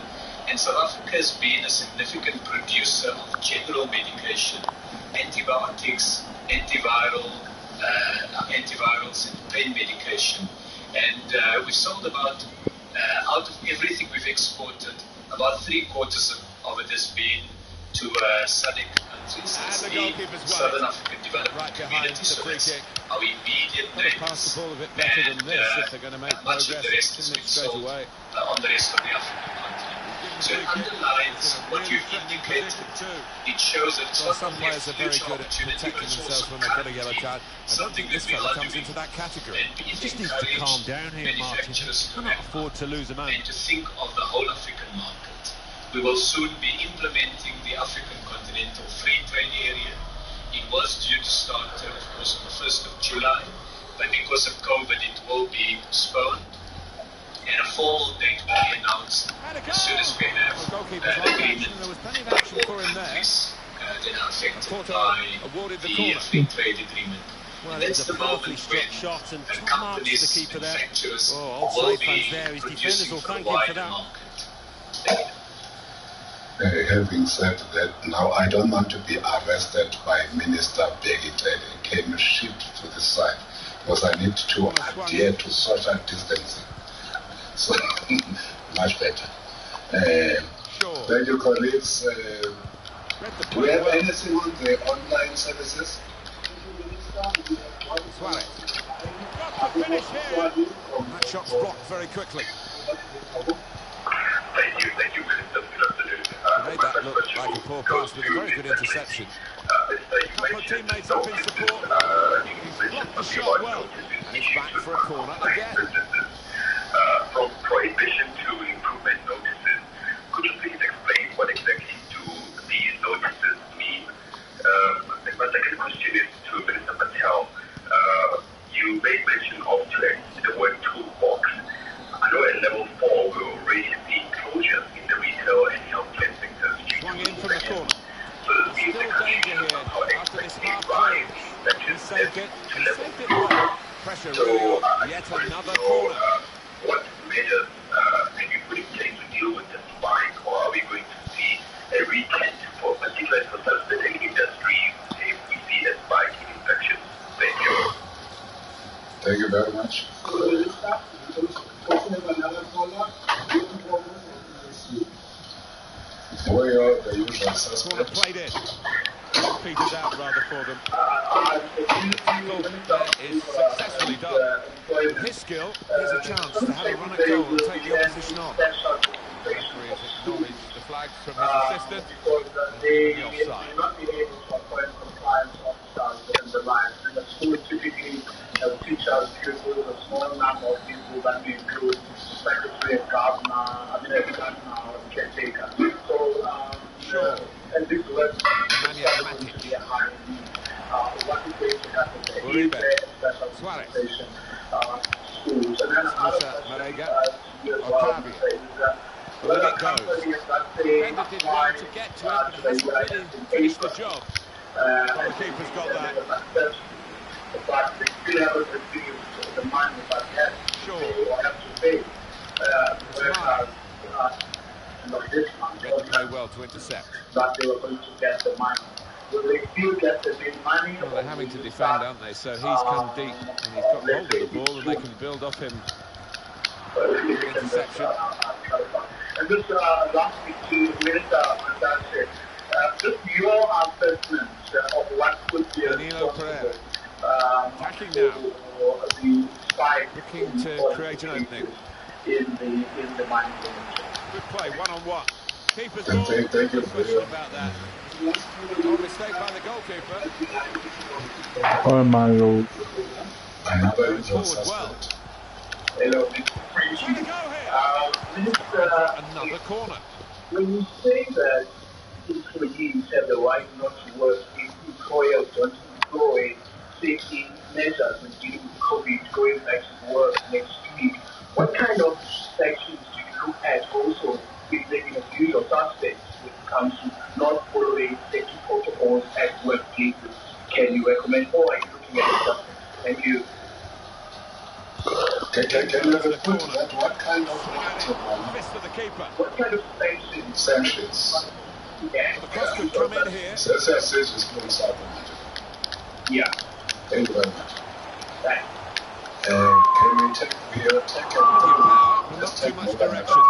And South Africa has been a significant producer of general medication, antibiotics, antivirals, and pain medication. And we've sold about, out of everything we've exported, about 3/4 of it has been to SADC countries. That's the Southern African Development Community, so that's our immediate neighbors. And much of the rest has been sold on the rest of the African continent. So it underlines what you've indicated. It shows that it's not only a future opportunity, but it's also currently something that we are doing. And we just needs to calm down here, Martin. Cannot afford to lose a man. And to think of the whole African market. We will soon be implementing the African Continental Free Trade Area. It was due to start, of course, on the 1st of July, but because of COVID, it will be postponed. And a formal date will be announced as soon as we have agreement by all countries that are affected by the free trade agreement. And that's the moment when companies, manufacturers will be producing for the wider market. Having said that, now I don't want to be arrested by Minister Begitele. Can you shift to the side? Because I need to adhere to social distancing. So, much better. Thank you, colleagues. Do we have anything on the online services? That shot's blocked very quickly. Thank you, Minister. Good afternoon. He made that look like a poor pass with a very good interception. A couple of teammates up in support. He's blocked the shot well. And he's back for a corner again. From prohibition to improvement notices, could you please explain what exactly do these notices mean? My second question is to Minister Patel. You made mention of the word toolbox. I know at level 4 we already see closures in the retail and healthcare sectors. Swung in from the corner. So it means the confusion on how expecting rise He saved it well. Pressure really on. Yet another corner. What measures Corner played in. Peters out rather for them. Is successfully done. With his skill, here's a chance to have a run at goal and take the opposition on. The referee has acknowledged the flags from his assistant and given the offside. The line. And the school typically teachers, pupils, a small number of people that we include secretary, governor, or caretaker. So, and this was what is going to happen there. Uribe. Special Suarez. Schools. And then Marega. Otavio. Well, it goes. Defender did well to get to it, but hasn't really finished the job. The keeper's got that. But they still haven't received the money, but yes, sure. They will have to pay. This month, to play well to intercept. But they were going to get the money. Will they still get the big money? Well, they're having to defend, aren't they? So he's come deep and he's got hold of the ball and they can build off him. Interception. And just last week to Minister Mandache, just your assessment of what could be Danilo Pereira. Attacking now. Looking to create an opening. In the mind. Good play, one-on-one. Keeper's ball. Thank you about that. No mistake by the goalkeeper. Oh my lord. Going forward well. Hello. Another corner. When you say that employees have the right not to work, if employers don't employ safety measures when dealing with COVID going back to work next week, what kind of sections do you look at also with the usual suspects when it comes to not following safety protocols at workplaces? Can you recommend, or are you looking at it? Thank you. Can you have a put that? What kind of fist for the keeper? What kind of sanctions? The cross could come in here. Yeah. Thank you very much. Thanks. Can we take not too much direction.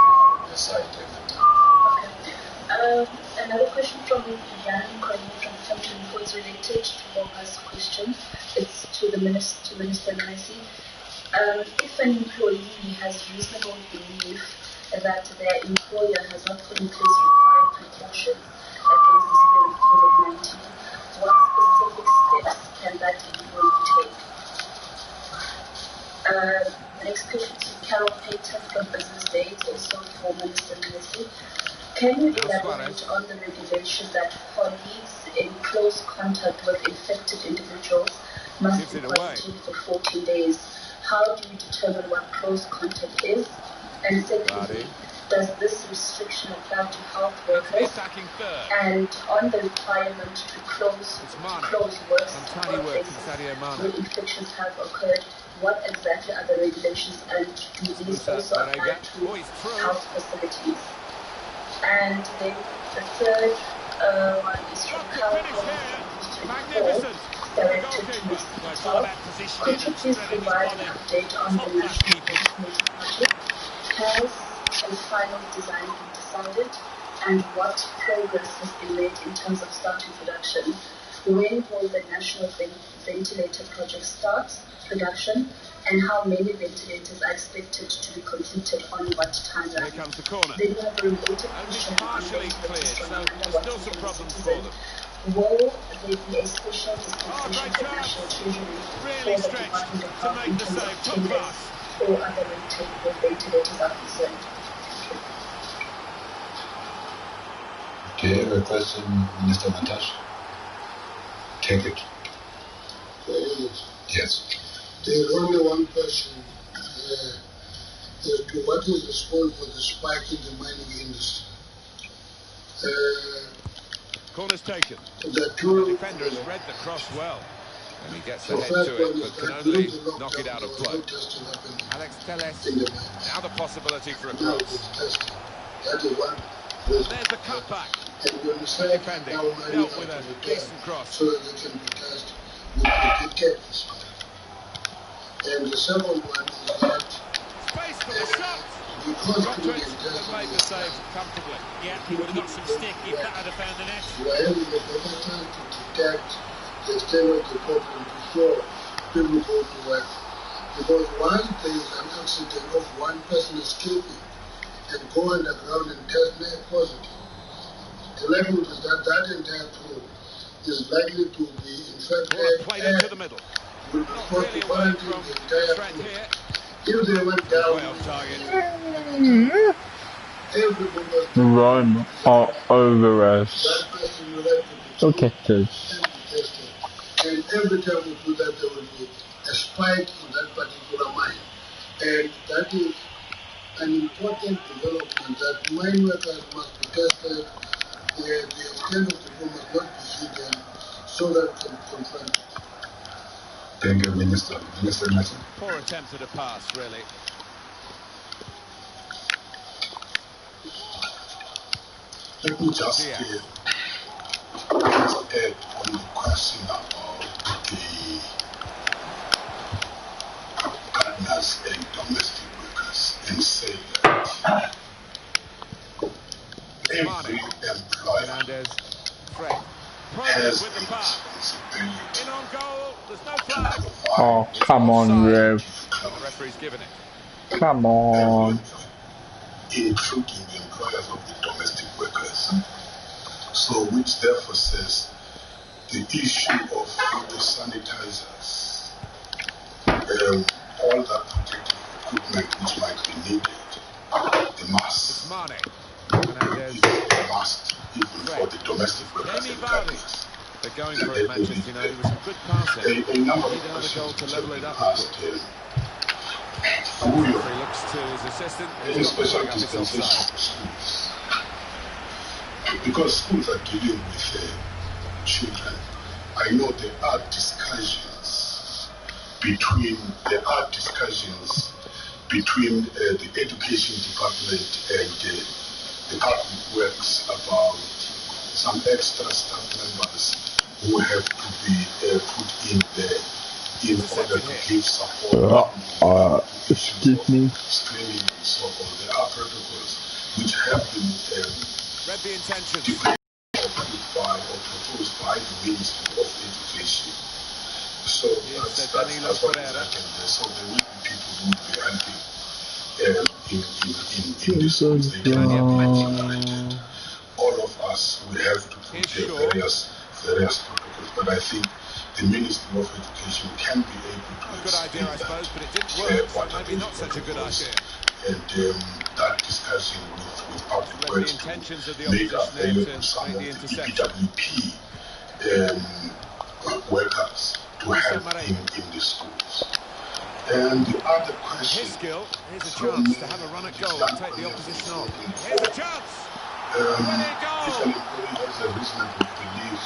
Another question from Jan Corny from Function was related to Walker's question. It's to the Minister Nancy. If an employee has reasonable belief that their employer has not put in place required precautions against the spread of COVID-19, what specific steps can that employee take? The next question is Carol Payton from Business Day, also for Minister Nancy. Can you elaborate on the regulation that colleagues in close contact with infected individuals must be quarantined for 14 days? How do you determine what close contact is? And secondly, does this restriction apply to health workers? And on the requirement to close workplaces where infections have occurred, what exactly are the regulations, and do these also apply to health facilities? And then the third one is from Carol directed to Mr. Patel. Could you please provide an update on the National Vaccination Project? Has a final design been decided, and what progress has been made in terms of starting production? When will the National Ventilator Project start production, and how many ventilators are expected to be completed on what timeline? Here comes the corner. Then you have a related question partially cleared, so there's still some problems for them. Will there be a special dispensation for National Treasury for the Department of Health in terms of tenders or other retail where ventilators are concerned? Do you have a question, Minister Mandache? Take it. Yes. There's only one question as to what is responsible for the spike in the mining industry. Corner's taken. The defender has read the cross well. And he gets the head to it, but can only knock it out of play. Alex Telles, now the possibility for a cross. That is one. There's the cutback. Defending, dealt with a decent cross. So that they can be tested with caps. And the second one is that space for the shot. because got to cricket it, does but made the save comfortably. Yeah, he would have got some stick if that had found the net. you are having a better chance to detect the extent of the problem before people go to work. Because once there is an accident of one person escaping and go underground and test net positive, the likelihood is that that entire crew is likely to be infected Played into the middle. will be forced to quarantine the entire crew. If they went down, Way off target. everybody was Run all over us. that person will have to be Look at this. tested. And every time we do that, there will be a spike in that particular mine. And that is an important development that mine workers must be tested. The extent of the problem must not be hidden so that we can confront it. Thank you, Minister. Minister Nelson. Poor attempt at a pass, really. Let me just add on the question about the gardeners and domestic workers and say that every employer has a responsibility. In on goal, there's no flag. Oh, come on, Rev. The referee's given it. Come on. Including the employers of the domestic workers. So, which therefore says the issue of the sanitizers, all the protective equipment which might be needed, the masks, the masks even for the domestic workers and gardeners. They're going for it, Manchester United, with some good passing. A number of Need another goal to level it up. asked He looks to his assistant. in special dispensation of schools. Because schools are dealing with children, I know there are discussions between the education department and the public works about some extra staff members who have to be put in there in order to give support. Excuse me. Screening and so on. There are protocols which have been declared or proposed by the Ministry of Education. So that's what is happening there. So there will be people who will be helping in this schools. They can get all of us will have to put various protocols, but I think the Ministry of Education can be able to good idea, I suppose, but it didn't work, so maybe not such a good idea. And that discussion with public works to make available some of the EPWP workers to help in the schools. And the other question... His skill, here's a chance to have a run at goal and take the opposition on. Here's a chance! If an employee has a reasonable belief,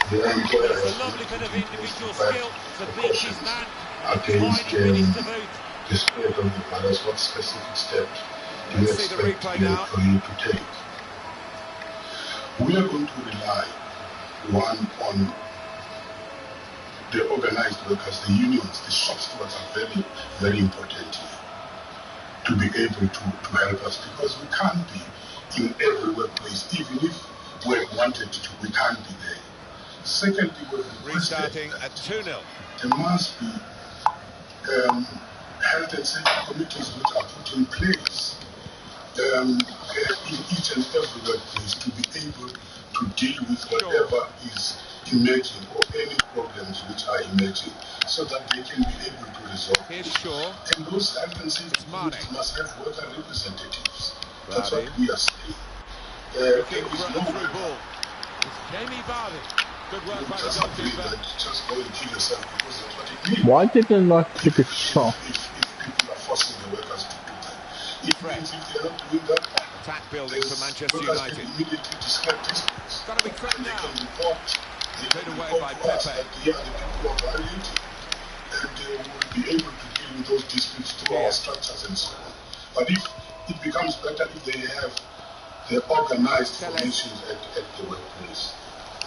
the employer has a lovely bit of individual skill to beat his man against the spread of the virus. What specific steps do you expect the employee to take? We are going to rely, one, on the organized workers, the unions, the shop stewards are very, very important here to be able to help us, because we can't be in every workplace. Even if we wanted to, we can't be there. Secondly, we're restarting at 2-0. There must be health and safety committees which are put in place in each and every workplace to be able to deal with whatever is emerging or any problems which are emerging, so that they can be able to resolve it. And those health and safety committees must have worker representatives. That's what we are saying. There is no ball. It's Jamie Vardy. Good work by the goalkeeper. Just go and kill yourself, because that's what it means. Why did they not take a shot? If people are forcing the workers to do that, it means if they are not doing that, attack building for Manchester United. Can immediately describe this. It's got to be quick now. They can report by Pepe. That they are the people who are violating, and they will be able to deal with those disputes through our structures and so on. But if it becomes better if they have the organized formations at the workplace.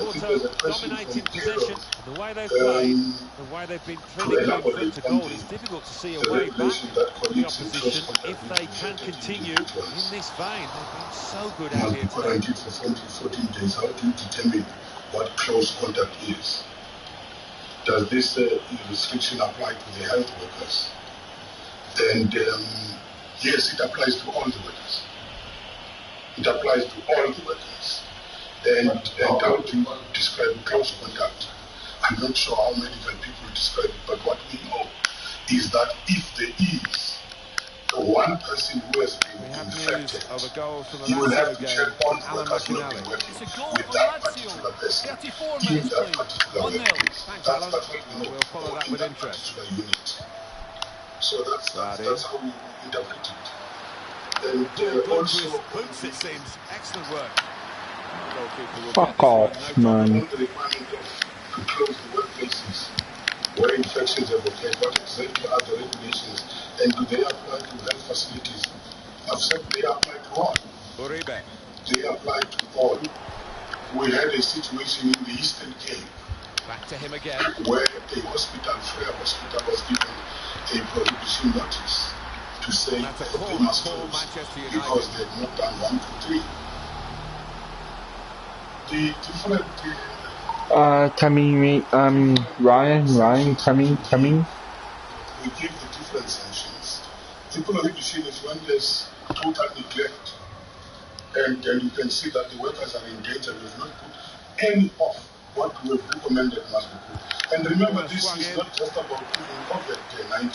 Porto dominating possession, and the way they've played, the way they've been treading from foot to goal, it's difficult to see a way back for the opposition if they can continue in this vein. They've been so good out here today. Quarantined for 14 days. How do you determine what close contact is? Does this restriction apply to the health workers? And yes, it applies to all the workers. It applies to all the workers. And how do you describe close contact? I'm not sure how medical people describe it, but what we know is that if there is one person who has been infected, you will have to check all the workers who have been working with that particular person in that particular workplace. That's what we know. We'll follow that with interest. Unit. So that's how we interpret it. And also, boots, it seems. Excellent work. Fuck off, man. To close the workplaces where infections have occurred, what exactly are the regulations, and do they apply to health facilities? I've said they apply to all. Uribe. They apply to all. We had a situation in the Eastern Cape. Back to him again. Where a hospital, Freya Hospital, was given a prohibition notice to say that they must close because they had not done 1, 2, 3. The different coming, Ryan, coming. We give the different sanctions. The prohibition is when there's total neglect, and you can see that the workers are in danger. We've not put any of what we've recommended must be put. And remember, this is not just about COVID-19.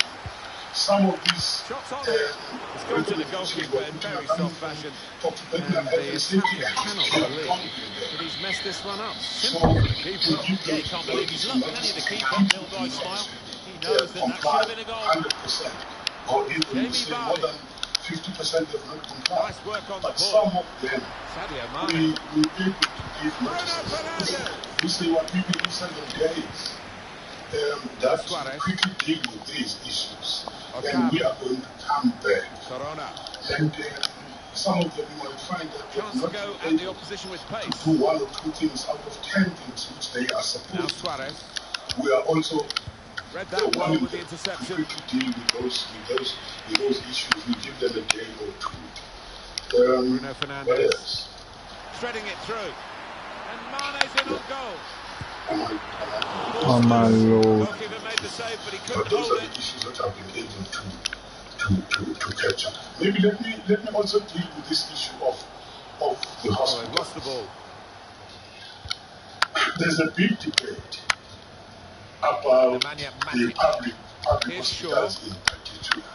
Some of these it's gone to the goalkeeper in very soft fashion, and the attacker cannot believe that he's messed this one up. Simple for the keeper. Yeah, he can't believe he's looked at the keeper. Little guy smile. He knows that should have been a goal. 100%, or even say more than 50% have not complied. Nice work on but some of them, we able to give notices. We say what we do 7 days. That quickly deal with these issues. And we are going to come back. And some of them you might find that they are not go at the opposition with pace. to do 1 or 2 things out of 10 things which they are supposed to. We are also wanting with the interception. To deal with those issues. We give them a day or 2. Bruno Fernandes threading it through. And Mane's in on goal. Oh my lord. But those are the issues that have been able to catch up. Maybe let me also deal with this issue of the hospital. Lost the ball. There's a big debate about the public hospitals in particular.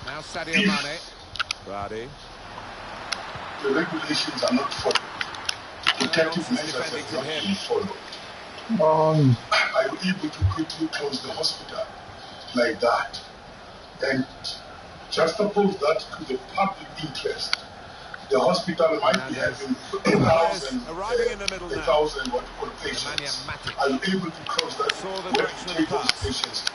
Now Sadio Mane. Brady. The regulations are not followed. Protective measures have not been followed. Are you able to quickly close the hospital like that? And just oppose that to the public interest. The hospital might be having 1,000 patients. Are you able to close that? Where to take those patients to?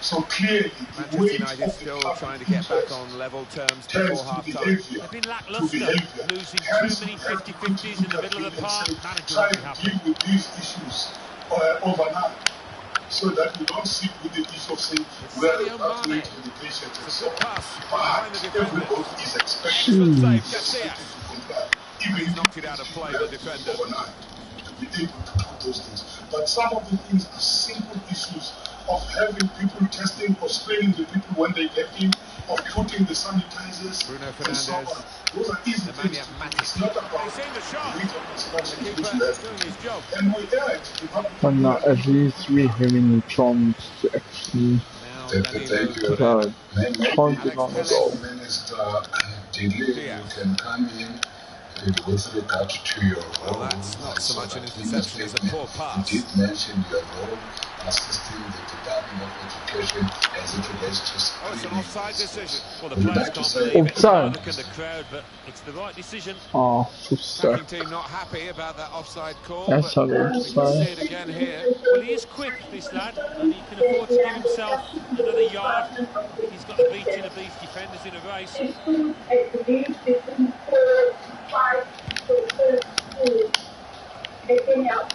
So clearly, the weight of the still public trying to get back on level terms before half-time. They've been lacklustre, losing too many 50-50s in the middle of the park. Try to deal with these issues overnight, so that we don't sit with the issue of saying we are evacuating the patients and so on. But everybody is expected to comply, even if knocked it out of play, the defender. Overnight, to be able to do those things. But some of the things are simple issues of having people testing or screening the people when they get in, of putting the sanitizers and so on. Those are easy things. It's not about the construction which you have to do. And we urge But not at least we're having a chance to actually content on the goal. Minister, you can come in. With regard to your role, that's not so much an interception as a poor pass. You did mention your role assisting the Department of Education as it relates to it's an offside decision. Well, the players can't believe it. Look at the crowd, but it's the right decision. Oh, attacking team not happy about that offside call. That's but how we can see it again here. Well, he is quick, this lad, and he can afford to give himself another yard. He's got the beating of these defenders in a race. Now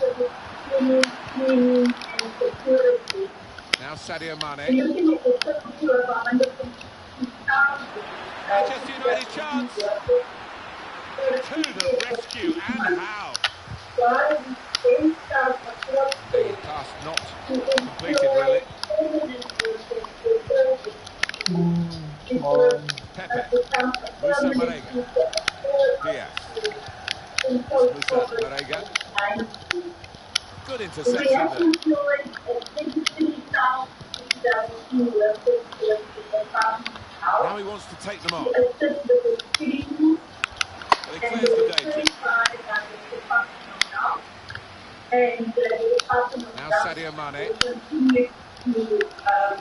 Sadio Mane. Manchester United chance. To the rescue, and how? The pass not completed, really. Pepe. Musa Marega. Diaz. Musa Marega. Good interception there. Now he wants to take them on. But he clears the danger. Now Sadio Mane.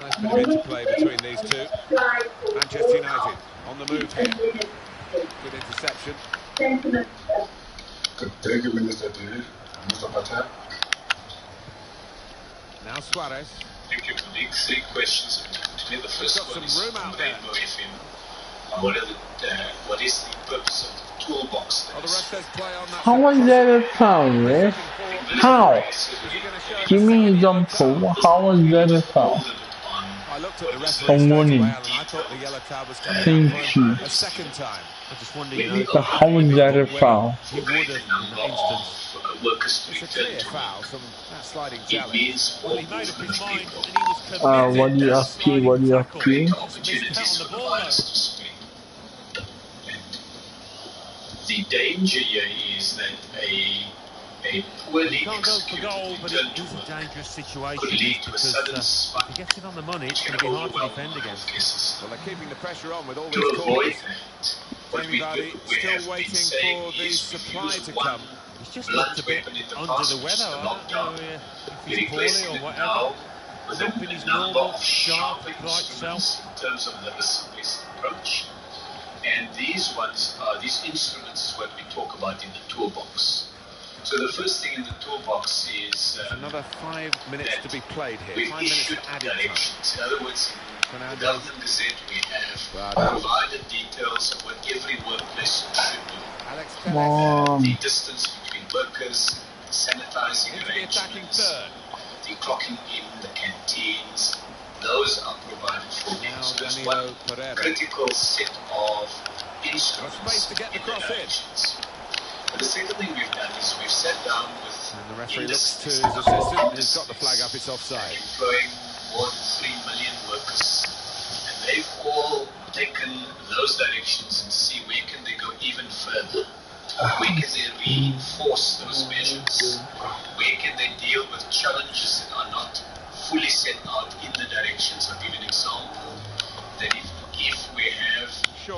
Nice bit of interplay between these two. Manchester United on the move here. Good interception. Thank you, Minister Patel. Now Suarez. Thank you, colleague. 3 questions. To me, the first one is room out there. What is the purpose of the toolbox? Oh, the rest says play on that. How was that a foul, Rick? How? Give me an example. How was that a foul? I looked at the referee straight away, and I thought the yellow card was coming out for him a second time. I just wonder, you know, so how was that a foul? He would have in that instance. It's a clear foul from that sliding challenge. Well, he made up his mind, and he was committed what do you asking? What do you asking? Opportunities for the players to speak. The danger here is that a poorly he can't go for goal, but it is a dangerous situation because if he gets it on the money, it's going to be hard to defend against. Well, they're keeping the pressure on with all these corners. Jamie Vardy still waiting for the supply to come. He's just looked a bit under the weather. I don't know if he's poorly or whatever. Not been his normal, sharp, bright self. In terms of the risk-based approach. And these instruments is what we talk about in the toolbox. So the first thing in the toolbox is... another 5 minutes to be played here. We've 5 minutes issued of added directions. time. In other words, in the government gazette we have provided details of what every workplace should do. The distance between workers, sanitizing arrangements, the clocking in, the canteens, those are provided for them. So there's one critical set of instruments to get the cross directions. But the second thing we've done is we've sat down with and the referee looks to his assistant, who's got the flag up, it's offside. Employing more than 3 million workers, and they've all taken those directions and see where can they go even further. Where can they reinforce those measures? Where can they deal with challenges that are not fully set out in the directions? I'll give you an example. That if we have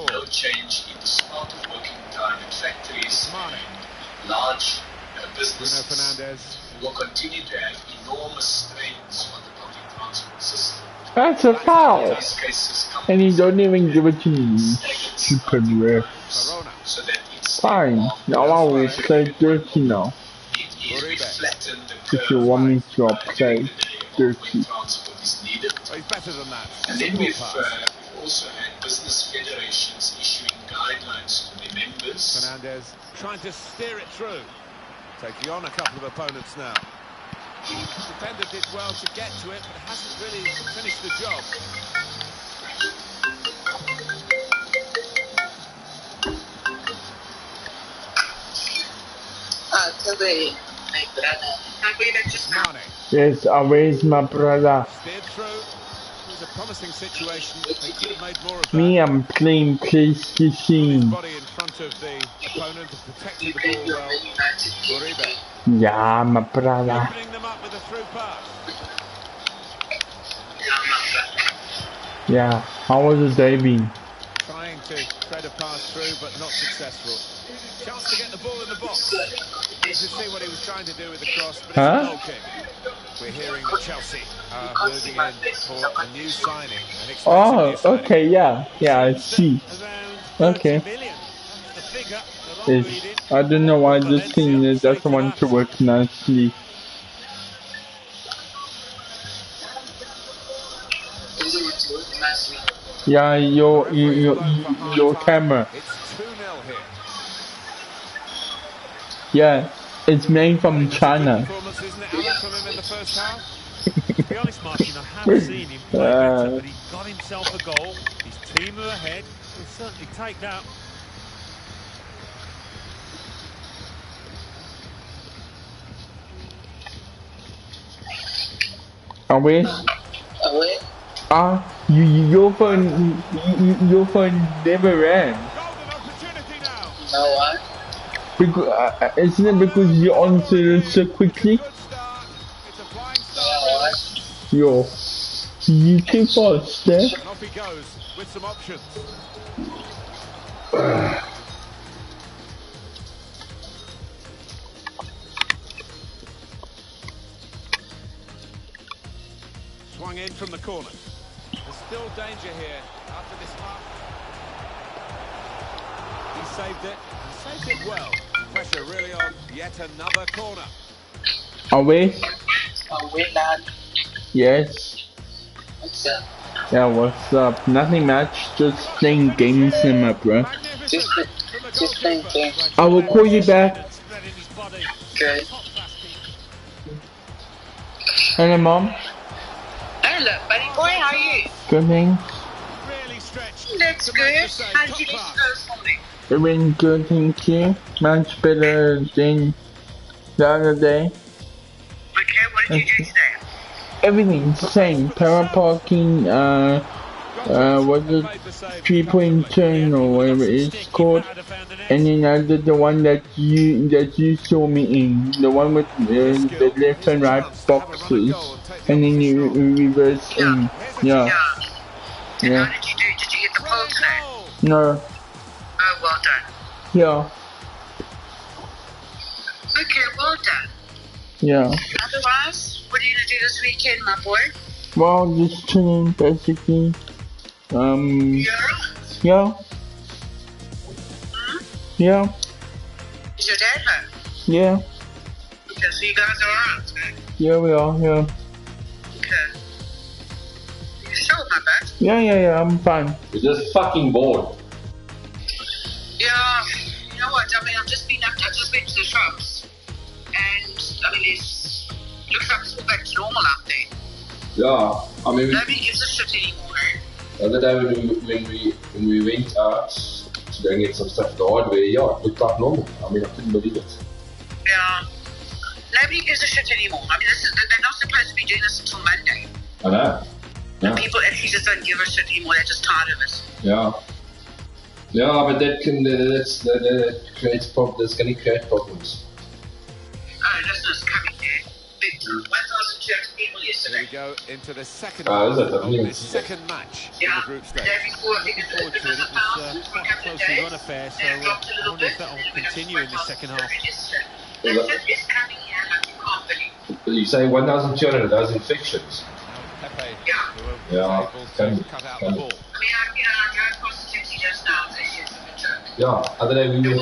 no change in the start of working time in factories and large businesses, will continue to have enormous strains on the public transport system. That's a foul! And you don't even give it to me, stupid ref. Fine, now I will say dirty now. If you want me to upside dirty. He's better than that. And then we've also had business federations issuing guidelines to their members. Fernandez trying to steer it through. Taking on a couple of opponents now. The defender did well to get to it, but hasn't really finished the job. Yes, always my brother. Steered through. It was a promising situation. They could have made more of that. Me, I'm playing PlayStation. Body in front of the opponent to protect the ball well. Uribe. Yeah, my brother. Opening them up with a through pass. Yeah, how was the day been? Trying to thread a pass through, but not successful. Chance to get the ball in the box. You can see what he was trying to do with the cross, but it's a goal kick. We're hearing that Chelsea are moving in for a new signing. Oh, okay, yeah, I see. Okay. I don't know why this thing doesn't want to work nicely. Yeah, your camera. It's 2-0 here. Yeah, It's made from China. Performance, isn't it, Alan, from him in the first half? To be honest, Martin, I haven't seen him play better, but he got himself a goal. His team are ahead. He'll certainly take that. Away. Your phone never ran. No, what? Because, isn't it because you answered so quickly? Yo, you too fast, eh? And off he goes with some options. Swung in from the corner. There's still danger here after this half. He saved it, and saved it well. Pressure really on yet another corner. Away? Away, lad. Yes. What's up? Yeah, what's up? Nothing much, just playing games in my bro. Just playing games. I will call you back. Okay. Hello, Mom. Hello, buddy boy, how are you? Good thing. That's good. How did you get to for me? Doing good, thank you. Much better than the other day. Okay, what did you do today? Everything's the same. Power parking, what's it? 3-point turn or whatever it's called. And then I did the one that you saw me in. The one with the left and right boxes. And then you reverse in. Yeah. Yeah. How did you do? Did you get the pole today? No. Oh, well done. Yeah. Okay, well done. Yeah. Otherwise, what are you going to do this weekend, my boy? Well, just chilling, basically. Yeah. Yeah. Is your dad home? Yeah. Okay, so you guys are alright, man? Yeah, we are, yeah. Okay. You sure, my bad? Yeah, I'm fine. We're just fucking bored. Yeah, you know what, I mean, I've just been to the shops, and, I mean, looks like it's all back to normal out there. Yeah, I mean... Nobody gives a shit anymore, eh? The other day when we went out to go and get some stuff at the hardware, yeah, it looked like normal. I mean, I couldn't believe it. Yeah. Nobody gives a shit anymore. I mean, they're not supposed to be doing this until Monday. I know. Yeah. People actually just don't give a shit anymore. They're just tired of it. Yeah. Yeah, but that creates problems. That's going to create problems. Oh, listeners coming there. 1,200 people yesterday. Here we go into the second of this second match in the group stage. Looking forward to it. It was quite a closely run affair, so I wonder if that will continue in the second half. It's coming here like you can't believe. You say 1,200 of those infections? Pepe, yeah, can cut out the ball. I mean, I drove past the taxi just now and they said it's a joke. Yeah, other day we were...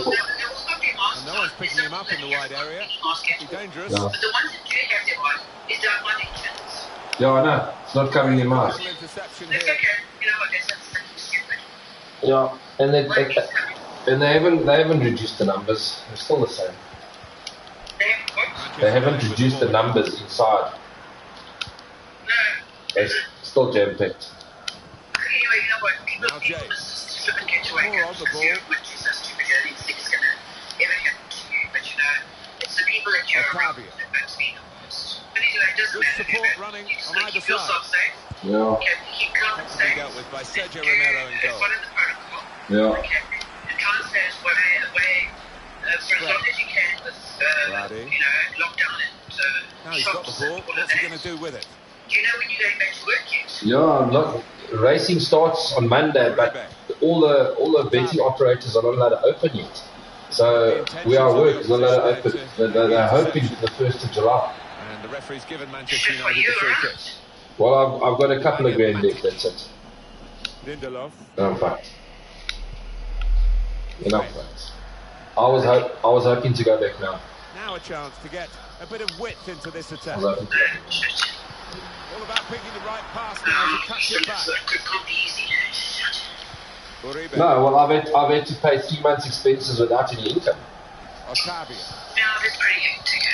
No one's picking him up in the wide area. It'd be dangerous. Yeah. But the ones that do have them on is down Waddington's. Yeah, I know. It's not coming in March. Interception That's here. okay. You know what? That's something stupid. Yeah, and they haven't reduced the numbers. They're still the same. They haven't reduced the numbers inside. No. They're still jam-packed. Anyway, you know what? People just flip and get away. Because you're so stupid. You don't think it's going to ever happen to you. But you know, it's the people that you're around that makes me the worst. But anyway, it doesn't matter. Support running on either keep yourself side. safe. Yeah. Okay, keep calm and safe. Dealt with by Sergio Romero in goal. Follow the protocol. Yeah. Okay. And try and stay away for as long as you can with, you know, lockdown and now he's got the ball. What's he going to do with it? Do you know when you're going back to work yet? Yeah, look, racing starts on Monday, but all the betting operators are not allowed to open yet. So we are work is not allowed to open. They're hoping for the 1st of July. And the referee's given Manchester United the free kick. Well, I've got a couple of grand left. That's it. Lindelof. No, fact. Enough facts. I was hoping to go back now. Now a chance to get a bit of width into this attack. I was hoping to. All about picking the right pass now to touch it back. No, well, I've had to pay 3 months' expenses without any income. Otavia. Now, is brilliant to go.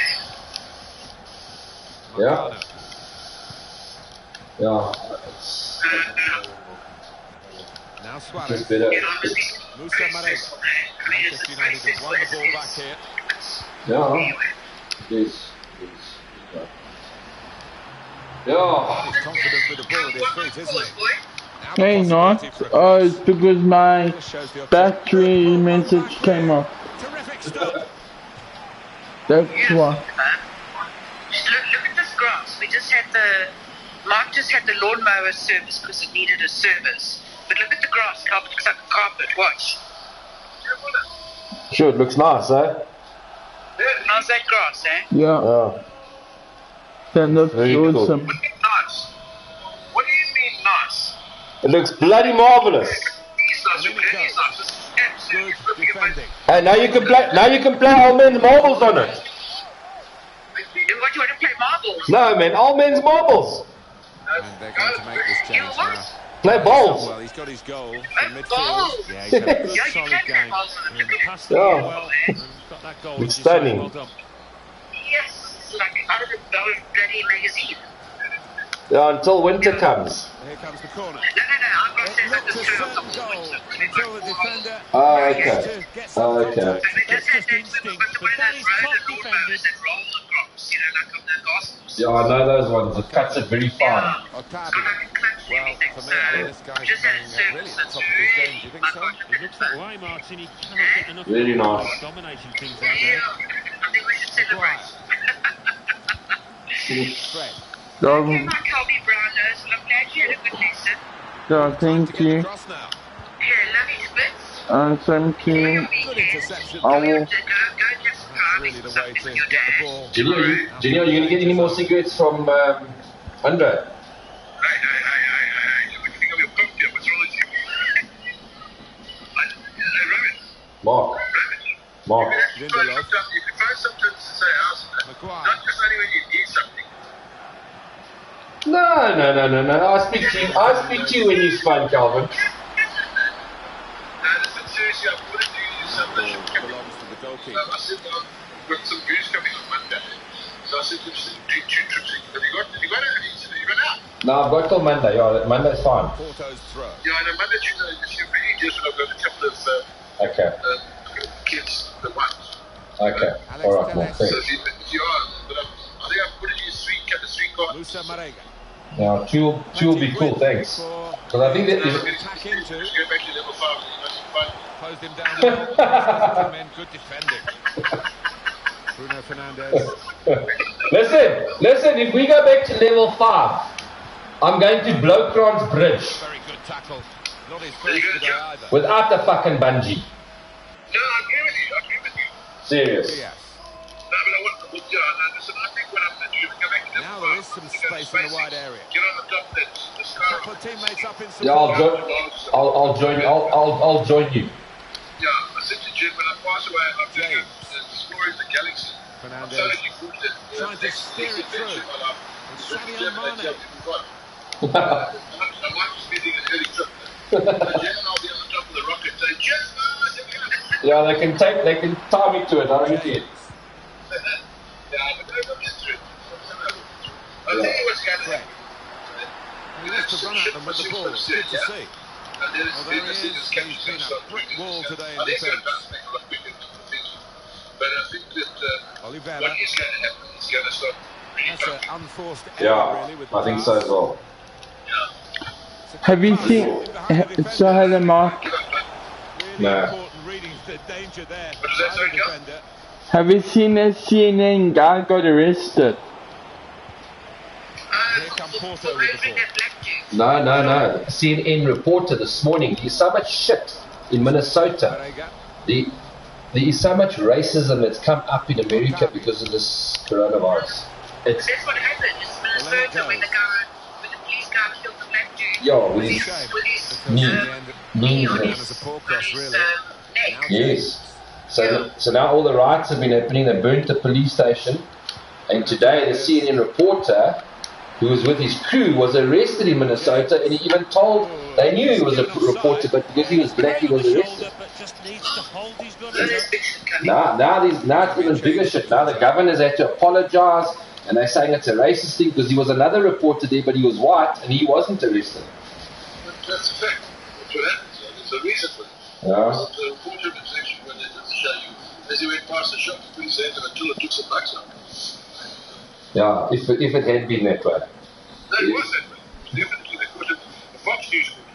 Yeah. Yeah. It's Now Suarez. better. Musa Marega. Manchester United have won the ball back here. Yeah. Yes. Yeah. He's confident with the ball at his feet, isn't he? Hey, not. It's because my battery message came up. Terrific stop. That's why. Look at this grass. Mark just had the lawnmower service because it needed a service. But look at the grass, how it looks like a carpet. Watch. Sure, it looks nice, eh? How's that grass, eh? Yeah. Yeah. That looks Very awesome. cool. Nice. What do you mean nice? It looks bloody marvelous. He's nice. He's nice. This is absolutely Good defending. Hey, now you can play Old Man's Marbles on it. What, you want to play marbles? No, man, Old Man's Marbles. And they're going to make this change now. Play balls. Well, he's got his goal from midfield. Yeah, he's had a good solid game. And passed the Yeah. ball well and got that goal. It's which is stunning. well done. Yes, it's like out of the bloody magazine. Yeah, until winter comes. Here comes the corner. No, I've got to say It that looked the a certain goal until the defender Oh, managed okay. to get some Okay. contact. That's Just instinct, but that is top defended. that roll across, you know, like on the gospels. Yeah, I know those ones. It cuts it very fine. Okabi. Well, for me, I think this guy's playing really at the top of his game. Do you think so? It looks that way, Martin. He cannot get enough Really nice. dominating things out Yeah, there. I think we should celebrate. Fred. So, Thank you, my Colby Browners. I'm glad you had a good lesson. so thank you. Cross now. Here, love you, Spitz. Thank you. Good interception. I will. Go and have some That's really the way to get the ball. Junior, are you going to get any more cigarettes from Andre? Hey, what do you think of your pump here? What's wrong with you? Hey, Rabbit. Mark. Mark. You can try sometimes to say house, Maguire. not just only when you need something. No. I speak to you when you fun, Calvin. No, listen, seriously, I wanted to use some that should come in. Belongs to the goalkeeper. I said, well, I've got some views coming on Monday. So I said, just two trips. Have you got it? He said, you got out. No, I've got till Monday. Yeah, Monday's fine. Porto's throw. Yeah, I know Monday, Tuesday, it's super easier when I've got a couple of Okay. kids at once. Okay. All right, Mark. So Thanks. if you are, but I think I've put it in three cards. Musa Marega. Now, two will be cool. Thanks. Because I think that is. Attack into. Just go back to level 5 and you must find. Closed him down. Well. Good defending. Bruno Fernandes. Listen. If we go back to level 5, I'm going to blow Kran's bridge Very good tackle. Not his first today either. without the fucking bungee. No, I agree with you. Serious. Yes. No, but I want to listen, I think what I'm going to do is go back to level 5. Now there is some space in the wide area. Get on the top of that. The Couple of teammates up in support. Yeah, I'll join. I'll join you. Yeah, I said to Jim, when I pass away, I'm doing exploring the galaxy. I'm so looking forward to it. Trying to steer it through. And Sadio Mane. I might be spending an early trip. Jim and I'll be on the top of the rocket saying, just Yeah, they can tie me to it. I don't care. yeah, but they're not into it. I'll tell you what's going to happen. He wants to run at them with the ball. It's good to see. Well, there he is. He's been a brick wall today in defence. But I think that Oliveira. what is going to happen is going to start really That's an tough. unforced error, Yeah, really, with the I think pass. so as well. Have you seen? So hello, Mark. Really Nah. important reading the danger there. What is that, by sorry, the Cal? defender. Have you seen that CNN guy got arrested? Here come Porto with the ball. No. CNN reporter this morning. There's so much shit in Minnesota. Marega. There is so much racism that's come up in America because of this coronavirus. It's That's what happened. It's Minnesota when the police guy killed the black dude. with his knee. Down as a poor cross, really. Neck. Yes. So now all the riots have been happening. They burnt the police station, and today the CNN reporter who was with his crew, was arrested in Minnesota, and he even told, they knew he was a reporter, but because he was black, he was arrested. Now it's even bigger shit. Now the governors had to apologize, and they're saying it's a racist thing because he was another reporter there, but he was white, and he wasn't arrested. That's a fact. That's what happens. There's a reason for it. Yeah. The reporter was actually when they didn't show you, as he went past the shop, the police had him until it took some bucks out. Yeah, if it had been that way. No, it was that way. Definitely, they caught him. The Fox News caught him.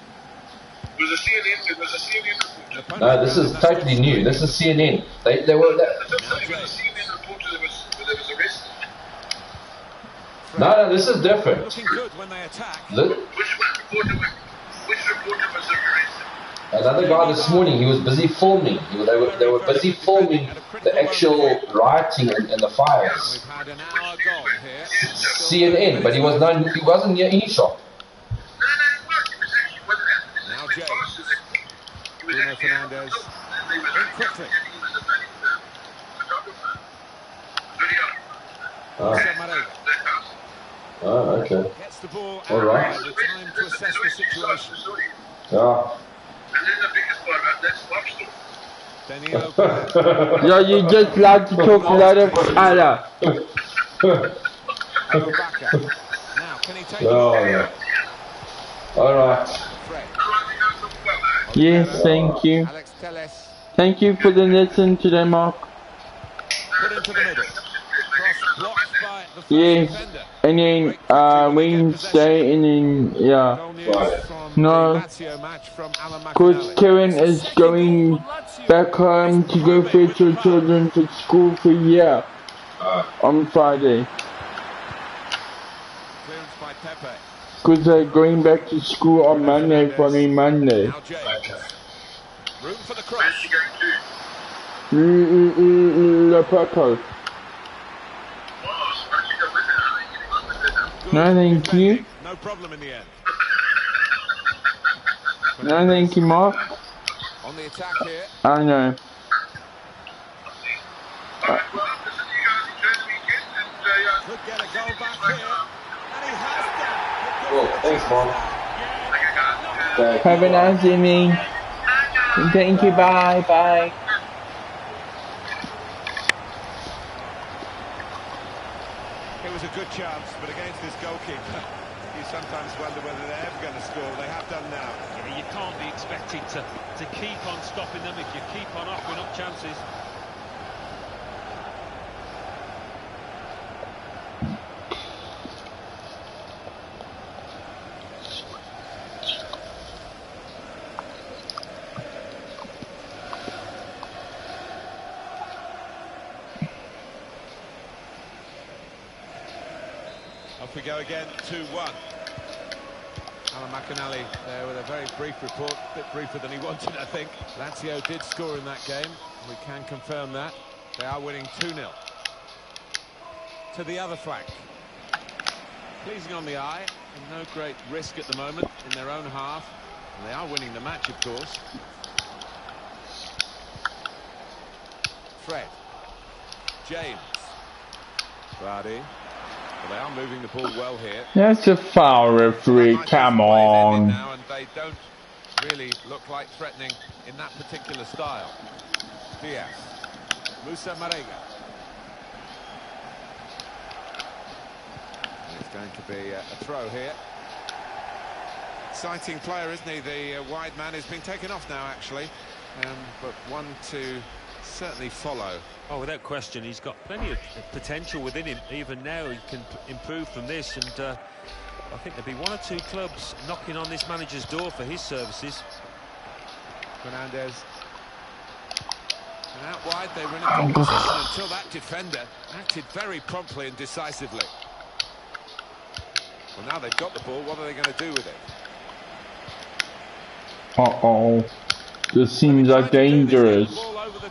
It was a CNN reporter. No, this is totally new. This is CNN. They were. It was a CNN reporter that was arrested. No, this is different. Looking good when they attack. Look. Which reporter was arrested? Another guy this morning, he was busy filming. They were busy filming the actual rioting and the fires. We've had an hour gone here. CNN, but he wasn't near any shop. Now James. Bruno Fernandes. In quickly. Oh, okay. Gets the ball out. All right. Time to assess the situation. Yeah. And then the biggest part about that's Fox News. Danilo. Yeah, you just like to talk a lot of color. Now, can he take yeah. All right. Yes, thank you. Thank you for the listen today, Mark. Put into the middle. Cross blocked by the Yes, defender. and then Wednesday, and then yeah. No, because Karen is going back home to go fetch her children to school for a year on Friday. Clearance by Pepe. Because they're going back to school on Monday, following Monday. Room for the cross. La Purple. No, thank you. No problem in the end. No, thank you, Mark. On the attack here. I know. Could get a goal back here. And he has done. Cool. Thanks, Mom. Have a nice evening. Thank you. Bye. Bye. It was a good chance, but against this goalkeeper, you sometimes wonder whether they're ever going to score. They have done now. Yeah, you can't be expected to keep on stopping them if you keep on offering up chances. Off we go again, 2-1. Alan McInally there with a very brief report, a bit briefer than he wanted, I think. Lazio did score in that game, we can confirm that. They are winning 2-0. To the other flank. Pleasing on the eye, and no great risk at the moment in their own half. And they are winning the match, of course. Fred. James. Vardy. Well, they are moving the ball well here. That's a foul, referee. Come on. Now, and they don't really look like threatening in that particular style. Diaz. Musa Marega. It's going to be a throw here. Exciting player, isn't he? The wide man has been taken off now, actually. But one to certainly follow. Oh, without question, he's got plenty of potential within him. Even now, he can improve from this, and I think there'll be one or two clubs knocking on this manager's door for his services. Fernandes. And out wide, they were in a good position until that defender acted very promptly and decisively. Well, now they've got the ball, what are they going to do with it? Uh-oh. This seems like dangerous.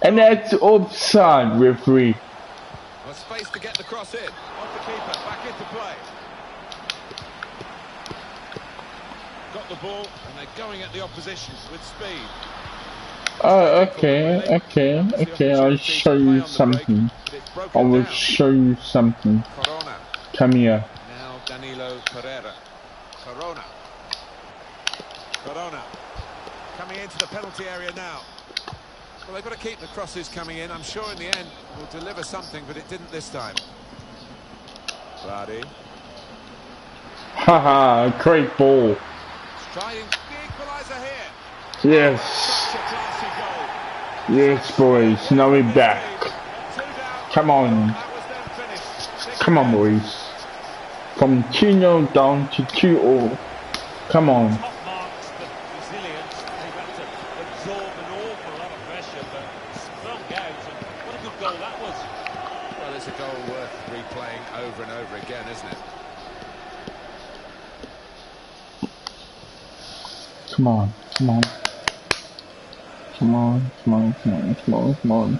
And that's offside, referee. Well, space to get the cross in. Off the keeper, back into play. Got the ball, and they're going at the opposition with speed. Oh, okay, I'll show you something. I will show you something. Come here. Now Danilo Well, they've got to keep the crosses coming in. I'm sure in the end will deliver something, but it didn't this time. Brady. Haha, great ball. Trying the equaliser here. Yes. Such a classy goal. Yes, boys. Now we're back. Come on. Come on, boys. From 2-0 down to 2-0. Come on. Top marks, but resilience. They've had to absorb an awful lot of pressure, but strong out. And what a good goal that was. Well, it's a goal worth replaying over and over again, isn't it? Come on, come on. Come on, come on, come on, come on, come on.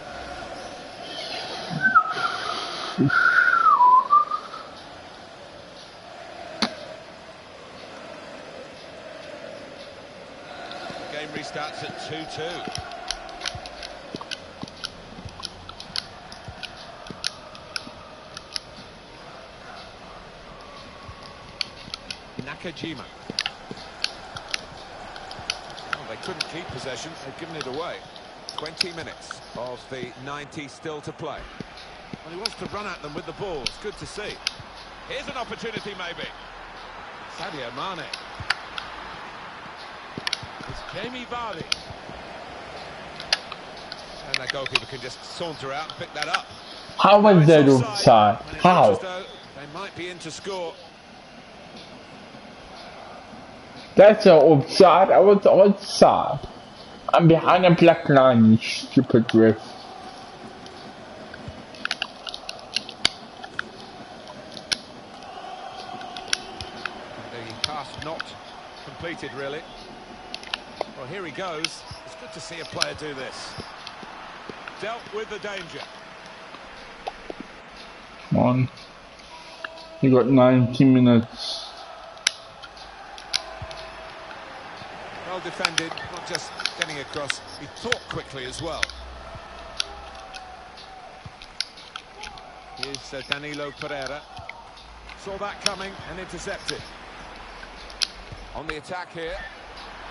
Game restarts at 2-2. Nakajima. They couldn't keep possession, they've given it away. 20 minutes of the 90 still to play. Well, he wants to run at them with the ball, it's good to see. Here's an opportunity maybe. Sadio Mane. It's Jamie Vardy. And that goalkeeper can just saunter out and pick that up. How was that offside? How? They might be in to score. That's an offside. I was offside. I'm behind a black line, you stupid ref. The pass not completed, really. Well, here he goes. It's good to see a player do this. Dealt with the danger. Come on. You got 90 minutes. Well defended, not just getting across, he thought quickly as well. Here's Danilo Pereira. Saw that coming and intercepted. On the attack here.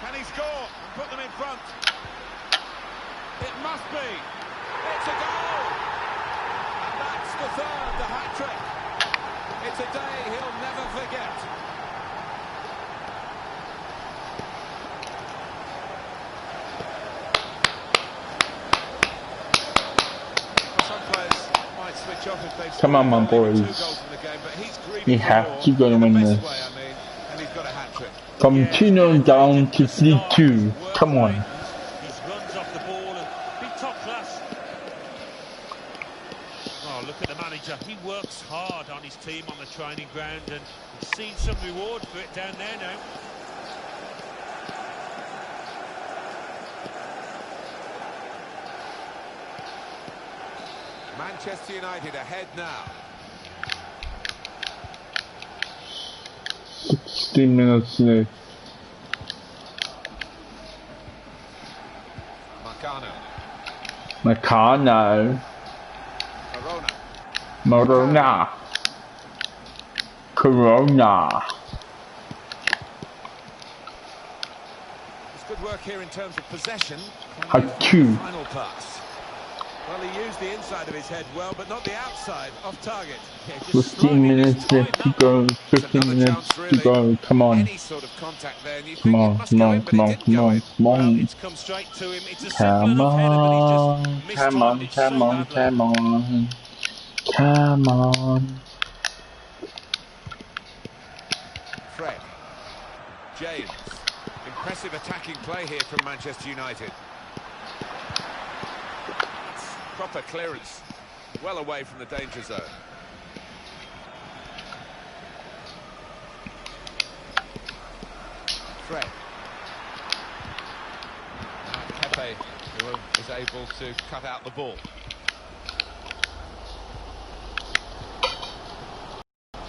Can he score and put them in front? It must be. It's a goal! And that's the third, the hat-trick. It's a day he'll never forget. Come on, my boys. We have to go to win this. From 2-0 down to 3-2. Come on. He runs off the ball and be top class. Oh, look at the manager. He works hard on his team on the training ground, and he's seen some reward for it down there now. Manchester United ahead now. 16 minutes left. Marcano. Morona. Corona. It's good work here in terms of possession. Haku. Final pass. Well, he used the inside of his head well, but not the outside, off target. Yeah, 15 minutes left to go. 15 minutes to go. Come on. Any sort of contact there, and you come on, come on, come on, come on, come on. It's come straight to him. It's a come on, come on, come on, come on. Come on. Fred. James. Impressive attacking play here from Manchester United. Proper clearance, well away from the danger zone. Fred. Pepe, who is able to cut out the ball.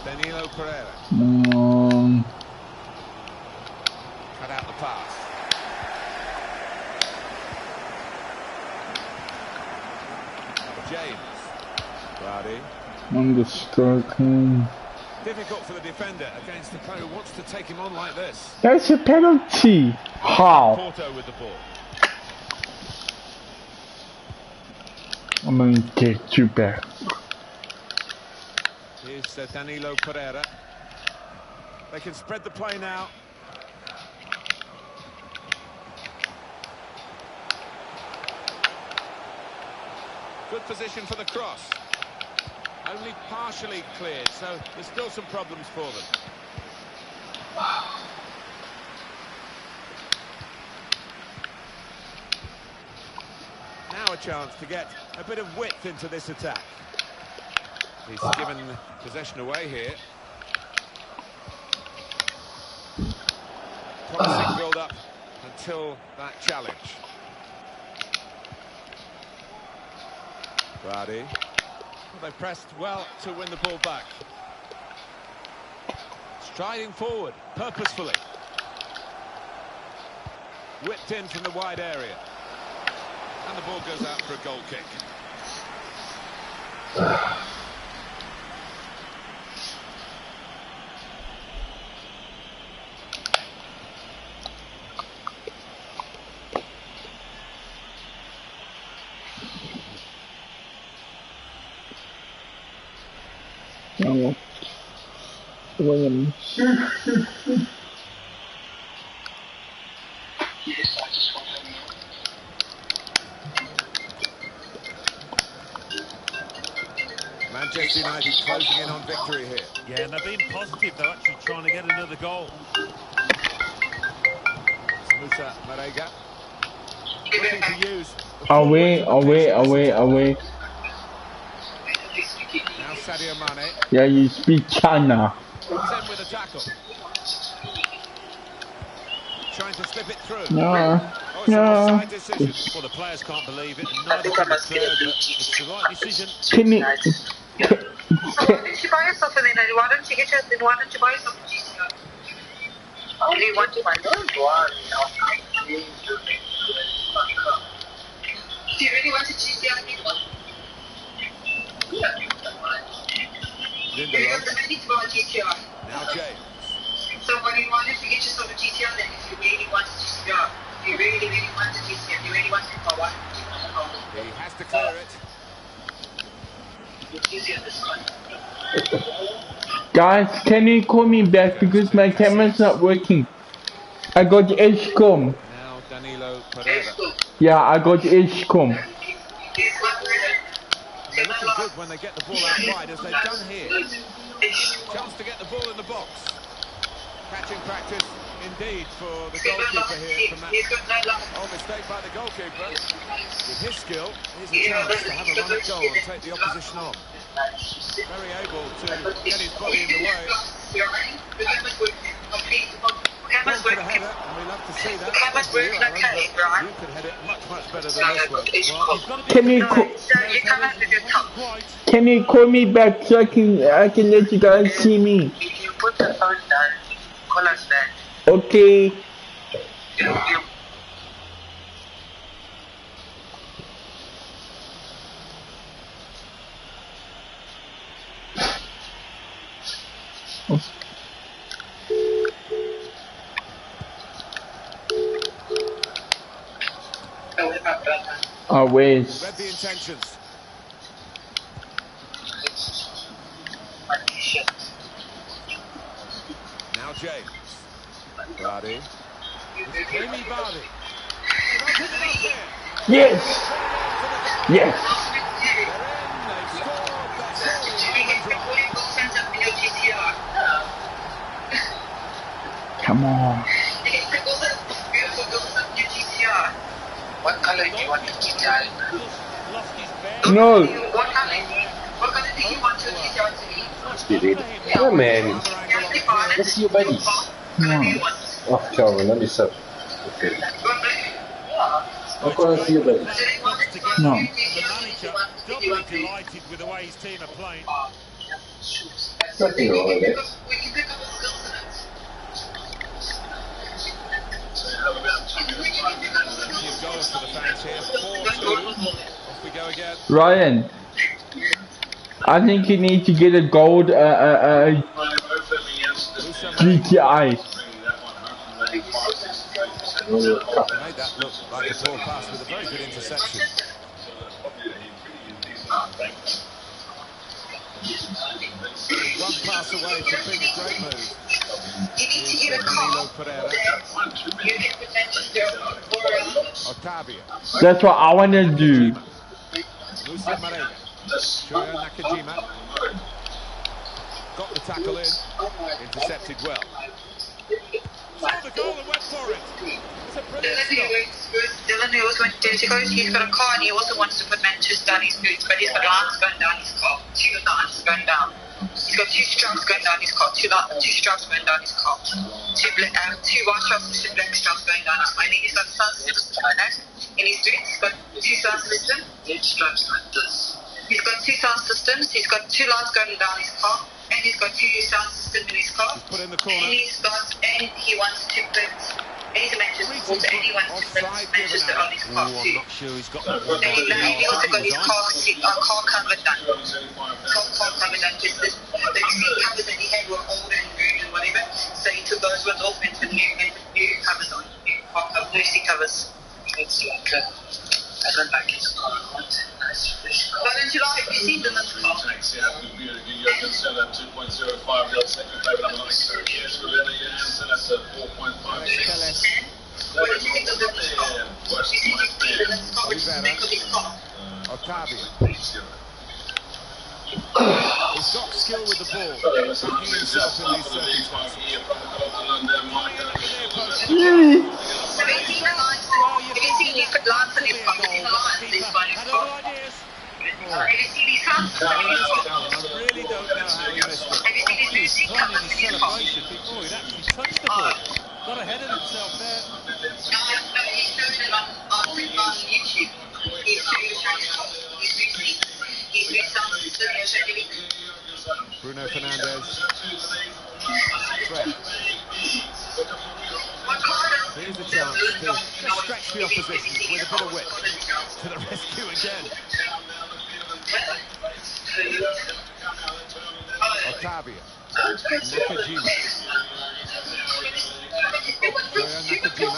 Danilo Pereira. Cut out the pass. James. Brady. Understroking. Difficult for the defender against the player who wants to take him on like this. That's a penalty. How? Porto with the ball. I'm going to take you back. Here's Danilo Pereira. They can spread the play now. Good position for the cross. Only partially cleared, so there's still some problems for them. Now a chance to get a bit of width into this attack. He's given possession away here. Promising build-up until that challenge. Brady. Well, they pressed well to win the ball back. Striding forward, purposefully. Whipped in from the wide area. And the ball goes out for a goal kick. No. Williams. Manchester United closing in on victory here. Yeah, and they've been positive. They're actually trying to get another goal. Musa Marega. Looking to use. Away. Now Sadio Mane. Yeah, you speak China. Comes in with a tackle. Trying to slip it through. No. Well, the players can't believe it, and neither can the third, but it's the right decision. Can you... Why don't you buy yourself an energy? Why don't you get yourself? Why don't you buy yourself a GCR? Do you want to buy one? Do you really want a GCR? Lindelof. I need to buy a GCR. Now James. So what do you want to get yourself a GCR then? If you really want a GCR, if you really want a GCR, if you really want to buy one, he has to clear it. Guys, can you call me back because my camera's not working? I got Edgecom. Now Danilo Pereira. Yeah, I got Edgecom. They're looking good when they get the ball out wide, as they've done here. Chance to get the ball in the box. Catching practice indeed for the goalkeeper here from that mistake by the goalkeeper. With his skill, here's a chance to have a run at goal and take the opposition on. Very able to get his body in the way. Gone for the header, and we love to see that. You could head it much better than this one. Can you call me back so I can let you guys see me? If you put the phone down, call us back. Okay. Always. Read the intentions. Now James. Vardy. Jamie Vardy. Yes. Yes. Come on. What color do you want to GTR? No. What color do you want your GTR to be? Yeah, man. Let's see your buddies. No. Oh, Calvin, let me sub. Okay. I want to see your buddies. No. The manager, doubly delighted with the way his team are playing. Nothing wrong with that. Goals for the fans here. 4-2. Off we go again. Ryan, I think you need to get a gold GTI. Made that look like a poor pass with a very good interception. one pass away from being a great move. You need to get a call that you get the Manchester or Otavio. That's what I want to do. Lucia Marega. Shoya Nakajima. Got the tackle in. Intercepted well. Saw the goal and went for it. It's a brilliant stop. Dylan who was going to do goes, he's got a car and he also wants to put Manchester down his boots, but he's got lines going down his car. 2 lines going down. He's got 2 stripes going down his car. 2 stripes going down his car. 2 white stripes and 2 black stripes going down his car. And he's got sound system like that in his boots. He's got 2 sound systems. Stripes like this. He's got 2 sound systems. He's got 2 lines going down his car. And he's got 2 sound systems in his car. He's put in the corner. And he wants to put. And he's a Manchester supporter, and he wants to put Manchester on his car too. I'm not sure he's got that And he also got his car covered done. Car covered done. Just the seat covers that he had were old and rude and whatever. So he took those ones off and put new covers on. New seat covers. It's like I don't like his car. I want nice fresh car. Why don't you like? Have you seen them in the car? Taxi out with Jürgen Seller 2.05, the second favourite number 9. Yes, Lorena Jansen at 4.5. What did you think of the car? You see the speed in the car. What did you think of his car? Otavio. He's got skill with the ball. Backing himself in these circumstances. Really? So have you seen he put lines on his car? Have you seen the lines in his car? Have you seen his lines? I really don't know how he missed it. Have you seen his new seat covers in his car? Before he'd actually touched the ball. Got ahead of himself there. No, he's showing it on YouTube. He's showing his car. His new seat. His new sound system. He's showing everything. Bruno Fernandes. Fred. Here's a chance to just stretch the opposition with a bit of width. To the rescue again. Otavio. Nakajima. Nakajima.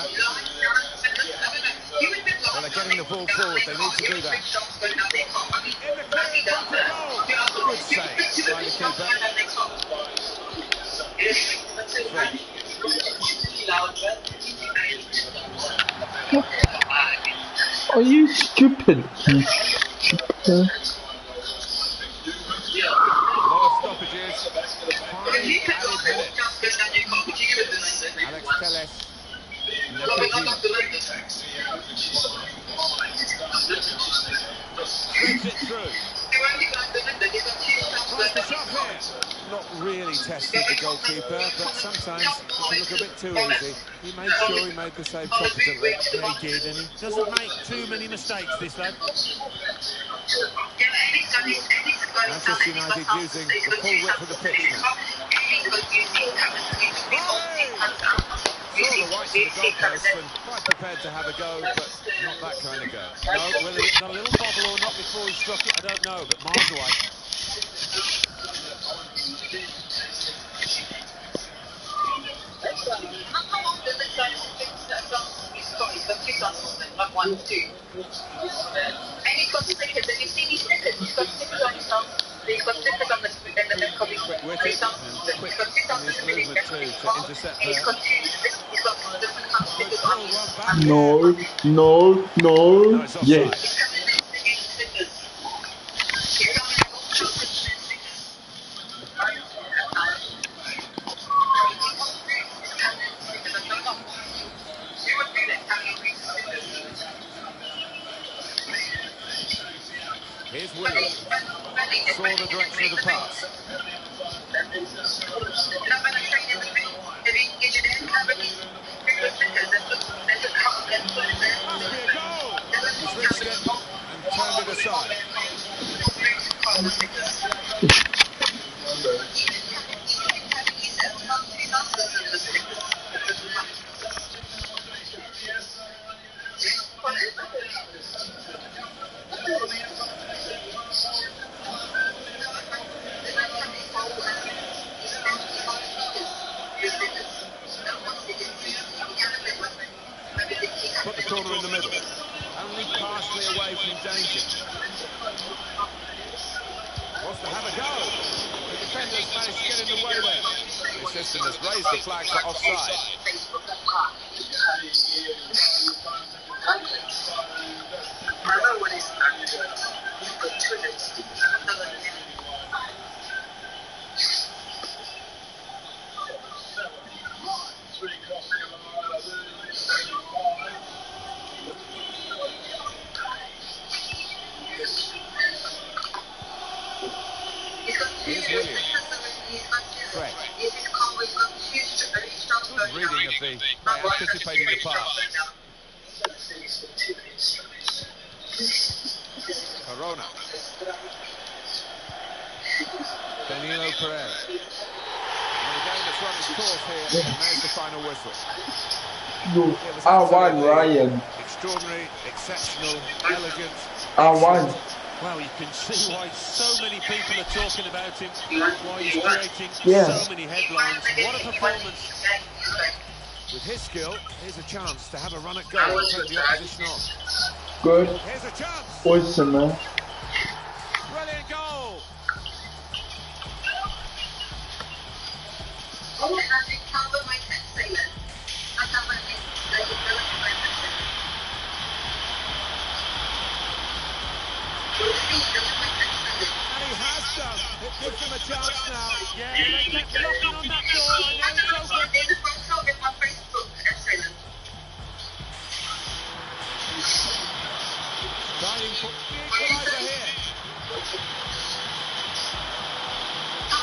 Well, they're getting the ball forward. They need to do that. Good save by the keeper. Fred. Are you stupid? A lot of stoppages. 5 added minutes. Alex Telles. Threads it through. Tries the shot here. Not really tested the goalkeeper, but sometimes it can look a bit too easy. He made sure he made the save competently. Yeah, he did, and he doesn't make too many mistakes, this lad. Manchester United using the full width of the pitch now. Saw the whites of the goalpost and quite prepared to have a go, but not that kind of go. No, whether it got a little bobble or not before he struck it, I don't know, but miles away. He's got 2 sons, not 1, 2. And he's got stickers. Have you seen his stickers? He's got stickers on his sons. He's got stickers on the back of his sons. He's got 2 sons in his back of his car. And he's got 2 different kinds of stickers on his. No. Yes. Here's Williams. Saw the direction of the pass. He's reached it and turned it aside. Put the corner in the middle. Only partially away from danger. Wants to have a go. defenders managed to get in the way there. The assistant has raised the flag for offside. Here's William. Fred. Good reading of anticipating the pass. Corona. Danilo Pereira. And the game that's run its course here, and there's the final whistle. R1 Ryan. Extraordinary, exceptional, elegant. R1. Well, you can see why so many people are talking about him, why he's creating so many headlines. What a performance. With his skill, here's a chance to have a run at goal and take the opposition on. Good. Here's a chance. Awesome, man. Brilliant goal. And he has done. It gives him a chance now. Yeah, they kept knocking on that door. I know it's open. Diving for the equaliser here.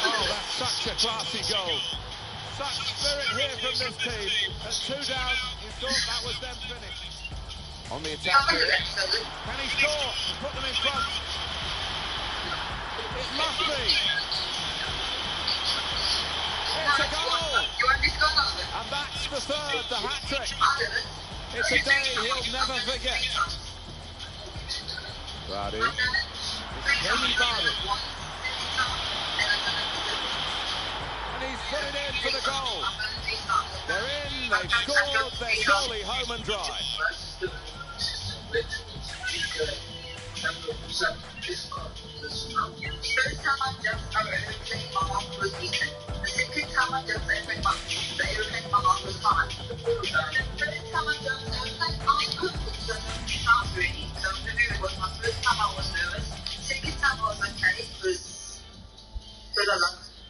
Oh, that's such a classy goal. Such spirit here from this team. At 2 down, you thought that was them finished. On the attack here. Can he score and put them in front? It must be. It's a goal. And that's the third, the hat-trick. It's a day he'll never forget. Vardy. It's Jamie Vardy. And he's put it in for the goal. They're in, they've scored, they're surely home and dry.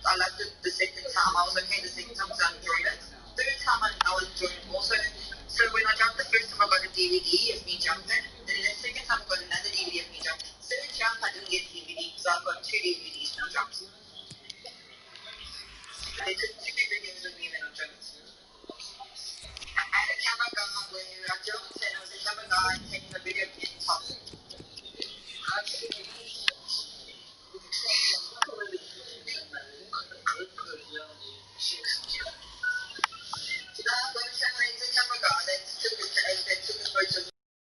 I liked it the second time. I was okay the second time because I enjoyed it. Third time I was enjoying it also. So when I jumped the first time I got a DVD of me jumping. Then the second time I got another DVD of me jumping. Third jump I didn't get DVD, so I've got 2 DVDs now jumps. They took 2